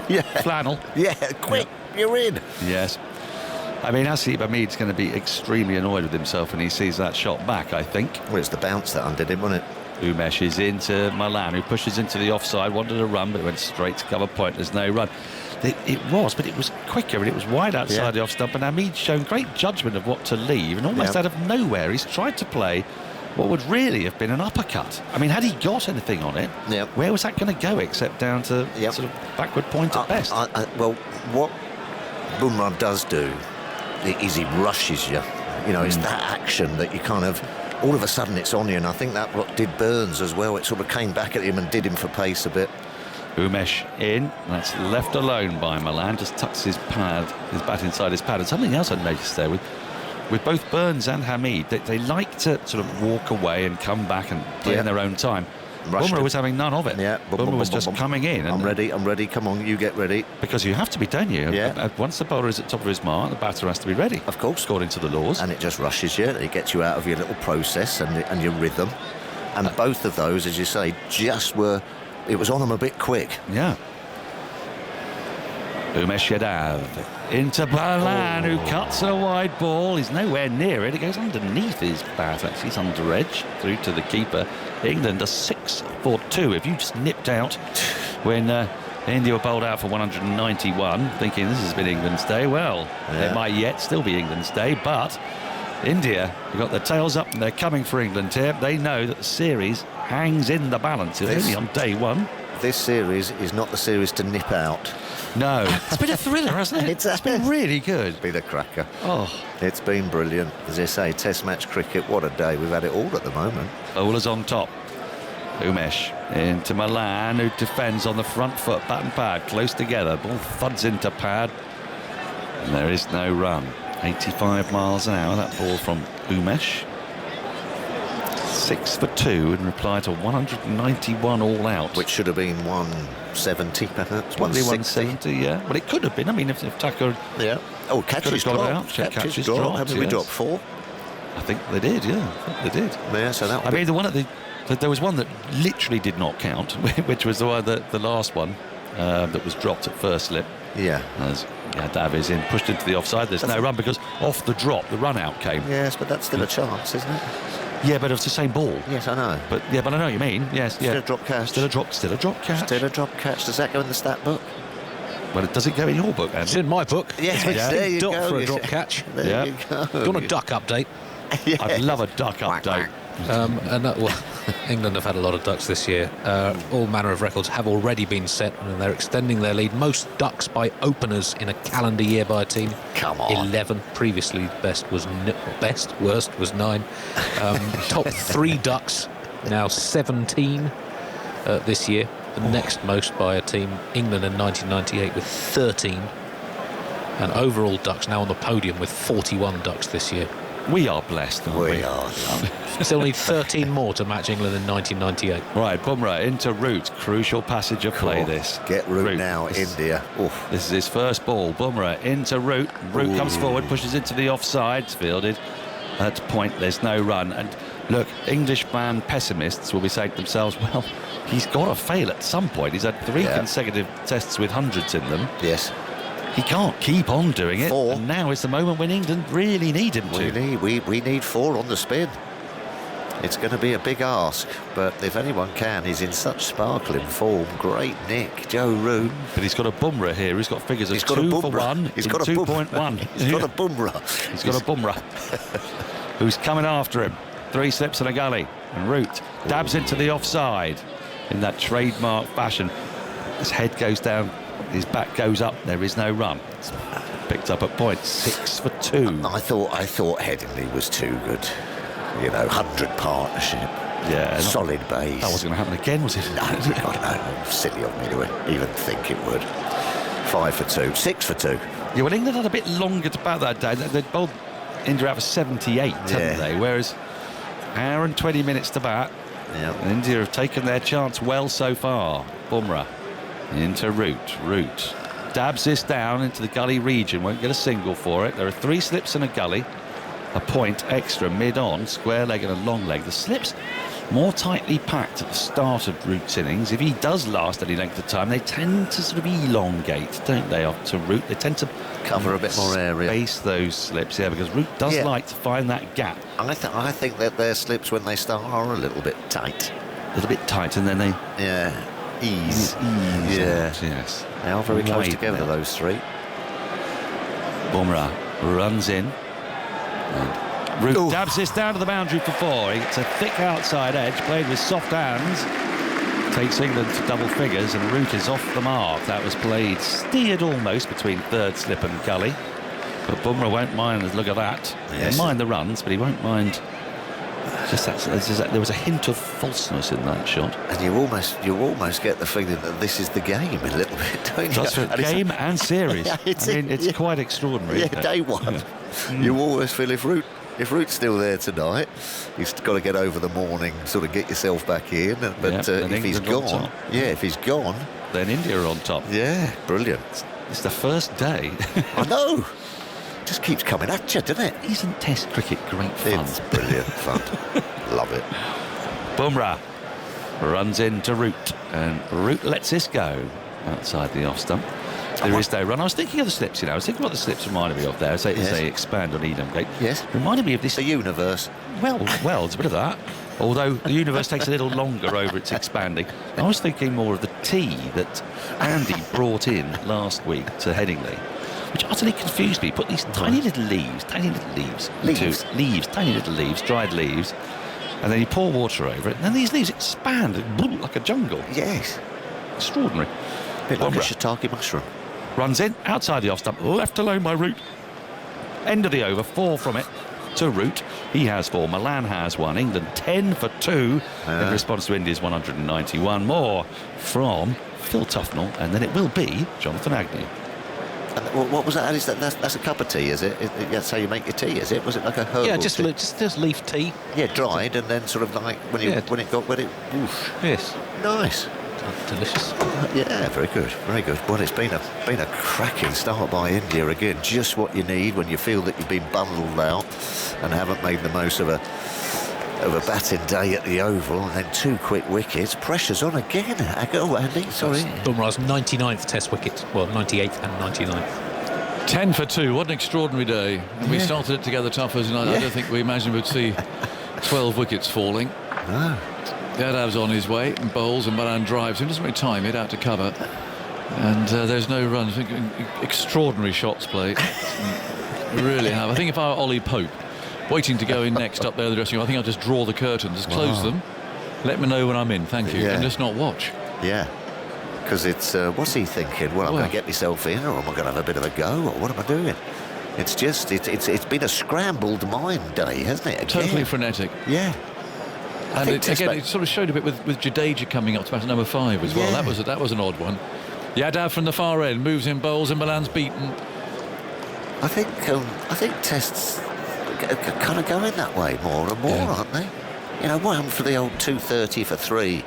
Yeah, flannel. Yeah, quick, you're in. Yes. I mean, Hasib Hamid's going to be extremely annoyed with himself when he sees that shot back, I think. Well, it's the bounce that undid him, wasn't it? Umesh is into Malan, who pushes into the offside, wanted a run, but went straight to cover point. There's no run. It was quicker, and it was wide outside the off stump, and Hamid's shown great judgment of what to leave, and almost out of nowhere he's tried to play what would really have been an uppercut. I mean, had he got anything on it, where was that going to go except down to sort of backward point at best? Well, what Bumrah does do is he rushes you. You know, it's that action that you kind of, all of a sudden it's on you, and I think that what did Burns as well. It sort of came back at him and did him for pace a bit. Umesh in, that's left alone by Milan, just tucks his bat inside his pad. And something else I noticed there with both Burns and Hamid, they like to sort of walk away and come back and play in their own time. Bumrah was having none of it. Yeah, Bumrah was just coming in. I'm ready, come on, you get ready. Because you have to be, don't you? Yeah. Once the bowler is at top of his mark, the batter has to be ready. Of course. According to the laws. And it just rushes you, it gets you out of your little process and your rhythm. And both of those, as you say, it was on them a bit quick. Yeah. Umesh Yadav into Balan, who cuts a wide ball. He's nowhere near it. It goes underneath his bat, actually. It's under edge through to the keeper. England are 6 for 2. If you just nipped out when India were bowled out for 191, thinking this has been England's day, well, it might yet still be England's day, but India have got their tails up and they're coming for England here. They know that the series hangs in the balance. It's only on day one. This series is not the series to nip out. No. It's been a thriller, hasn't it? It's been really good. It's been a cracker. Oh. It's been brilliant. As I say, Test match cricket, what a day. We've had it all at the moment. Bowlers on top. Umesh into Milan, who defends on the front foot. Bat and pad close together. Ball thuds into pad. And there is no run. 85 miles an hour, that ball from Umesh. 6 for 2 in reply to 191 all out. Which should have been 170 perhaps. Probably 170, yeah. Well, it could have been. I mean, if Tucker... Yeah. Oh, catches dropped. Catches dropped. Haven't we dropped 4? I think they did, yeah. I think they did. Yeah, so that... I mean, there was one that literally did not count, which was the one the last one that was dropped at first slip. Yeah. As Davies in, pushed into the offside. There's no run because off the drop, the run out came. Yes, but that's still a chance, isn't it? Yeah, but it's the same ball. Yes, I know. But I know what you mean. Yes, still a drop catch. Still a drop catch. Still a drop catch. Does that go in the stat book? Well, does it go in your book, Andy? It's in my book. Yes, there you go. For a drop catch. There you go. Do you want a duck update? Yes. I'd love a duck update. England have had a lot of ducks this year. All manner of records have already been set, and they're extending their lead. Most ducks by openers in a calendar year by a team. Come on. 11. Previously, worst was 9. Top 3 ducks, now 17 this year. The next most by a team, England in 1998 with 13. And overall ducks now on the podium with 41 ducks this year. We are blessed, aren't we? We are. Still need 13 more to match England in 1998. Right, Bumrah into Root. Crucial passage of play, this. Get Root now, India. Oof. This is his first ball. Bumrah into Root. Root comes forward, pushes into the offside. It's fielded. At point, there's no run. And look, English fan pessimists will be saying to themselves, well, he's got to fail at some point. He's had 3 consecutive tests with hundreds in them. Yes. He can't keep on doing it. 4. And now is the moment when England really need him to. We need 4 on the spin. It's going to be a big ask, but if anyone can, he's in such sparkling form. Great nick, Joe Root. But he's got a Bumrah here. He's got figures of 2 for 1. He's got a 2.1. He's got a Bumrah. He's got a Bumrah who's coming after him. 3 slips and a gully. And Root dabs into the offside in that trademark fashion. His head goes down, his back goes up. There is no run. It's picked up at point. 6 for 2. I thought Headingley was too good. 100 partnership. Yeah. Solid base. That wasn't going to happen again, was it? No, God, no. Silly of me to even think it would. 5 for 2. 6 for 2. Yeah, well, England had a bit longer to bat that day. They bowled India out for 78, haven't they? Whereas hour and 20 minutes to bat. Yeah. And India have taken their chance well so far. Bumrah into Root. Root dabs this down into the gully region. Won't get a single for it. There are 3 slips and a gully. A point extra mid-on, square leg and a long leg. The slips more tightly packed at the start of Root's innings. If he does last any length of time, they tend to sort of elongate, don't they, up to Root? They tend to cover a bit more area. Space those slips, because Root does like to find that gap. I think that their slips, when they start, are a little bit tight. A little bit tight, and then they... Ease. Yeah. Yes. They are very close together, those 3. Bumrah runs in. And Root dabs this down to the boundary for 4. It's a thick outside edge, played with soft hands. Takes England to double figures, and Root is off the mark. That was played steered almost between 3rd slip and gully. But Bumrah won't mind. Look at that. Yes. He'll mind the runs, but he won't mind. There was a hint of falseness in that shot. And you almost get the feeling that this is the game a little bit, don't you? That's for game and series. Yeah, it's quite extraordinary. Yeah, day one. Yeah. You always feel if Root's still there tonight, you've got to get over the morning, sort of get yourself back in. But if he's gone, then India are on top. Yeah, brilliant. It's the first day. I know. Just keeps coming at you, doesn't it? Isn't Test cricket great fun? It's brilliant fun. Love it. Bumrah runs into Root, and Root lets this go outside the off stump. There is no run. I was thinking of the slips, I was thinking what the slips reminded me of there as they expand on Eden Gate. Yes. Reminded me of this. The universe. Well, it's a bit of that. Although the universe takes a little longer over its expanding. I was thinking more of the tea that Andy brought in last week to Headingley, which utterly confused me. Put these tiny little leaves, dried leaves, and then you pour water over it, and then these leaves expand like a jungle. Yes. Extraordinary. A bit like a shiitake mushroom. Runs in, outside the off stump, left alone by Root. End of the over, 4 from it to Root. He has 4, Milan has 1, England 10 for 2 in response to India's 191. More from Phil Tufnell, and then it will be Jonathan Agnew. And what was that? That's a cup of tea, is it? That's how you make your tea, is it? Was it like a herbal tea? just leaf tea. Yeah, dried, and then sort of like when it whoosh. Yes. Nice. Delicious. Yeah, very good, very good. Well, it's been a cracking start by India again. Just what you need when you feel that you've been bundled out and haven't made the most of a batting day at the Oval, and then 2 quick wickets. Pressure's on again. Oh, Andy, sorry. Bumrah's 99th Test wicket. Well, 98th and 99th. 10 for 2. What an extraordinary day. And we started it together tough as I don't think we imagined we'd see 12 wickets falling. No. Yadav's on his way and bowls, and Milan drives him. Doesn't really time it out to cover. And there's no runs. Extraordinary shots played. Really have. I think if I were Ollie Pope, waiting to go in next up there in the dressing room, I think I'll just draw the curtains, close them, let me know when I'm in, thank you, and just not watch. Yeah, because it's, what's he thinking? Well, I'm going to get myself in, or am I going to have a bit of a go, or what am I doing? It's just, it's been a scrambled mind day, hasn't it? Again. Totally frenetic. Yeah. And it sort of showed a bit with Jadeja coming up to bat number 5 as well. That was an odd one. Yadav from the far end moves in bowls, and Milan's beaten. I think Tests kind of going that way more and more, aren't they? What happened for the old 230 for 3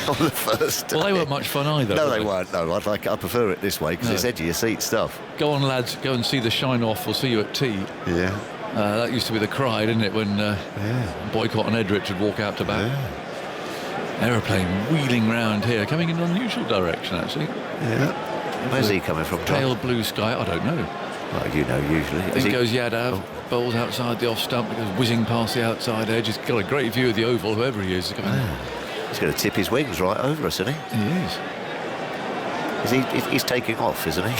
on the first day? Well, they weren't much fun either. No, they weren't. No, I prefer it this way because it's edge of your seat stuff. Go on, lads, go and see the shine off. We'll see you at tea. Yeah. That used to be the cry, didn't it, when Boycott and Edrich would walk out to bat. Aeroplane wheeling round here, coming in an unusual direction, actually. Yeah. Where's he coming from, John? Pale blue sky, I don't know. Well, usually. I think goes Yadav, bowls outside the off stump, goes whizzing past the outside edge. He's got a great view of the Oval, whoever he is. He's going to tip his wings right over us, isn't he? He is. He's taking off, isn't he?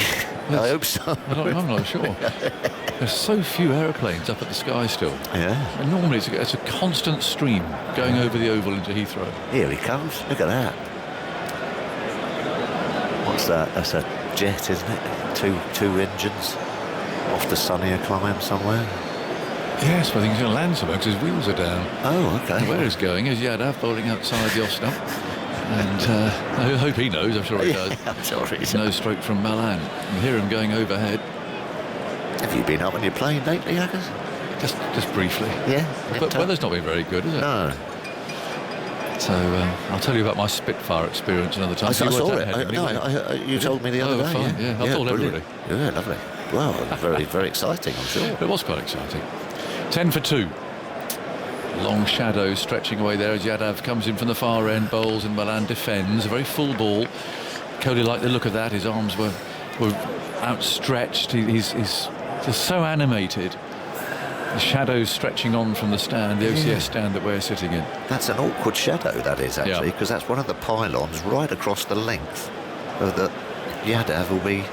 I hope so. I'm not sure. There's so few aeroplanes up at the sky still. Yeah. And normally it's a constant stream going over the Oval into Heathrow. Here he comes. Look at that. What's that? That's a jet, isn't it? Two engines off the sunnier climb somewhere. Yes, but I think he's going to land somewhere because his wheels are down. Oh, okay. Where he's going is Yadav bowling outside the off stump. And I hope he knows. I'm sure he does. I'm sure he does. No stroke from Milan. You hear him going overhead. Have you been up on your plane lately, Aggers? Just briefly. Yeah. But weather's not been very good, is it? No. So I'll tell you about my Spitfire experience another time. I saw it. You told me the other day. Fine. Yeah, I told everybody. Yeah, lovely. Well, very, very exciting, I'm sure. It was quite exciting. 10 for 2. Long shadows stretching away there as Yadav comes in from the far end, bowls, and Milan defends. A very full ball. Kohli liked the look of that. His arms were outstretched. He's just so animated. The shadows stretching on from the stand, the OCS stand that we're sitting in. That's an awkward shadow, that is, actually, because that's one of the pylons right across the length that Yadav will be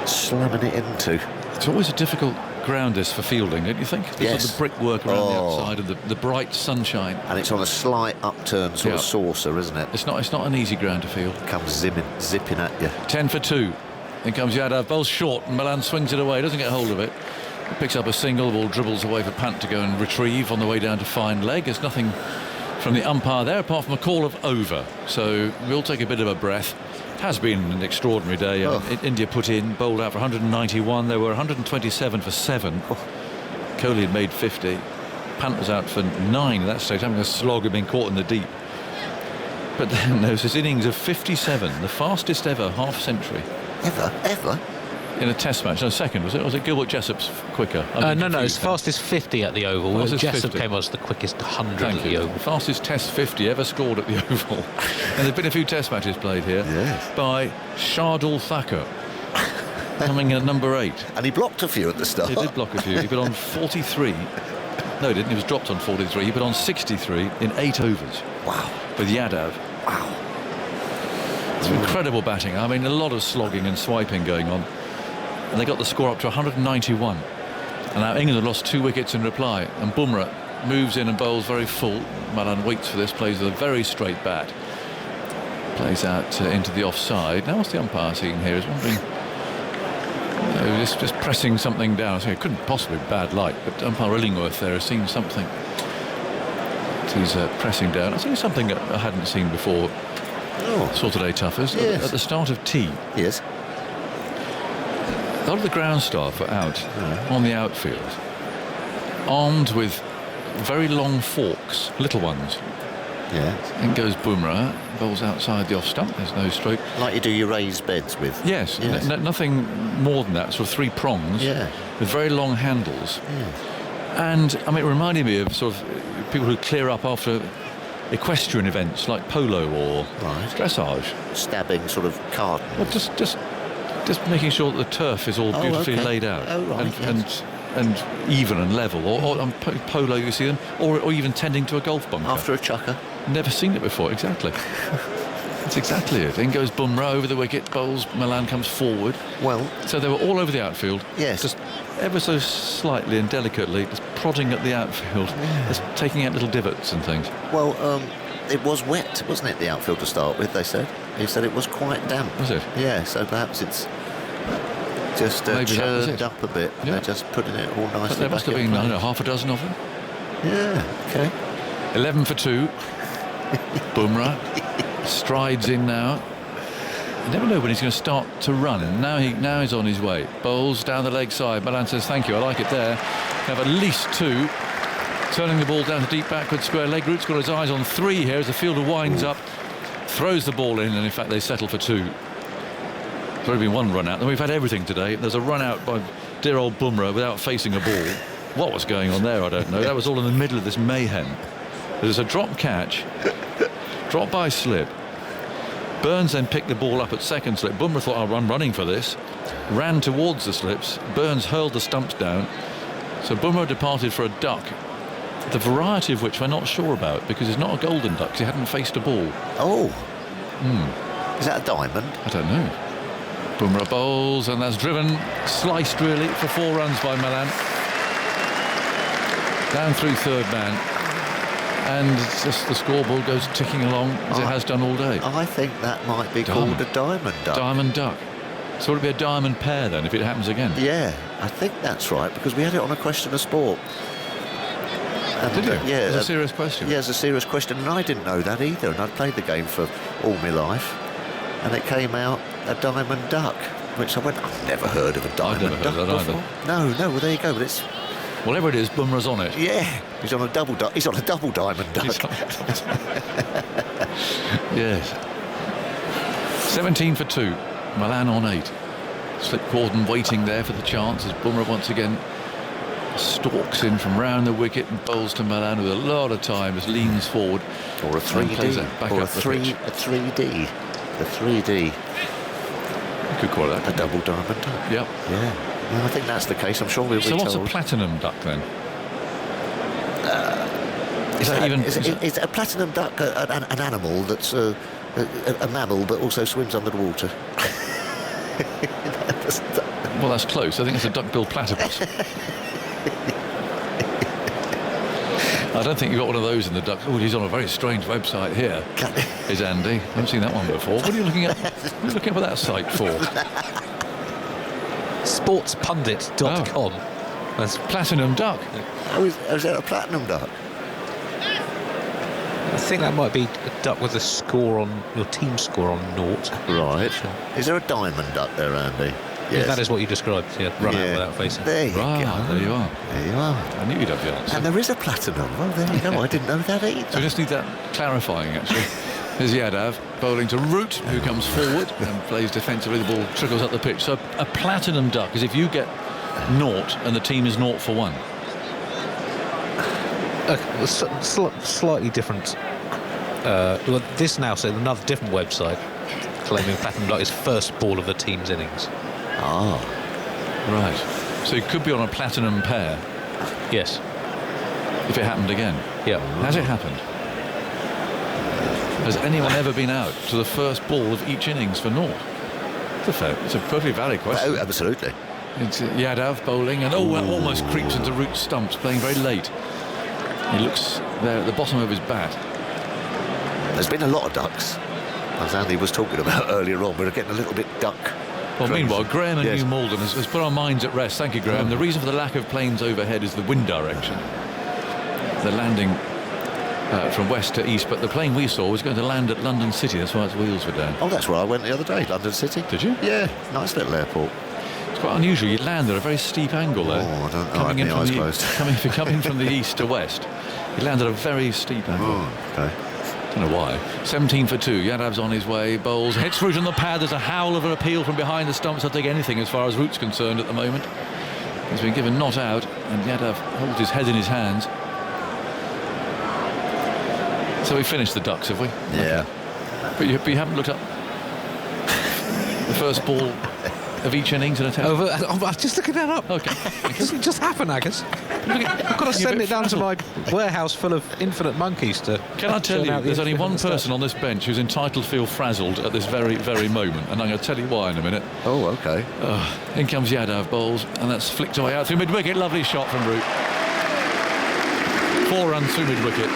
slamming it into. It's always a difficult ground, this, for fielding, don't you think? Yes. The brickwork around the outside and the bright sunshine. And it's on a slight upturn sort of saucer, isn't it? It's not an easy ground to field. Comes zipping at you. 10 for 2. In comes Yadav, bowls short, and Milan swings it away, doesn't get hold of it. He picks up a single, the ball dribbles away for Pant to go and retrieve on the way down to fine leg. There's nothing from the umpire there apart from a call of over. So we'll take a bit of a breath. It has been an extraordinary day. India put in, bowled out for 191. There were 127 for 7. Kohli had made 50. Pant was out for 9 at that stage, having a slog had been caught in the deep. But then there was this innings of 57, the fastest ever half-century. Ever? In a test match. No, second, was it? Or was it Gilbert Jessop's quicker? No, it's fastest 50 at the Oval. Jessop came as the quickest 100 at the Oval. The fastest test 50 ever scored at the Oval. And there have been a few test matches played here by Shardul Thakur, coming in at number 8. And he blocked a few at the start. He did block a few. He put on 43. No, he didn't. He was dropped on 43. He put on 63 in 8 overs. Wow. With Yadav. Wow. It's incredible batting. I mean, a lot of slogging and swiping going on. And they got the score up to 191. And now England have lost 2 wickets in reply. And Bumrah moves in and bowls very full. Malan waits for this, plays with a very straight bat. Plays out into the offside. Now what's the umpire seeing here? He's wondering... just pressing something down. So it couldn't possibly be bad light, but umpire Illingworth there has seen something. He's pressing down. I think something that I hadn't seen before. Saturday Toughers. Yes. At the start of tea. Yes. A lot of the ground staff were out on the outfield, armed with very long forks, little ones. Yeah. In goes Bumrah, bowls outside the off stump. There's no stroke. Like you do your raised beds with. Yes. Nothing more than that. Sort of 3 prongs. Yeah. With very long handles. Yeah. And I mean, it reminded me of sort of people who clear up after equestrian events like polo or dressage. Stabbing sort of carton. Well, just making sure that the turf is all beautifully laid out and even and level. Or on polo you see them, or even tending to a golf bunker. After a chucker. Never seen it before. Exactly. That's exactly it. In goes Bumrah over the wicket, bowls, Milan comes forward. Well, so they were all over the outfield. Yes. Just ever so slightly and delicately, just prodding at the outfield, just taking out little divots and things. Well, it was wet, wasn't it, the outfield to start with, they said. He said it was quite damp. Was it? Yeah, so perhaps it's just churned up a bit. Yeah. They're just putting it all nicely. But there must have been, I don't know, half a dozen of them. Yeah, okay. 11 for 2. Bumrah strides in now. You never know when he's going to start to run. And now he's on his way. Bowls down the leg side. Milan says, thank you, I like it there. Have at least 2. Turning the ball down to deep backward square leg. Root's got his eyes on 3 here as the fielder winds up. Throws the ball in, and in fact they settle for 2. There's only been 1 run out. Then we've had everything today. There's a run out by dear old Bumrah without facing a ball. What was going on there, I don't know. That was all in the middle of this mayhem. There's a drop catch. Drop by slip. Burns then picked the ball up at second slip. Bumrah thought, I'm running for this. Ran towards the slips. Burns hurled the stumps down. So Bumrah departed for a duck, the variety of which we're not sure about, because it's not a golden duck, 'cause he hadn't faced a ball. Oh. Is that a diamond? I don't know. Bumrah bowls, and that's driven, sliced really, for 4 runs by Milan. Down through third man. And just the scoreboard goes ticking along as it has done all day. I think that might be called a diamond duck. Diamond duck. So would it be a diamond pair then if it happens again? Yeah, I think that's right, because we had it on a question of sport. Did you? Yeah. It's a serious question. Yeah, it's a serious question, and I didn't know that either, and I'd played the game for all my life, and it came out a diamond duck, which I went, I've never heard of a diamond duck before. No, well there you go, but it's... Whatever it is, Bumrah's on it. Yeah, he's on a double duck. He's on a double diamond duck. Yes. 17 for 2. Milan on 8. Slip Gordon waiting there for the chance as Bumrah once again stalks in from round the wicket and bowls to Milan with a lot of time, just leans forward. Or a 3D. Or a 3D. A 3D. You could call that. A double diamond duck. Yep. Yeah. Well, I think that's the case. I'm sure we'll be told. So what's a platinum duck then? Is a platinum duck an animal that's a mammal but also swims under the water? Well, that's close. I think it's a duck-billed platypus. I don't think you've got one of those in the duck. Oh, he's on a very strange website here. Is Andy? I haven't seen that one before. What are you looking at? What are you looking for that site for? Sportspundit.com. That's Platinum Duck. Is that a platinum duck? I think that might be a duck with a score on your team score on 0. Right. Is there a diamond duck there, Andy? Yes. That is what you just described. Yeah, run out without facing. There you go. There you are. There you are. I knew you'd have the answer. And there is a platinum. Well, there you go. I didn't know that either. So we just need that clarifying, actually. There's Yadav bowling to Root, who comes forward and plays defensively. The ball trickles up the pitch. So a platinum duck is if you get 0 and the team is 0 for 1. Slightly different. Well, this now says another different website claiming platinum duck is first ball of the team's innings. Ah, right. So it could be on a platinum pair. Yes. If it happened again. Yeah. Has it happened? Has anyone ever been out to the first ball of each innings for 0? It's a perfectly valid question. Oh, absolutely. It's Yadav bowling, and almost creeps into Root stumps, playing very late. He looks there at the bottom of his bat. There's been a lot of ducks, as Andy was talking about earlier on. We're getting a little bit duck. Well, meanwhile, Graham in New Malden has put our minds at rest. Thank you, Graham. The reason for the lack of planes overhead is the wind direction. They're landing from west to east, but the plane we saw was going to land at London City. That's why its wheels were down. Oh, that's where I went the other day, London City. Did you? Yeah, nice little airport. It's quite unusual. You land at a very steep angle there. Oh, I don't know. I have my eyes closed. If you come in from the east to west, you land at a very steep angle. Oh, okay. Don't know why. 17 for 2. Yadav's on his way. Bowls. Hits Root on the pad. There's a howl of an appeal from behind the stumps. I'll take anything as far as Root's concerned at the moment. He's been given not out, and Yadav holds his head in his hands. So we finished the ducks, have we? Yeah. Okay. But you haven't looked up the first ball of each innings in a test? I was just looking that up. Okay. Does it just happen, Agus? I've got to send it down to my warehouse full of infinite monkeys to... Can I tell you, there's only one person on this bench who's entitled to feel frazzled at this very, very moment, and I'm going to tell you why in a minute. Oh, okay. In comes Yadav bowls, and that's flicked away out through mid-wicket. Lovely shot from Root. 4 runs through mid-wicket.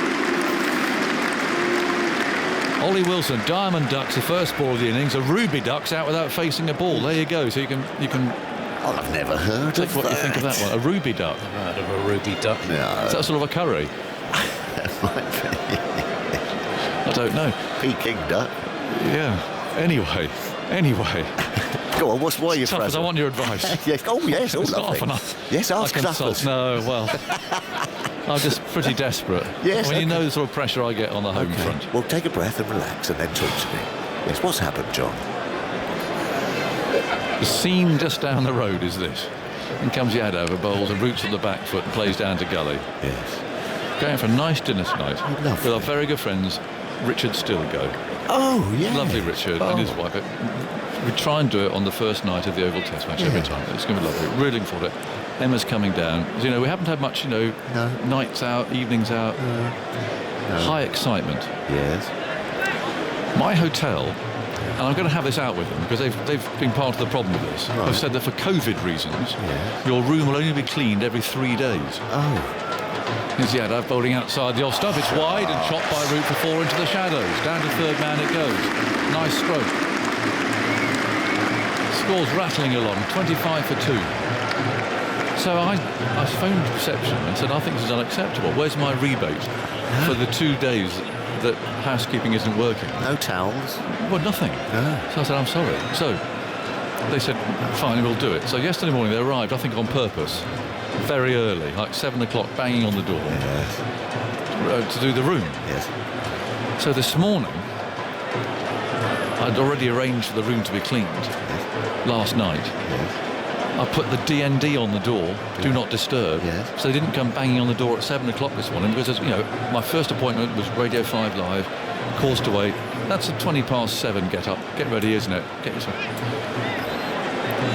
Ollie Wilson, Diamond Ducks, the first ball of the innings. A Ruby Ducks out without facing a ball. There you go. So you can. Oh, I've never heard of what that. You think of that one. A Ruby Duck. I've heard of a Ruby Duck. No. Is that sort of a curry? I don't know. Peking duck. Yeah. Anyway. Go on. Why are you frazzled? I want your advice. Yes. Oh, yes. It's lovely. not often enough. Yes, ask Snuffers. No, well. I'm just pretty desperate. Yes. You know the sort of pressure I get on the home front. Well, take a breath and relax, and then talk to me. Yes. What's happened, John? The scene just down the road is this. In comes Yadav, bowls and Roots on the back foot and plays down to gully. Yes. Going for a nice dinner tonight with our very good friends Richard Stilgo. Oh, yeah. Lovely Richard and his wife. We try and do it on the first night of the Oval Test match every time. It's going to be lovely. Really looking forward to it. Emma's coming down. As you know, we haven't had much, nights out, evenings out. No. High excitement. Yes. My hotel, and I'm going to have this out with them because they've been part of the problem with this. Right. They've said that for COVID reasons, your room will only be cleaned every 3 days. Oh. Here's Yadav bowling outside the off stump. It's wide and chopped by Root for 4 into the shadows. Down to third man it goes. Nice stroke. Score's rattling along, 25 for 2. So I phoned reception and said, I think this is unacceptable. Where's my rebate for the 2 days that housekeeping isn't working? No towels? Well, nothing. No. So I said, I'm sorry. So they said, fine, we'll do it. So yesterday morning they arrived, I think on purpose, very early, like 7 o'clock, banging on the door to do the room. Yes. So this morning, I'd already arranged for the room to be cleaned last night. Yes. I put the DND on the door, do not disturb, so they didn't come banging on the door at 7 o'clock this morning because, my first appointment was Radio 5 Live, caused away. That's a 20 past 7 get up. Get ready, isn't it? Get yourself.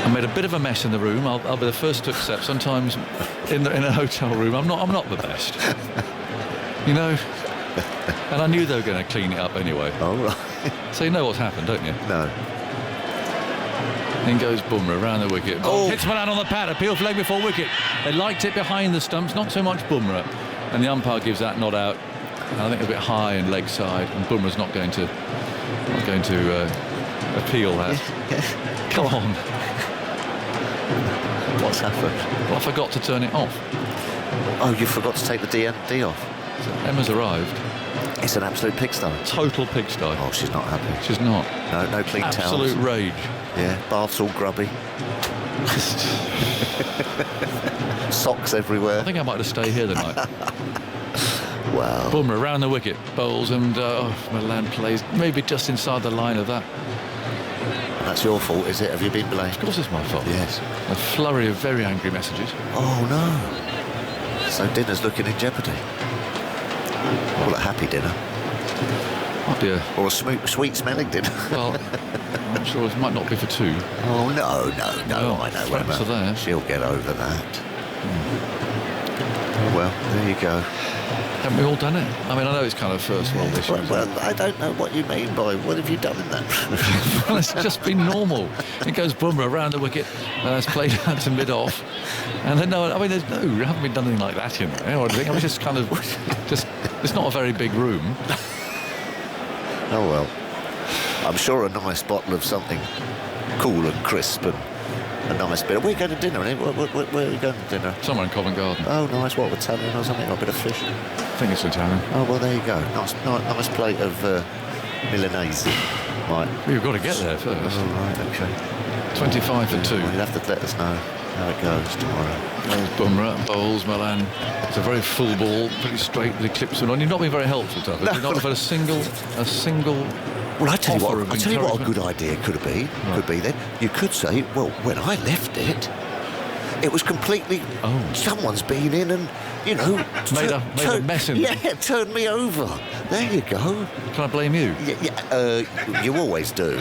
I made a bit of a mess in the room. I'll be the first to accept. Sometimes in a hotel room, I'm not the best. And I knew they were going to clean it up anyway. Oh, right. So you know what's happened, don't you? No. In goes Bumrah around the wicket. Hits one out on the pad. Appeal for leg before wicket. They liked it behind the stumps, not so much Bumrah. And the umpire gives that not out. And I think a bit high and leg side. And Bumrah's not going to appeal that. Yes. Come on. What's happened? Well, I forgot to turn it off. Oh, you forgot to take the DMD off. So Emma's arrived. It's an absolute pigsty. Total pigsty. Oh, she's not happy. She's not. No clean towels. Absolute rage. Yeah, bath's all grubby. Socks everywhere. I think I might have stayed here tonight. Wow. Bumrah around the wicket, bowls, and Milan plays maybe just inside the line of that. That's your fault, is it? Have you been blamed? Of course it's my fault. Yes. A flurry of very angry messages. Oh, no. So dinner's looking in jeopardy. Well, a happy dinner. Oh, dear. Or a sweet-smelling dinner. Well, I'm sure it might not be for two. Oh, no, Well, I know. threats are there. She'll get over that. Well, there you go. Haven't we all done it? I mean, I know it's kind of first world issues. Well, I don't know what you mean by what have you done in that? Well, it's just been normal. It goes Bumrah around the wicket, and it's played out to mid-off. And then, no, I mean, we haven't been done anything like that, you know. I think I was just kind of, it's not a very big room. Oh, well. I'm sure a nice bottle of something cool and crisp and a nice bit. Where are you going to dinner? Where are you going to dinner? Somewhere in Covent Garden. Oh, nice. What, Italian or something? Or a bit of fish? I think it's Italian. Oh, well, there you go. Nice plate of Milanese. Right. Well, you've got to get there first. Oh, right, OK. 25 for 2. Well, you'll have to let us know how it goes tomorrow. There's Bumrah, bowls, Milan. It's a very full ball, pretty straight with the clips on. You've not been very helpful, Tucker. No. You've not had a single. Well, I tell you what a encouragement. good idea could be. Right. Could be then. You could say, well, when I left it was completely. Oh. Someone's been in and, you know, made a mess in. Yeah, turned me over. There you go. Can I blame you? Yeah, you always do.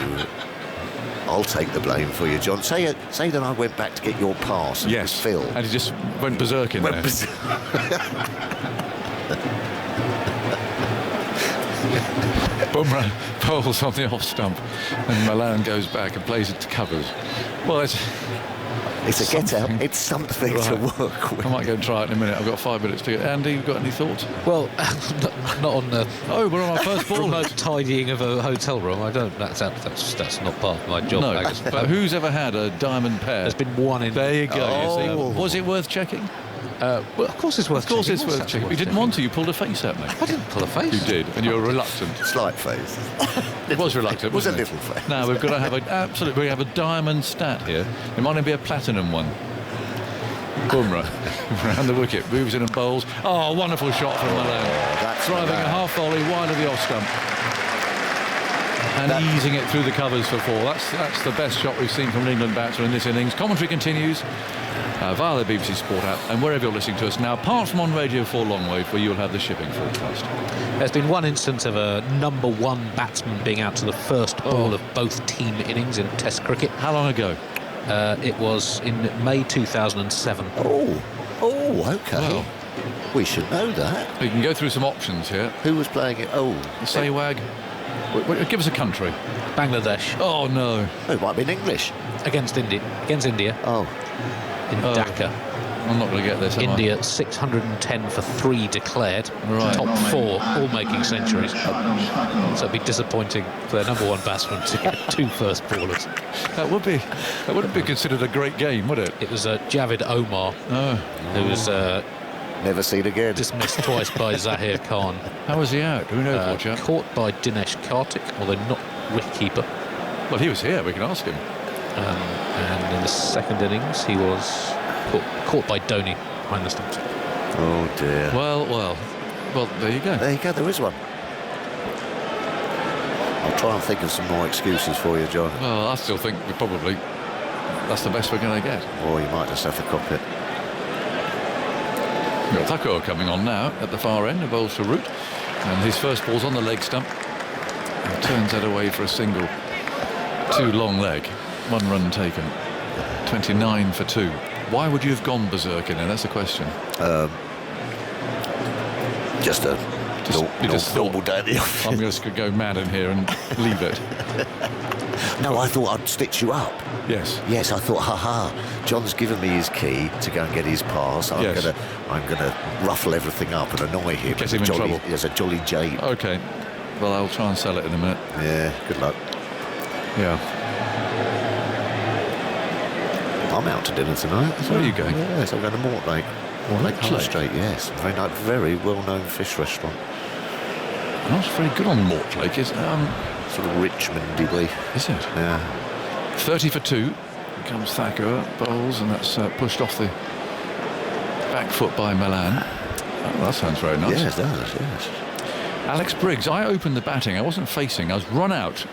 I'll take the blame for you, John. Say that I went back to get your pass. And yes, Phil. And he just went berserk in there. Bumrah bowls on the off stump, and Milan goes back and plays it to covers. Well, it's a get out. It's something to work with. I might go and try it in a minute. I've got 5 minutes to get. Andy, you got any thoughts? Well, not on the. Oh, we're on our first ball. Remote tidying of a hotel room. I don't. That's not part of my job. No, but who's ever had a diamond pair? There's been one in. There you go. Oh. Was it worth checking? Well, of course it's worth checking. Of course it's worth checking. You didn't want to. You pulled a face at me. I didn't pull a face. You did, and you were reluctant. Slight face. It was reluctant. It was wasn't a little face. Now we've got to have we have a diamond stat here. It might even be a platinum one. Bumrah around the wicket, moves in and bowls. Oh, wonderful shot from Milan. That's driving a half volley wide of the off stump. And easing it through the covers for 4. That's the best shot we've seen from an England batsman in this innings. Commentary continues via the BBC Sport app and wherever you're listening to us now, apart from on Radio 4 Longwave, where you'll have the shipping forecast. There's been one instance of a number 1 batsman being out to the first ball of both team innings in Test cricket. How long ago? It was in May 2007. Oh, OK. Well, we should know that. We can go through some options here. Who was playing it? Oh, Sehwag. Give us a country. Bangladesh. Oh, no. Oh, it might be in English. Against India. Oh. In Dhaka. I'm not going to get this, am India 610 for 3 declared. Right. Top 4, all making centuries. So it'd be disappointing for their number 1 batsman to get 2 first ballers. That wouldn't be considered a great game, would it? It was Javed Omar, who was never seen again. Dismissed twice by Zahir Khan. How was he out? Who knows, Roger? Caught by Dinesh Karthik, although not wicketkeeper. Well, he was here. We can ask him. And in the second innings, he was caught by Dhoni behind the stumps. Oh dear. Well, there you go. There you go. There is one. I'll try and think of some more excuses for you, John. Well, I still think that's the best we're going to get. Or you might just have to cop it. We've got Thakur coming on now at the far end, of bowls to Root, and his first ball's on the leg stump. And turns that away for a single. 2 long leg, 1 run taken. 29 for 2. Why would you have gone berserk in there? That's the question. Just a normal day at the office. I'm just going to go mad in here and leave it. No, I thought I'd stitch you up. Yes. Yes, I thought, John's given me his key to go and get his pass. I'm gonna ruffle everything up and annoy him. Get him in trouble. As a jolly jade. Okay. Well, I'll try and sell it in a minute. Yeah, good luck. Yeah. I'm out to dinner tonight. Where are you going? Yes, I'm going to Mortlake. Mortlake Street, yes. Very well-known fish restaurant. Not very good on Mortlake, is sort of Richmond-y way. Is it? Yeah. 30 for 2. Here comes Thacker, bowls, and that's pushed off the back foot by Milan. Oh, that sounds very nice. Yes, it does, yes. Alex Briggs, I opened the batting. I wasn't facing. I was run out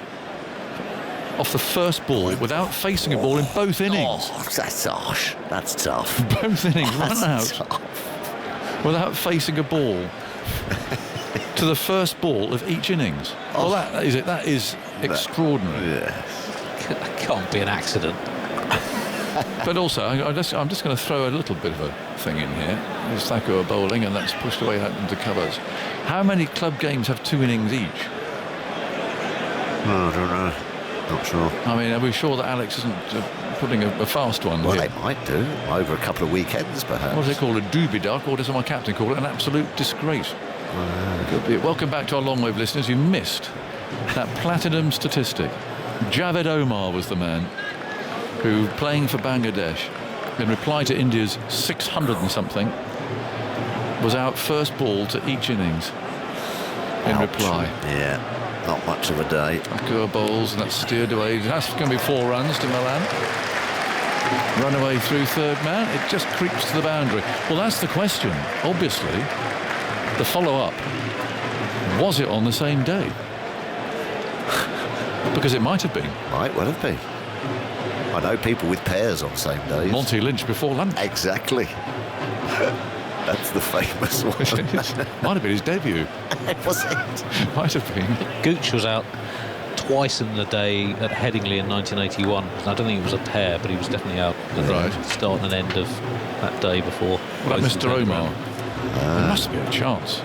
off the first ball without facing a ball in both innings. Oh, that's harsh. That's tough. Both innings run out Tough. without facing a ball to the first ball of each innings. Well, that is it. That is extraordinary. Yes. That can't be an accident. But also, I'm just going to throw a little bit of a thing in here. There's Thacker bowling, and that's pushed away out into covers. How many club games have 2 innings each? I don't know. Not sure. I mean, are we sure that Alex isn't putting a fast one? Well, here? they might do. Over a couple of weekends, perhaps. What do they call it? A doobie duck, or does my captain call it an absolute disgrace? Could be. Welcome back to our long wave listeners. You missed that platinum statistic. Javed Omar was the man who, playing for Bangladesh, in reply to India's 600 and something, was out first ball to each innings in reply. Yeah, not much of a day. Thacker bowls, and that's steered away. That's going to be 4 runs to Milan. Run away through third man. It just creeps to the boundary. Well, that's the question. Obviously, the follow-up. Was it on the same day? Because it might have been. Might well have been. I know people with pairs on the same days. Monty Lynch before lunch. Exactly. That's the famous one. Might have been his debut. Was it? Might have been. Gooch was out twice in the day at Headingley in 1981. I don't think it was a pair, but he was definitely out at the start and end of that day before. What about Mr. Omar? There must be a chance.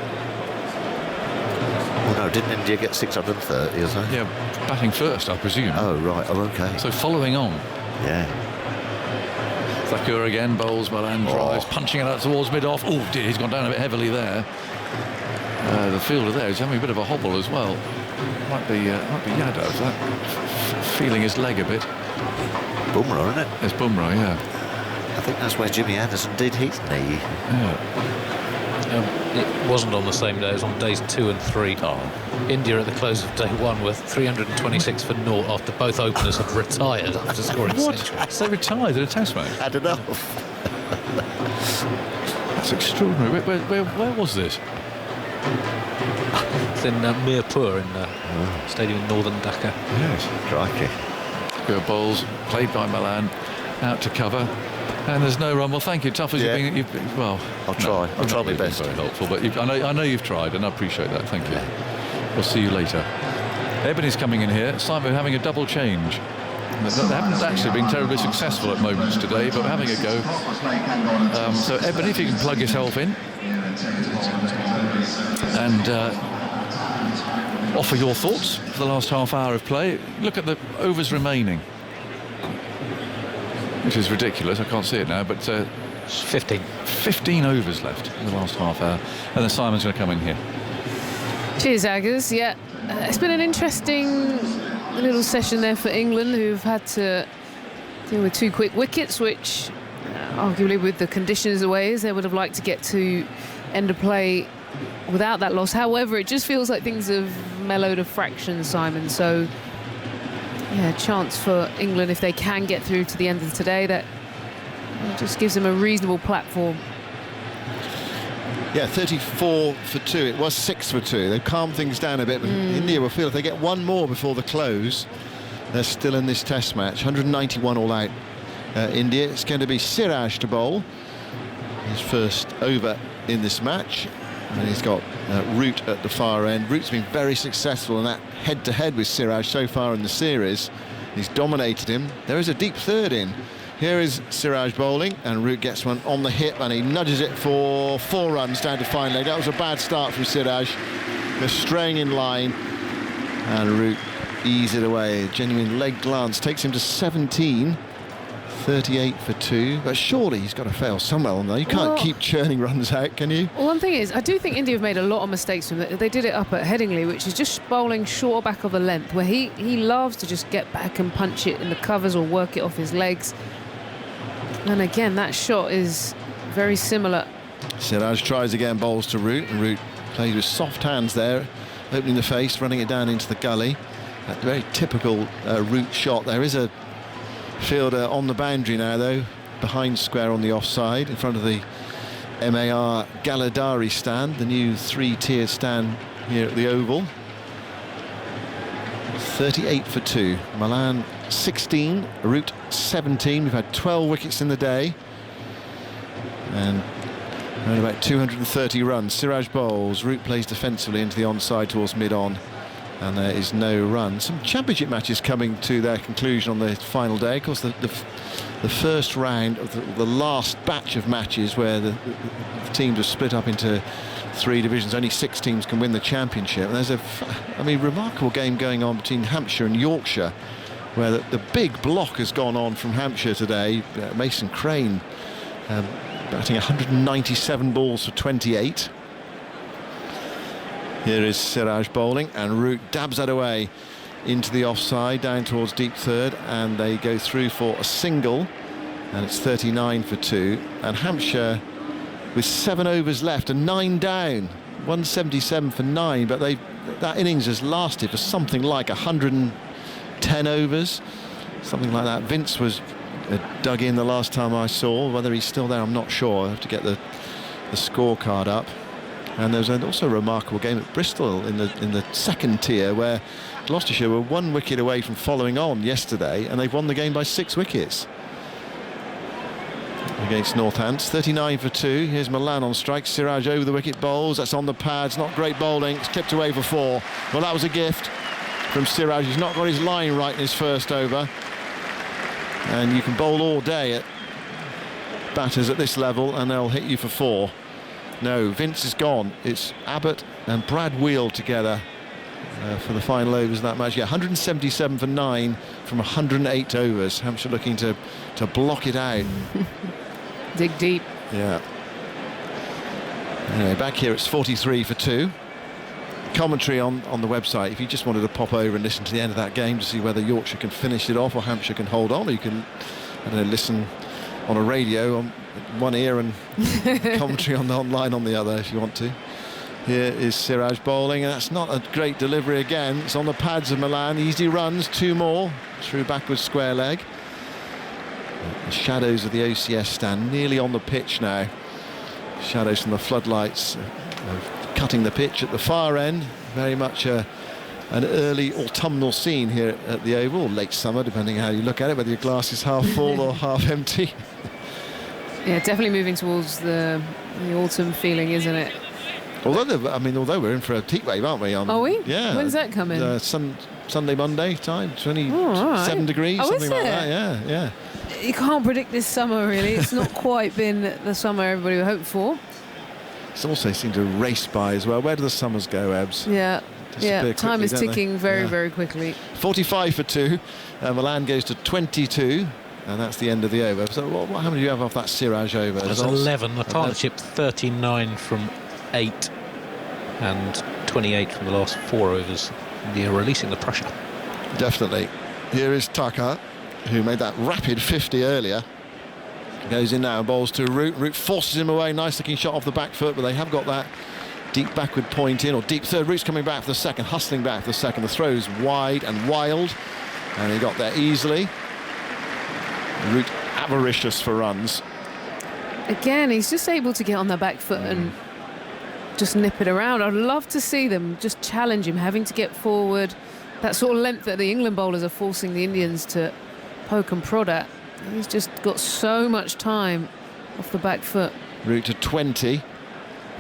Well, no, didn't India get 630 or so? Yeah, batting first, I presume. Oh, right. Oh, OK. So following on. Yeah. Thacker again, bowls, Milan drives, punching it out towards mid-off. Oh, dear, he's gone down a bit heavily there. The fielder there is having a bit of a hobble as well. Might be Yadav, that feeling his leg a bit. Bumrah, isn't it? It's Bumrah, yeah. I think that's where Jimmy Anderson did his knee. Yeah. It wasn't on the same day, it was on days 2 and 3. India at the close of day 1 were 326 for naught after both openers had retired after scoring centuries. They retired in a test match? Had enough. That's extraordinary. Where was this? It's in Mirpur in the stadium in northern Dhaka. Yes. Crikey. Go bowls, played by Milan, out to cover. And there's no run. Well, thank you. Tough as you've been. Well, I'll try. I'll try my best. Very helpful, but I know you've tried, and I appreciate that. Thank you. We'll see you later. Ebony's coming in here. Simon having a double change. They haven't actually been terribly successful at moments today, but we're having a go. So Ebony, if you can plug yourself in and offer your thoughts for the last half hour of play. Look at the overs remaining, which is ridiculous. I can't see it now, but 15 overs left in the last half hour. And then Simon's going to come in here. Cheers, Aggers. Yeah, it's been an interesting little session there for England, who've had to deal with 2 quick wickets, which arguably with the conditions the way is, they would have liked to get to end of play without that loss. However, it just feels like things have mellowed a fraction, Simon. So yeah, chance for England if they can get through to the end of today. That just gives them a reasonable platform. Yeah, 34 for 2. It was 6 for 2. They've calmed things down a bit, but India will feel if they get one more before the close, they're still in this test match. 191 all out. India. It's going to be Siraj to bowl his first over in this match, and he's got Root at the far end. Root's been very successful in that head-to-head with Siraj so far in the series. He's dominated him. There is a deep third in. Here is Siraj bowling, and Root gets one on the hip, and he nudges it for 4 runs down to fine leg. That was a bad start from Siraj. They're straying in line, and Root ease it away. Genuine leg glance takes him to 17. 38 for 2, but surely he's got to fail somewhere on there. You can't keep churning runs out, can you? Well, one thing is, I do think India have made a lot of mistakes from that. They did it up at Headingley, which is just bowling short back of the length, where he loves to just get back and punch it in the covers or work it off his legs. And again, that shot is very similar. Siraj tries again, bowls to Root, and Root plays with soft hands there, opening the face, running it down into the gully. That very typical Root shot. There is a fielder on the boundary now, though, behind square on the offside, in front of the MAR Galadari stand, the new 3-tiered stand here at the Oval. 38 for 2. Malan 16, Root 17. We've had 12 wickets in the day. And around about 230 runs. Siraj bowls, Root plays defensively into the onside towards mid-on. And there is no run. Some championship matches coming to their conclusion on the final day. Of course, the first round of the last batch of matches where the teams are split up into 3 divisions. Only 6 teams can win the championship. And there's a remarkable game going on between Hampshire and Yorkshire, where the big block has gone on from Hampshire today. Mason Crane batting 197 balls for 28. Here is Siraj bowling, and Root dabs that away into the offside, down towards deep third, and they go through for a single, and it's 39 for 2. And Hampshire, with 7 overs left and 9 down, 177 for 9, but that innings has lasted for something like 110 overs, something like that. Vince was dug in the last time I saw. Whether he's still there, I'm not sure. I have to get the scorecard up. And there was also a remarkable game at Bristol in the second tier, where Gloucestershire were 1 wicket away from following on yesterday, and they've won the game by 6 wickets against Northants. 39 for 2. Here's Malan on strike. Siraj over the wicket, bowls. That's on the pads. Not great bowling. It's clipped away for 4. Well, that was a gift from Siraj. He's not got his line right in his first over. And you can bowl all day at batters at this level, and they'll hit you for 4. No, Vince is gone. It's Abbott and Brad Wheel together for the final overs of that match. Yeah, 177 for 9 from 108 overs. Hampshire looking to block it out. Dig deep. Yeah. Anyway, back here it's 43 for 2. Commentary on the website. If you just wanted to pop over and listen to the end of that game to see whether Yorkshire can finish it off or Hampshire can hold on, or you can, I don't know, listen on a radio on one ear and commentary online on the other if you want to. Here is Siraj bowling, and that's not a great delivery again. It's on the pads of Malan. Easy runs, 2 more through backwards square leg. The shadows of the OCS stand nearly on the pitch now. Shadows from the floodlights cutting the pitch at the far end. Very much an early autumnal scene here at the Oval, late summer, depending how you look at it, whether your glass is half full or half empty. Yeah, definitely moving towards the autumn feeling, isn't it? Although we're in for a heat wave, aren't we? Are we? Yeah. When's that coming? Sunday, Monday time, 27 degrees, something like that. Yeah. You can't predict this summer, really. It's not quite been the summer everybody would hope for. It's also seemed to race by as well. Where do the summers go, Ebbs? Yeah. Time is ticking very, very quickly. 45 for 2. Milan goes to 22. And that's the end of the over. So how many do you have off that Siraj over? There's 11. The partnership 39 from 8 and 28 from the last 4 overs. They're releasing the pressure. Definitely. Here is Tucker, who made that rapid 50 earlier. Goes in now and bowls to Root. Root forces him away. Nice looking shot off the back foot, but they have got that deep backward point in, or deep third. Root's coming back for the second, hustling back for the second. The throw's wide and wild, and he got there easily. Root avaricious for runs. Again, he's just able to get on the back foot and just nip it around. I'd love to see them just challenge him, having to get forward. That sort of length that the England bowlers are forcing the Indians to poke and prod at. He's just got so much time off the back foot. Root to 20,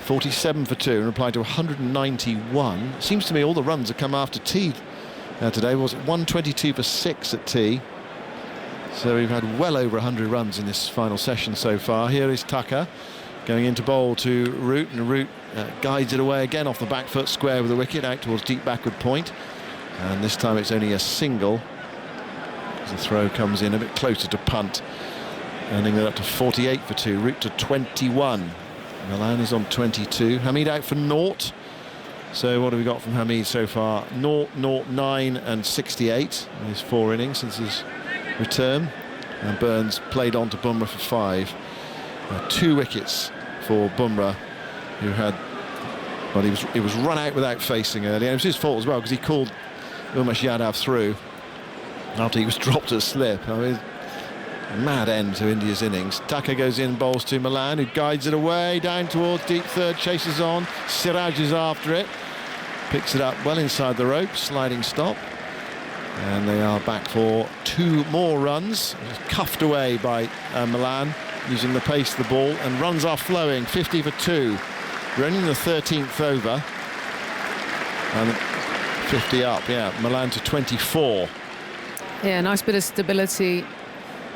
47 for 2, and replied to 191. Seems to me all the runs have come after tea today. Was it 122 for 6 at tea? So we've had well over 100 runs in this final session so far. Here is Tucker going into bowl to Root, and Root guides it away again off the back foot, square with the wicket, out towards deep backward point. And this time it's only a single. The throw comes in a bit closer to punt, ending it up to 48 for 2. Root to 21. Milan is on 22. Hamid out for 0. So what have we got from Hamid so far? 0, 0, 9 and 68 in his 4 innings since his return. And Burns played on to Bumrah for 5. 2 wickets for Bumrah, who had, well, he was run out without facing early. And it was his fault as well, because he called Umesh Yadav through after he was dropped at slip. I mean, a mad end to India's innings. Thakur goes in, bowls to Malan, who guides it away down towards deep third, chases on. Siraj is after it, picks it up well inside the rope, sliding stop. And they are back for 2 more runs. Cuffed away by Malan, using the pace of the ball, and runs are flowing. 50 for 2. We're only in the 13th over. And 50 up, yeah. Malan to 24. Yeah, nice bit of stability.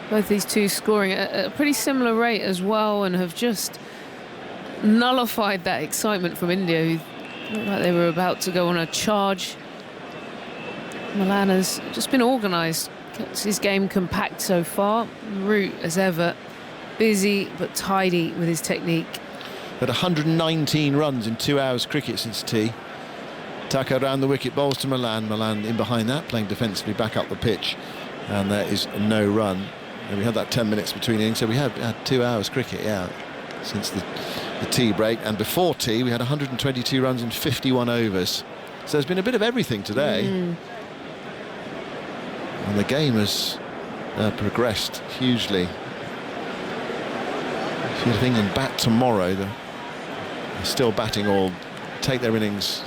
Both these two scoring at a pretty similar rate as well, and have just nullified that excitement from India, who looked like they were about to go on a charge. Malan has just been organised, kept his game compact so far. Root, as ever, busy but tidy with his technique. At 119 runs in 2 hours cricket since tea. Thakur round the wicket, bowls to Malan. Malan in behind that, playing defensively back up the pitch. And there is no run. And we had that 10 minutes between innings, so we had 2 hours cricket, yeah, since the tea break. And before tea, we had 122 runs in 51 overs. So there's been a bit of everything today. And the game has progressed hugely. If England bat tomorrow, they're still batting or take their innings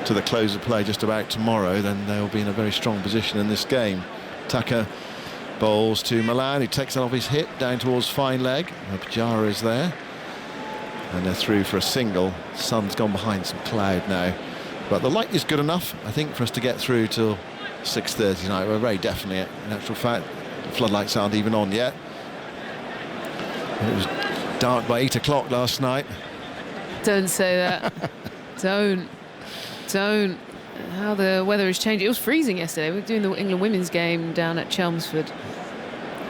to the close of play just about tomorrow, then they'll be in a very strong position in this game. Thakur bowls to Malan, who takes it off his hip down towards fine leg. Pujara is there, and they're through for a single. Sun's gone behind some cloud now, but the light is good enough, I think, for us to get through till 6:30 tonight. We're very definitely, in actual fact, the floodlights aren't even on yet. And it was dark by 8 o'clock last night. Don't say that. Don't. How the weather has changed. It was freezing yesterday. We were doing the England women's game down at Chelmsford,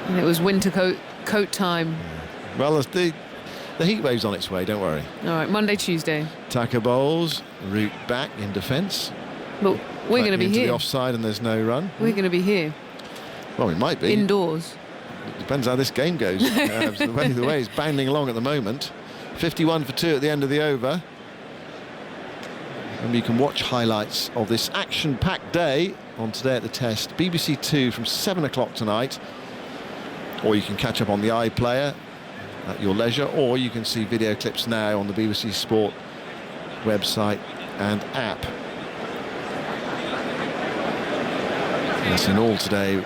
and it was winter coat time. Well, the heat wave's on its way, don't worry. All right, Monday, Tuesday. Thakur bowls, Root back in defence. But we're going to be here. The offside, and there's no run. We're going to be here. Well, we might be. Indoors. It depends how this game goes. The way it's bounding along at the moment. 51 for 2 at the end of the over. And you can watch highlights of this action-packed day on Today at the Test. BBC 2 from 7 o'clock tonight. Or you can catch up on the iPlayer at your leisure, or you can see video clips now on the BBC Sport website and app. Yes, in all today,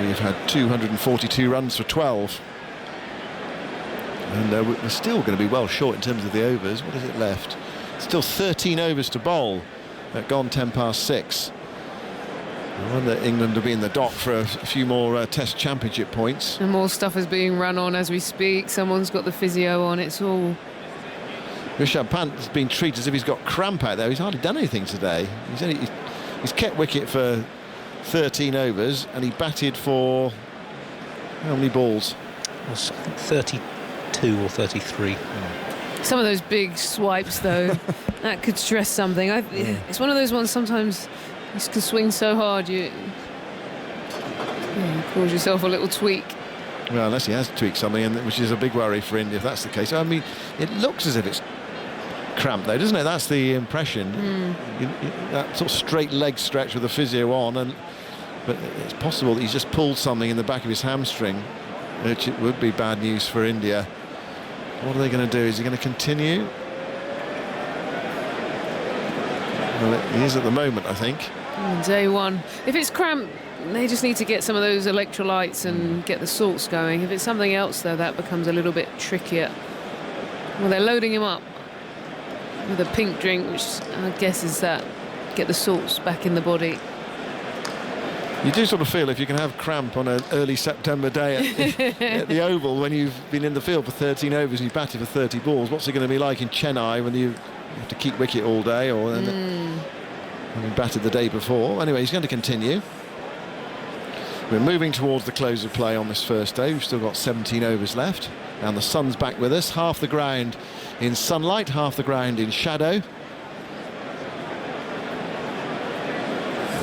we've had 242 runs for 12. And we're still going to be well short in terms of the overs. What is it left? Still 13 overs to bowl. Gone 10 past 6. I wonder England will be in the dock for a few more Test Championship points. And more stuff is being run on as we speak. Someone's got the physio on. It's all... Rishabh Pant has been treated as if he's got cramp out there. He's hardly done anything today. He's kept wicket for 13 overs, and he batted for how many balls? Well, 32 or 33. Some of those big swipes, though, that could stress something. It's one of those ones sometimes you can swing so hard you cause yourself a little tweak. Well, unless he has tweaked something, which is a big worry for India if that's the case. I mean, it looks as if it's cramped, though, doesn't it? That's the impression. That sort of straight leg stretch with the physio on, but it's possible that he's just pulled something in the back of his hamstring, which it would be bad news for India. What are they going to do? Is he going to continue? Well, he is at the moment, I think. Day one. If it's cramp, they just need to get some of those electrolytes and get the salts going. If it's something else, though, that becomes a little bit trickier. Well, they're loading him up with a pink drink, which I guess is that get the salts back in the body. You do sort of feel if you can have cramp on an early September day at the Oval when you've been in the field for 13 overs and you've batted for 30 balls, what's it going to be like in Chennai when you have to keep wicket all day, or having batted the day before? Anyway, he's going to continue. We're moving towards the close of play on this first day. We've still got 17 overs left, and the sun's back with us. Half the ground in sunlight, half the ground in shadow.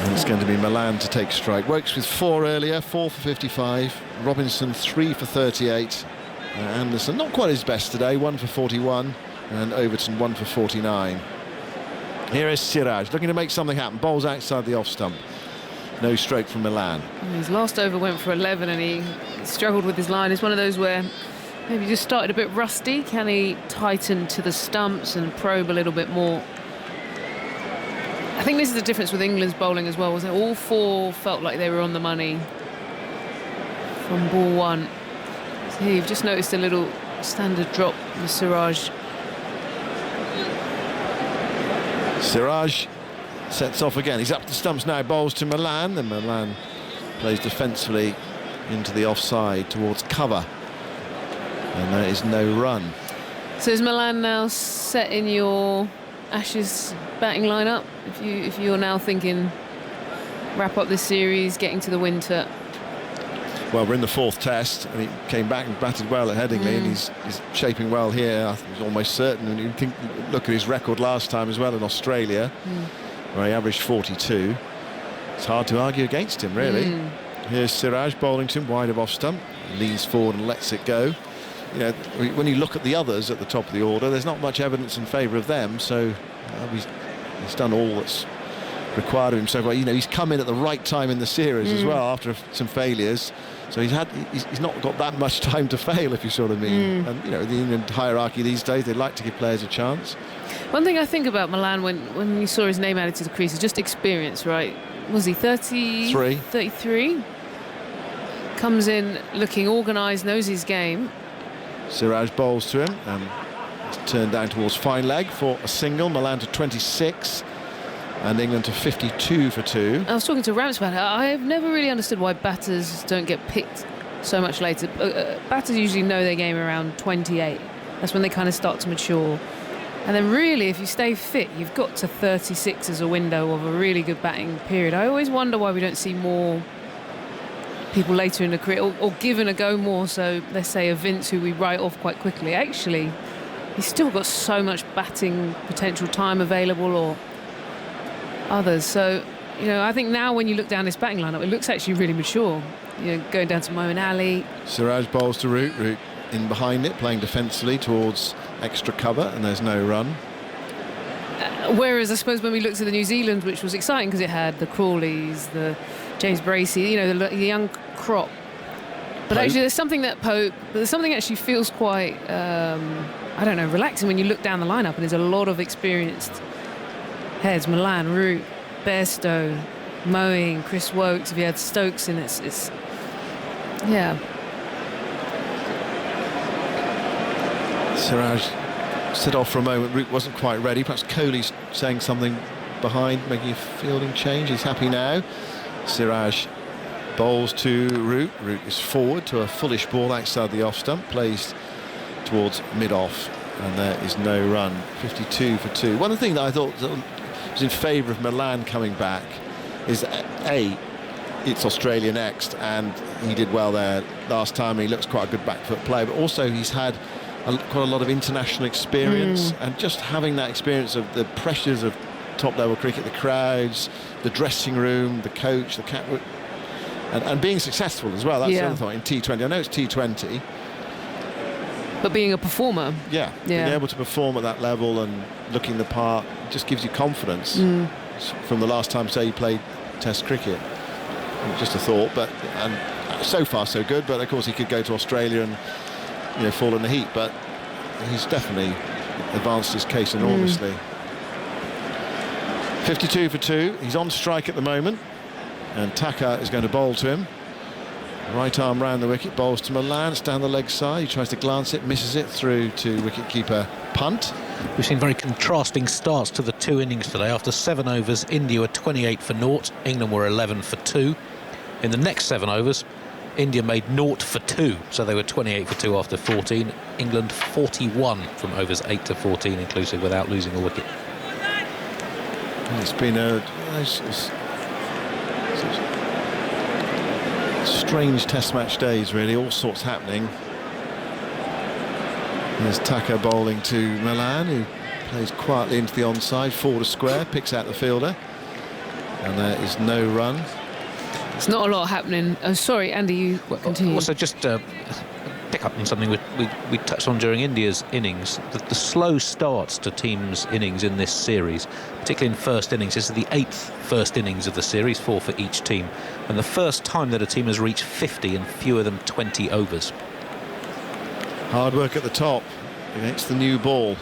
And it's going to be Milan to take strike. Wokes with 4 earlier, 4 for 55. Robinson 3 for 38. Anderson not quite his best today, 1 for 41. And Overton 1 for 49. Here is Siraj looking to make something happen. Bowls outside the off stump. No stroke from Milan. His last over went for 11 and he struggled with his line. It's one of those where maybe just started a bit rusty. Can he tighten to the stumps and probe a little bit more? I think this is the difference with England's bowling as well, wasn't it? All 4 felt like they were on the money from ball 1. So here you've just noticed a little standard drop with Siraj. Siraj sets off again. He's up the stumps now, bowls to Milan, and Milan plays defensively into the offside towards cover. And there is no run. So is Milan now set in your Ashes batting lineup? If you're now thinking wrap up this series, getting to the winter. Well, we're in the 4th test, and he came back and batted well at Headingley, and he's shaping well here. I think he's almost certain. And you think, look at his record last time as well in Australia, where he averaged 42. It's hard to argue against him, really. Here's Siraj bowling to him wide of off stump, leans forward and lets it go. You know, when you look at the others at the top of the order, there's not much evidence in favour of them. So he's done all that's required of him so far. You know, he's come in at the right time in the series as well after some failures. So he's not got that much time to fail, if you sort of mean. And you know, the England hierarchy these days, they like to give players a chance. One thing I think about Milan when you saw his name added to the crease is just experience, right? Was he 33? Comes in looking organised, knows his game. Siraj bowls to him and it's turned down towards fine leg for a single. Milan to 26 and England to 52 for 2. I was talking to Ramps about it. I've never really understood why batters don't get picked so much later. Batters usually know their game around 28. That's when they kind of start to mature. And then really, if you stay fit, you've got to 36 as a window of a really good batting period. I always wonder why we don't see more people later in the career or given a go more. So let's say a Vince who we write off quite quickly. Actually, he's still got so much batting potential time available, or others. So, you know, I think now when you look down this batting lineup, it looks actually really mature. You know, going down to Moeen Ali. Siraj bowls to Root. Root in behind it, playing defensively towards extra cover, and there's no run. Whereas I suppose when we looked at the New Zealand, which was exciting because it had the Crawleys, the James Bracey, you know, the young crop. But actually there's something actually feels quite, I don't know, relaxing when you look down the lineup, and there's a lot of experienced heads. Milan, Root, Bairstow, Moeen, Chris Wokes. If you had Stokes in, it's yeah. Siraj set off for a moment. Root wasn't quite ready. Perhaps Kohli's saying something behind, making a fielding change. He's happy now. Siraj bowls to Root. Root is forward to a fullish ball outside the off stump, plays towards mid-off, and there is no run. 52 for 2. One thing that I thought was in favour of Milan coming back is it's Australia next, and he did well there last time. He looks quite a good back foot player, but also he's had quite a lot of international experience, and just having that experience of the pressures of top level cricket, the crowds, the dressing room, the coach, the captain, and being successful as well. That's the other thing in T20. I know it's T20, but being a performer, being able to perform at that level and looking the part just gives you confidence from the last time, say, you played Test cricket. Just a thought, but and so far so good. But of course he could go to Australia and, you know, fall in the heat, but he's definitely advanced his case enormously. 52 for 2. He's on strike at the moment, and Taka is going to bowl to him. Right arm round the wicket, bowls to Milan. It's down the leg side. He tries to glance it, misses it through to wicketkeeper Punt. We've seen very contrasting starts to the 2 innings today. After 7 overs, India were 28 for 0. England were 11 for 2. In the next 7 overs, India made 0 for 2, so they were 28 for 2 after 14. England 41 from overs 8 to 14 inclusive, without losing a wicket. It's been a strange Test match days, really. All sorts happening. There's Taka bowling to Milan, who plays quietly into the onside, forward a square, picks out the fielder. and there is no run. It's not a lot happening. Oh, sorry, Andy, you continue. Also, just pick up on something we touched on during India's innings. The slow starts to teams' innings in this series, particularly in first innings. This is the 8th first innings of the series, 4 for each team, and the first time that a team has reached 50 in fewer than 20 overs. Hard work at the top against the new ball.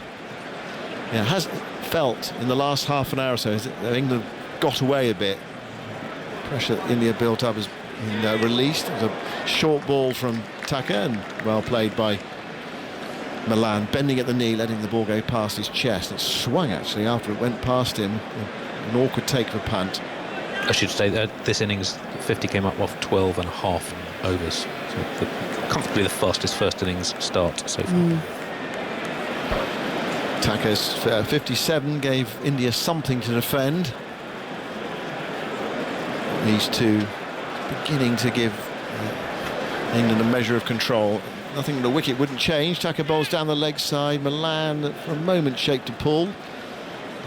Yeah, it has felt in the last half an hour or so that England got away a bit. Pressure that India built up has been released. It was a short ball from Tucker and well played by Milan, bending at the knee, letting the ball go past his chest. It swung actually after it went past him. An awkward take for punt. I should say that this innings 50 came up off 12.5 overs. So comfortably the fastest first innings start so far. Tucker's 57 gave India something to defend. These two beginning to give England a measure of control. Nothing the wicket wouldn't change. Tucker bowls down the leg side. Milan for a moment shaped to pull.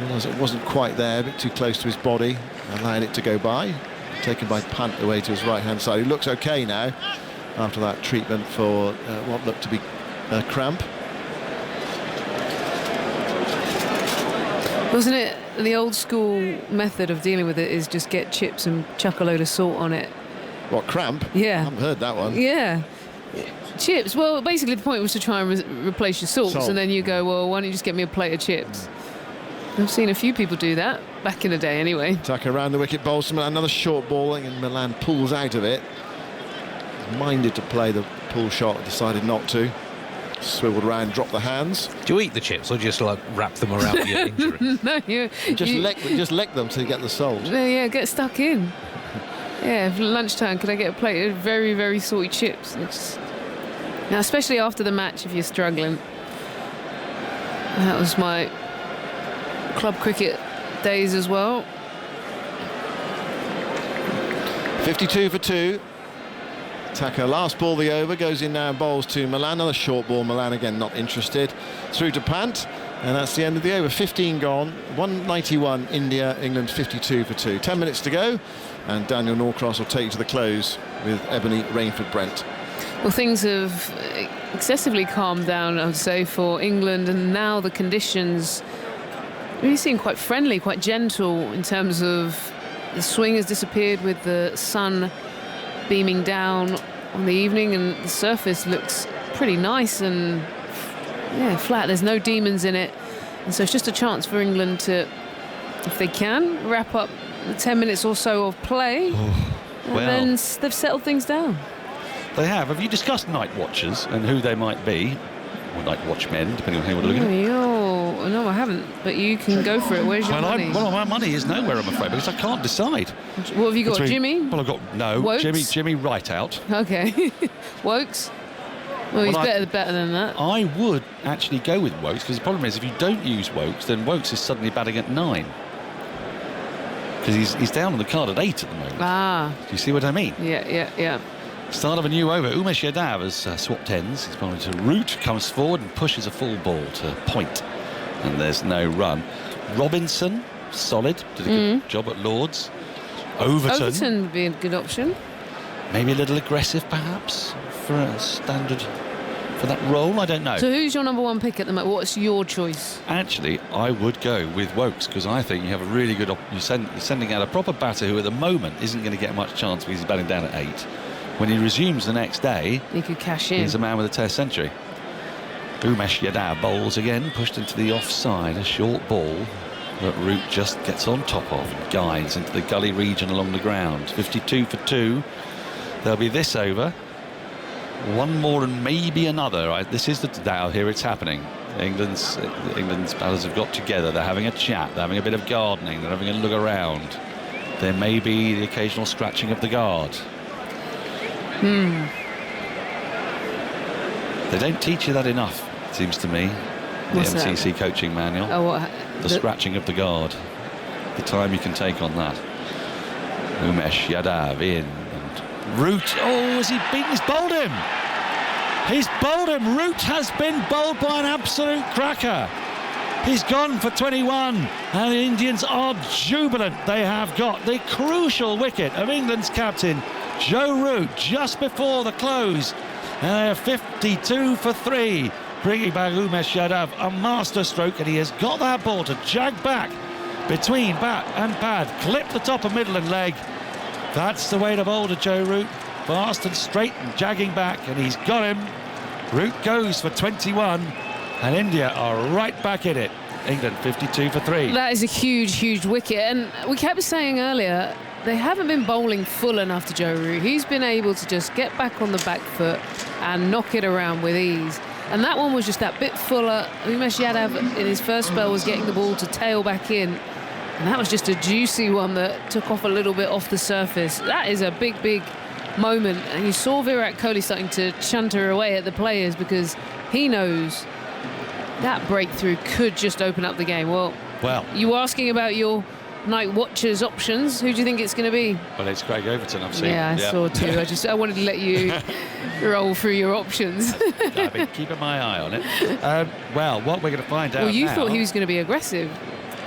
Realised it wasn't quite there, a bit too close to his body, allowing it to go by. Taken by Pant away to his right hand side. He looks okay now after that treatment for what looked to be a cramp. Wasn't it the old school method of dealing with it is just get chips and chuck a load of salt on it? What, cramp? Yeah. I haven't heard that one. Yeah. Chips. Well, basically the point was to try and replace your salts, and then you go, well, why don't you just get me a plate of chips? I've seen a few people do that back in the day anyway. Tucker around the wicket, bowls another short ball, and Milan pulls out of it. Minded to play the pull shot, decided not to. Swiveled around, dropped the hands. Do you eat the chips or just like wrap them around your injury? No, just lick them till you get the salt. Yeah, get stuck in. Yeah, for lunchtime, could I get a plate of very, very salty chips? Now, especially after the match, if you're struggling. That was my club cricket days as well. 52 for 2. Tucker, last ball of the over, goes in now and bowls to Milan. Another short ball, Milan again not interested. Through to Pant, and that's the end of the over. 15 gone, 191 India, England 52 for 2. 10 minutes to go, and Daniel Norcross will take you to the close with Ebony Rainford-Brent. Well, things have excessively calmed down, I would say, for England, and now the conditions really seem quite friendly, quite gentle in terms of the swing has disappeared with the sun beaming down on the evening, and the surface looks pretty nice and flat. There's no demons in it, and so it's just a chance for England to, if they can, wrap up the 10 minutes or so of play, and then they've settled things down. They have. Have you discussed night watchers and who they might be? Or night watchmen, depending on who we're looking at. No, I haven't, but you can go for it. Where's your money? My money is nowhere, I'm afraid, because I can't decide. What have you got, Jimmy? Well, I've got Wokes? Jimmy right out. Okay. Wokes? Well, he's better than that. I would actually go with Wokes, because the problem is if you don't use Wokes, then Wokes is suddenly batting at 9. Because he's down on the card at 8 at the moment. Do you see what I mean? Yeah. Start of a new over. Umesh Yadav has swapped ends. He's gone to Root, comes forward and pushes a full ball to point. And there's no run. Robinson, solid, did a good job at Lords. Overton would be a good option. Maybe a little aggressive, perhaps, for a standard for that role. I don't know. So who's your number one pick at the moment? What's your choice? Actually, I would go with Wokes, because I think you have a really good... You're sending out a proper batter who at the moment isn't going to get much chance because he's batting down at 8. When he resumes the next day, he could cash in. He's a man with a Test century. Umesh Yadav bowls again, pushed into the offside, a short ball that Root just gets on top of and guides into the gully region along the ground. 52 for 2. There'll be this over. One more and maybe another. Right, this is the now here it's happening. England's batters have got together. They're having a chat. They're having a bit of gardening. They're having a look around. There may be the occasional scratching of the guard. They don't teach you that enough, it seems to me. The MCC coaching manual. The scratching of the guard. The time you can take on that. Umesh Yadav in. And Root. He's bowled him. He's bowled him. Root has been bowled by an absolute cracker. He's gone for 21, and the Indians are jubilant. They have got the crucial wicket of England's captain, Joe Root, just before the close. And they're 52 for 3, bringing back Umesh Yadav a masterstroke, and he has got that ball to jag back between bat and pad, clip the top of middle and leg. That's the way to bowl to Joe Root, fast and straight and jagging back, and he's got him. Root goes for 21, and India are right back in it. England 52 for 3. That is a huge wicket, and we kept saying earlier they haven't been bowling full enough to Joe Root. He's been able to just get back on the back foot and knock it around with ease. And that one was just that bit fuller. Umesh Yadav in his first spell was getting the ball to tail back in. And that was just a juicy one that took off a little bit off the surface. That is a big moment. And you saw Virat Kohli starting to chunter away at the players because he knows that breakthrough could just open up the game. Well, you were asking about your night watchers options. Who do you think it's going to be? Well, it's Craig Overton, I've seen. Yeah, I saw too. I wanted to let you roll through your options. I've been keeping my eye on it. Well, what we're going to find out Well, you now, thought he was going to be aggressive.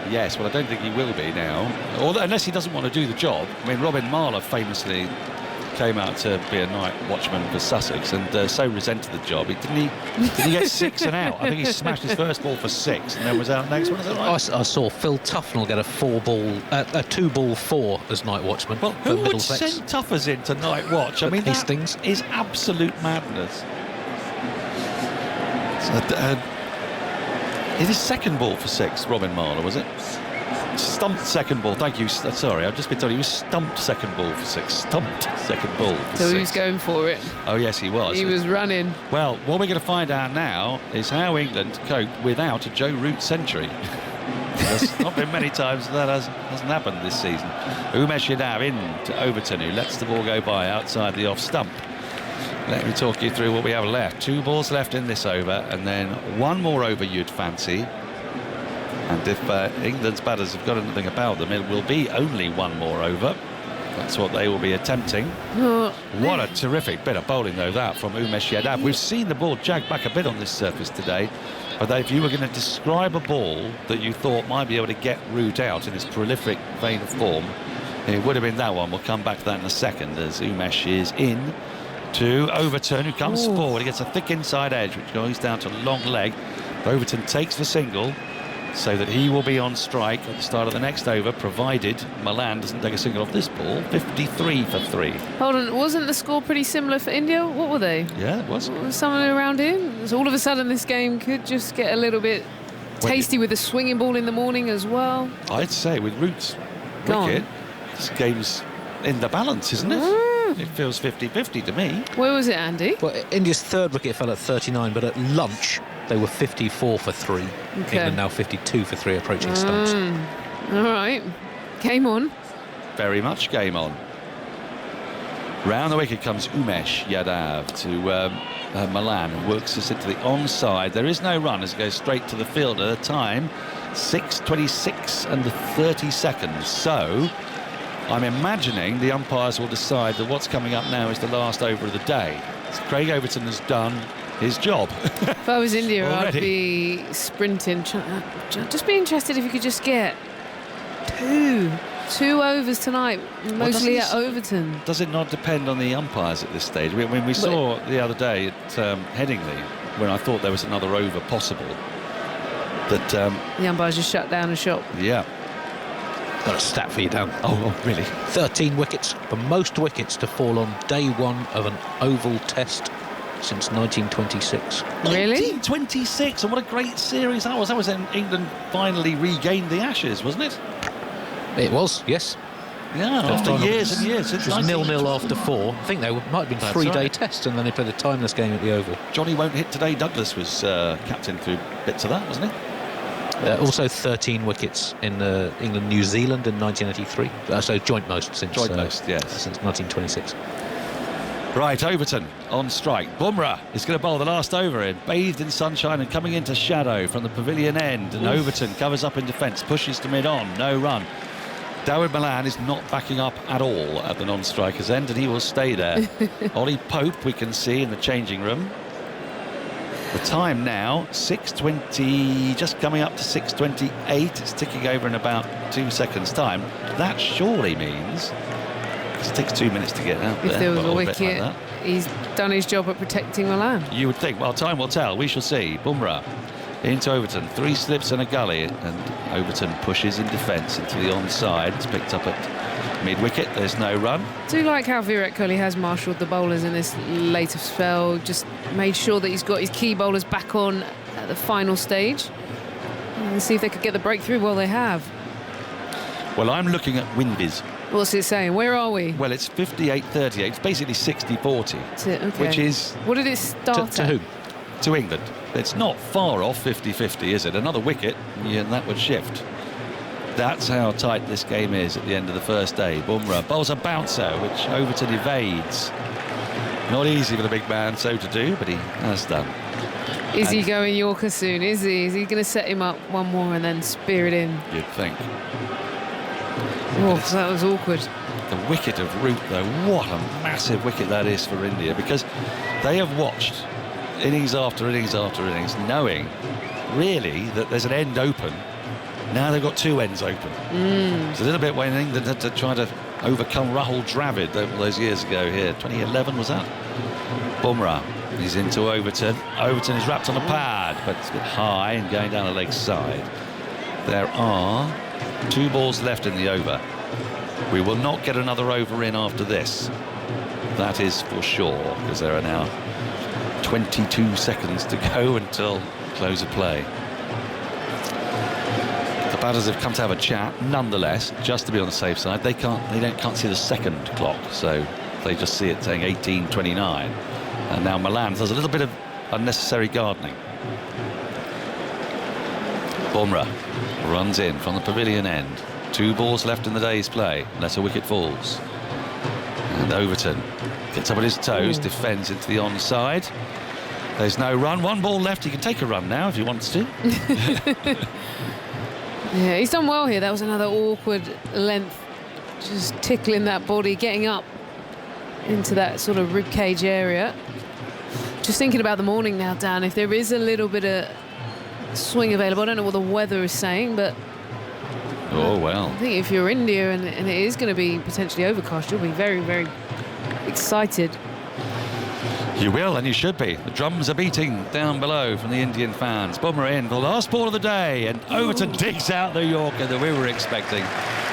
Yes, well, I don't think he will be now, unless he doesn't want to do the job. I mean, Robin Marler famously came out to be a night watchman for Sussex and so resented the job. Did he get 6 and out? I think he smashed his first ball for 6 and then was out next one. Is that right? I saw Phil Tufnell get a 2-ball 4 as night watchman. Well, who would send Tuffers in to night watch? I mean, Hastings that is absolute madness. It is second ball for 6, Robin Marler, was it? Stumped second ball, thank you. Sorry, I've just been told he was stumped second ball for 6. Stumped second ball for 6. So he was going for it. Oh, yes, he was. He was running. Well, what we're going to find out now is how England cope without a Joe Root century. There's not been many times that hasn't happened this season. Umesh Yadav in to Overton, who lets the ball go by outside the off stump. Let me talk you through what we have left. 2 balls left in this over, and then 1 more over you'd fancy. And if England's batters have got anything about them, it will be only 1 more over. That's what they will be attempting. What a terrific bit of bowling, though, that from Umesh Yadav. We've seen the ball jag back a bit on this surface today, but if you were going to describe a ball that you thought might be able to get Root out in this prolific vein of form, it would have been that one. We'll come back to that in a second as Umesh is in to Overton, who comes forward. He gets a thick inside edge, which goes down to long leg. Overton takes the single, so that he will be on strike at the start of the next over, provided Malan doesn't take a single off this ball. 53 for 3. Hold on, wasn't the score pretty similar for India? What were they? Yeah, it was. Somewhere around here. So all of a sudden this game could just get a little bit tasty with a swinging ball in the morning as well. I'd say with Root's wicket, this game's in the balance, isn't it? It feels 50-50 to me. Where was it, Andy? Well, India's 3rd wicket fell at 39, but at lunch they were 54 for 3. Okay. England now 52 for 3, approaching stumps. All right. Game on. Very much game on. Round the wicket comes Umesh Yadav to Malan, and works this into the onside. There is no run as it goes straight to the fielder. Time 6:26 and 30 seconds. So I'm imagining the umpires will decide that what's coming up now is the last over of the day. So Craig Overton has done his job. If I was India, I'd be sprinting. Just be interested if you could just get 2 overs tonight, mostly at Overton. Does it not depend on the umpires at this stage? When we saw the other day at Headingley, when I thought there was another over possible, that the umpires just shut down a shop. Yeah. Got a stat for you, Dan. Oh, really? 13 wickets, the most wickets to fall on day 1 of an oval test since 1926. Really? 1926, and what a great series that was. That was when England finally regained the Ashes, wasn't it? It was, yes. Yeah, after years and years. It was 0-0 after 4. I think they might have been 3-day tests, and then they played a timeless game at the Oval. Johnny Won't Hit Today Douglas was captain through bits of that, wasn't he? Also 13 wickets in England-New Zealand in 1983. So joint most since yes. Since 1926. Right, Overton on strike. Bumrah is going to bowl the last over in, bathed in sunshine and coming into shadow from the pavilion end. And Overton covers up in defence, pushes to mid-on, no run. Dawid Malan is not backing up at all at the non-striker's end, and he will stay there. Ollie Pope, we can see in the changing room. The time now, 6:20, just coming up to 6:28. It's ticking over in about 2 seconds' time. That surely means it takes 2 minutes to get out there. If there was a bit wicket, like he's done his job at protecting Milan. you would think. Well, time will tell. We shall see. Bumrah into Overton. 3 slips and a gully. And Overton pushes in defence into the onside. It's picked up at mid-wicket. There's no run. I do like how Virat Kohli has marshalled the bowlers in this later spell. Just made sure that he's got his key bowlers back on at the final stage. And see if they could get the breakthrough. Well, they have. Well, I'm looking at Winviz. What's it saying? Where are we? Well, it's 58-38. It's basically 60-40. Okay. Which is... What did it start to at? whom? To England. It's not far off 50-50, is it? Another wicket, and that would shift. That's how tight this game is at the end of the first day. Bumrah bowls a bouncer, which Overton evades. Not easy for the big man so to do, but he has done. Is he going Yorker soon? Is he? Is he going to set him up one more and then spear it in? You'd think. Oh, that was awkward. The wicket of Root, though, what a massive wicket that is for India, because they have watched innings after innings after innings, knowing really that there's an end open. Now they've got 2 ends open. It's a little bit when England had to try to overcome Rahul Dravid all those years ago here. 2011 was that? Bumrah, he's into Overton. Overton is wrapped on a pad, but it's a bit high and going down the leg side. There are 2 balls left in the over. We will not get another over in after this. That is for sure, because there are now 22 seconds to go until close of play. The batters have come to have a chat. Nonetheless, just to be on the safe side, they can't see the second clock, so they just see it saying 18:29. And now Milan does a little bit of unnecessary gardening. Bumrah runs in from the pavilion end. 2 balls left in the day's play, unless a wicket falls. And Overton gets up on his toes, defends into the onside. There's no run. 1 ball left. He can take a run now if he wants to. Yeah, he's done well here. That was another awkward length, just tickling that body, getting up into that sort of ribcage area. Just thinking about the morning now, Dan, if there is a little bit of swing available. I don't know what the weather is saying, but oh well. I think if you're India and it is going to be potentially overcast, you'll be very, very excited. You will, and you should be. The drums are beating down below from the Indian fans. Bumrah in for the last ball of the day, and Overton digs out the Yorker that we were expecting.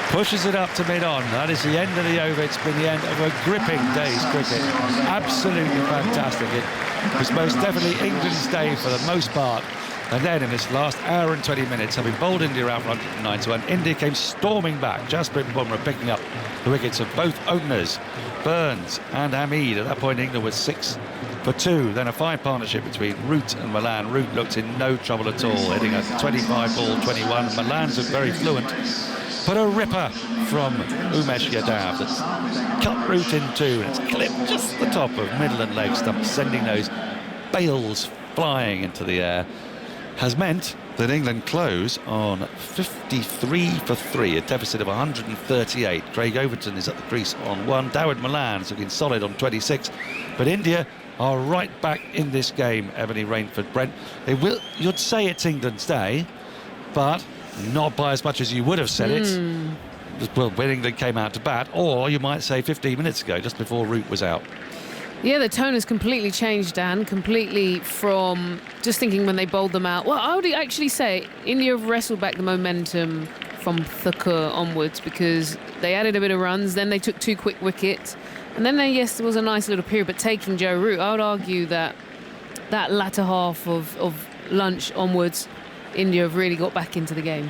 Pushes it up to mid-on. That is the end of the over. It's been the end of a gripping day's cricket. Absolutely fantastic. It was most definitely England's day for the most part. And then in this last hour and 20 minutes, having bowled India out 9-1, India came storming back. Jasprit Bumrah picking up the wickets of both openers, Burns and Hamid. At that point, England was 6 for 2. Then a fine partnership between Root and Milan. Root looked in no trouble at all, hitting a 25 ball 21. Milan's looked very fluent. But a ripper from Umesh Yadav that's cut Root in 2, and it's clipped just the top of middle and leg stump, sending those bails flying into the air. Has meant that England close on 53 for 3, a deficit of 138. Craig Overton is at the crease on 1. Dawid Malan is looking solid on 26. But India are right back in this game, Ebony Rainford, Brent. They will, you'd say it's England's day, but not by as much as you would have said it. Well, when England came out to bat, or you might say 15 minutes ago, just before Root was out. Yeah, the tone has completely changed, Dan, completely from just thinking when they bowled them out. Well, I would actually say India have wrestled back the momentum from Thakur onwards, because they added a bit of runs, then they took 2 quick wickets, and then there was a nice little period, but taking Joe Root, I would argue that latter half of lunch onwards, India have really got back into the game.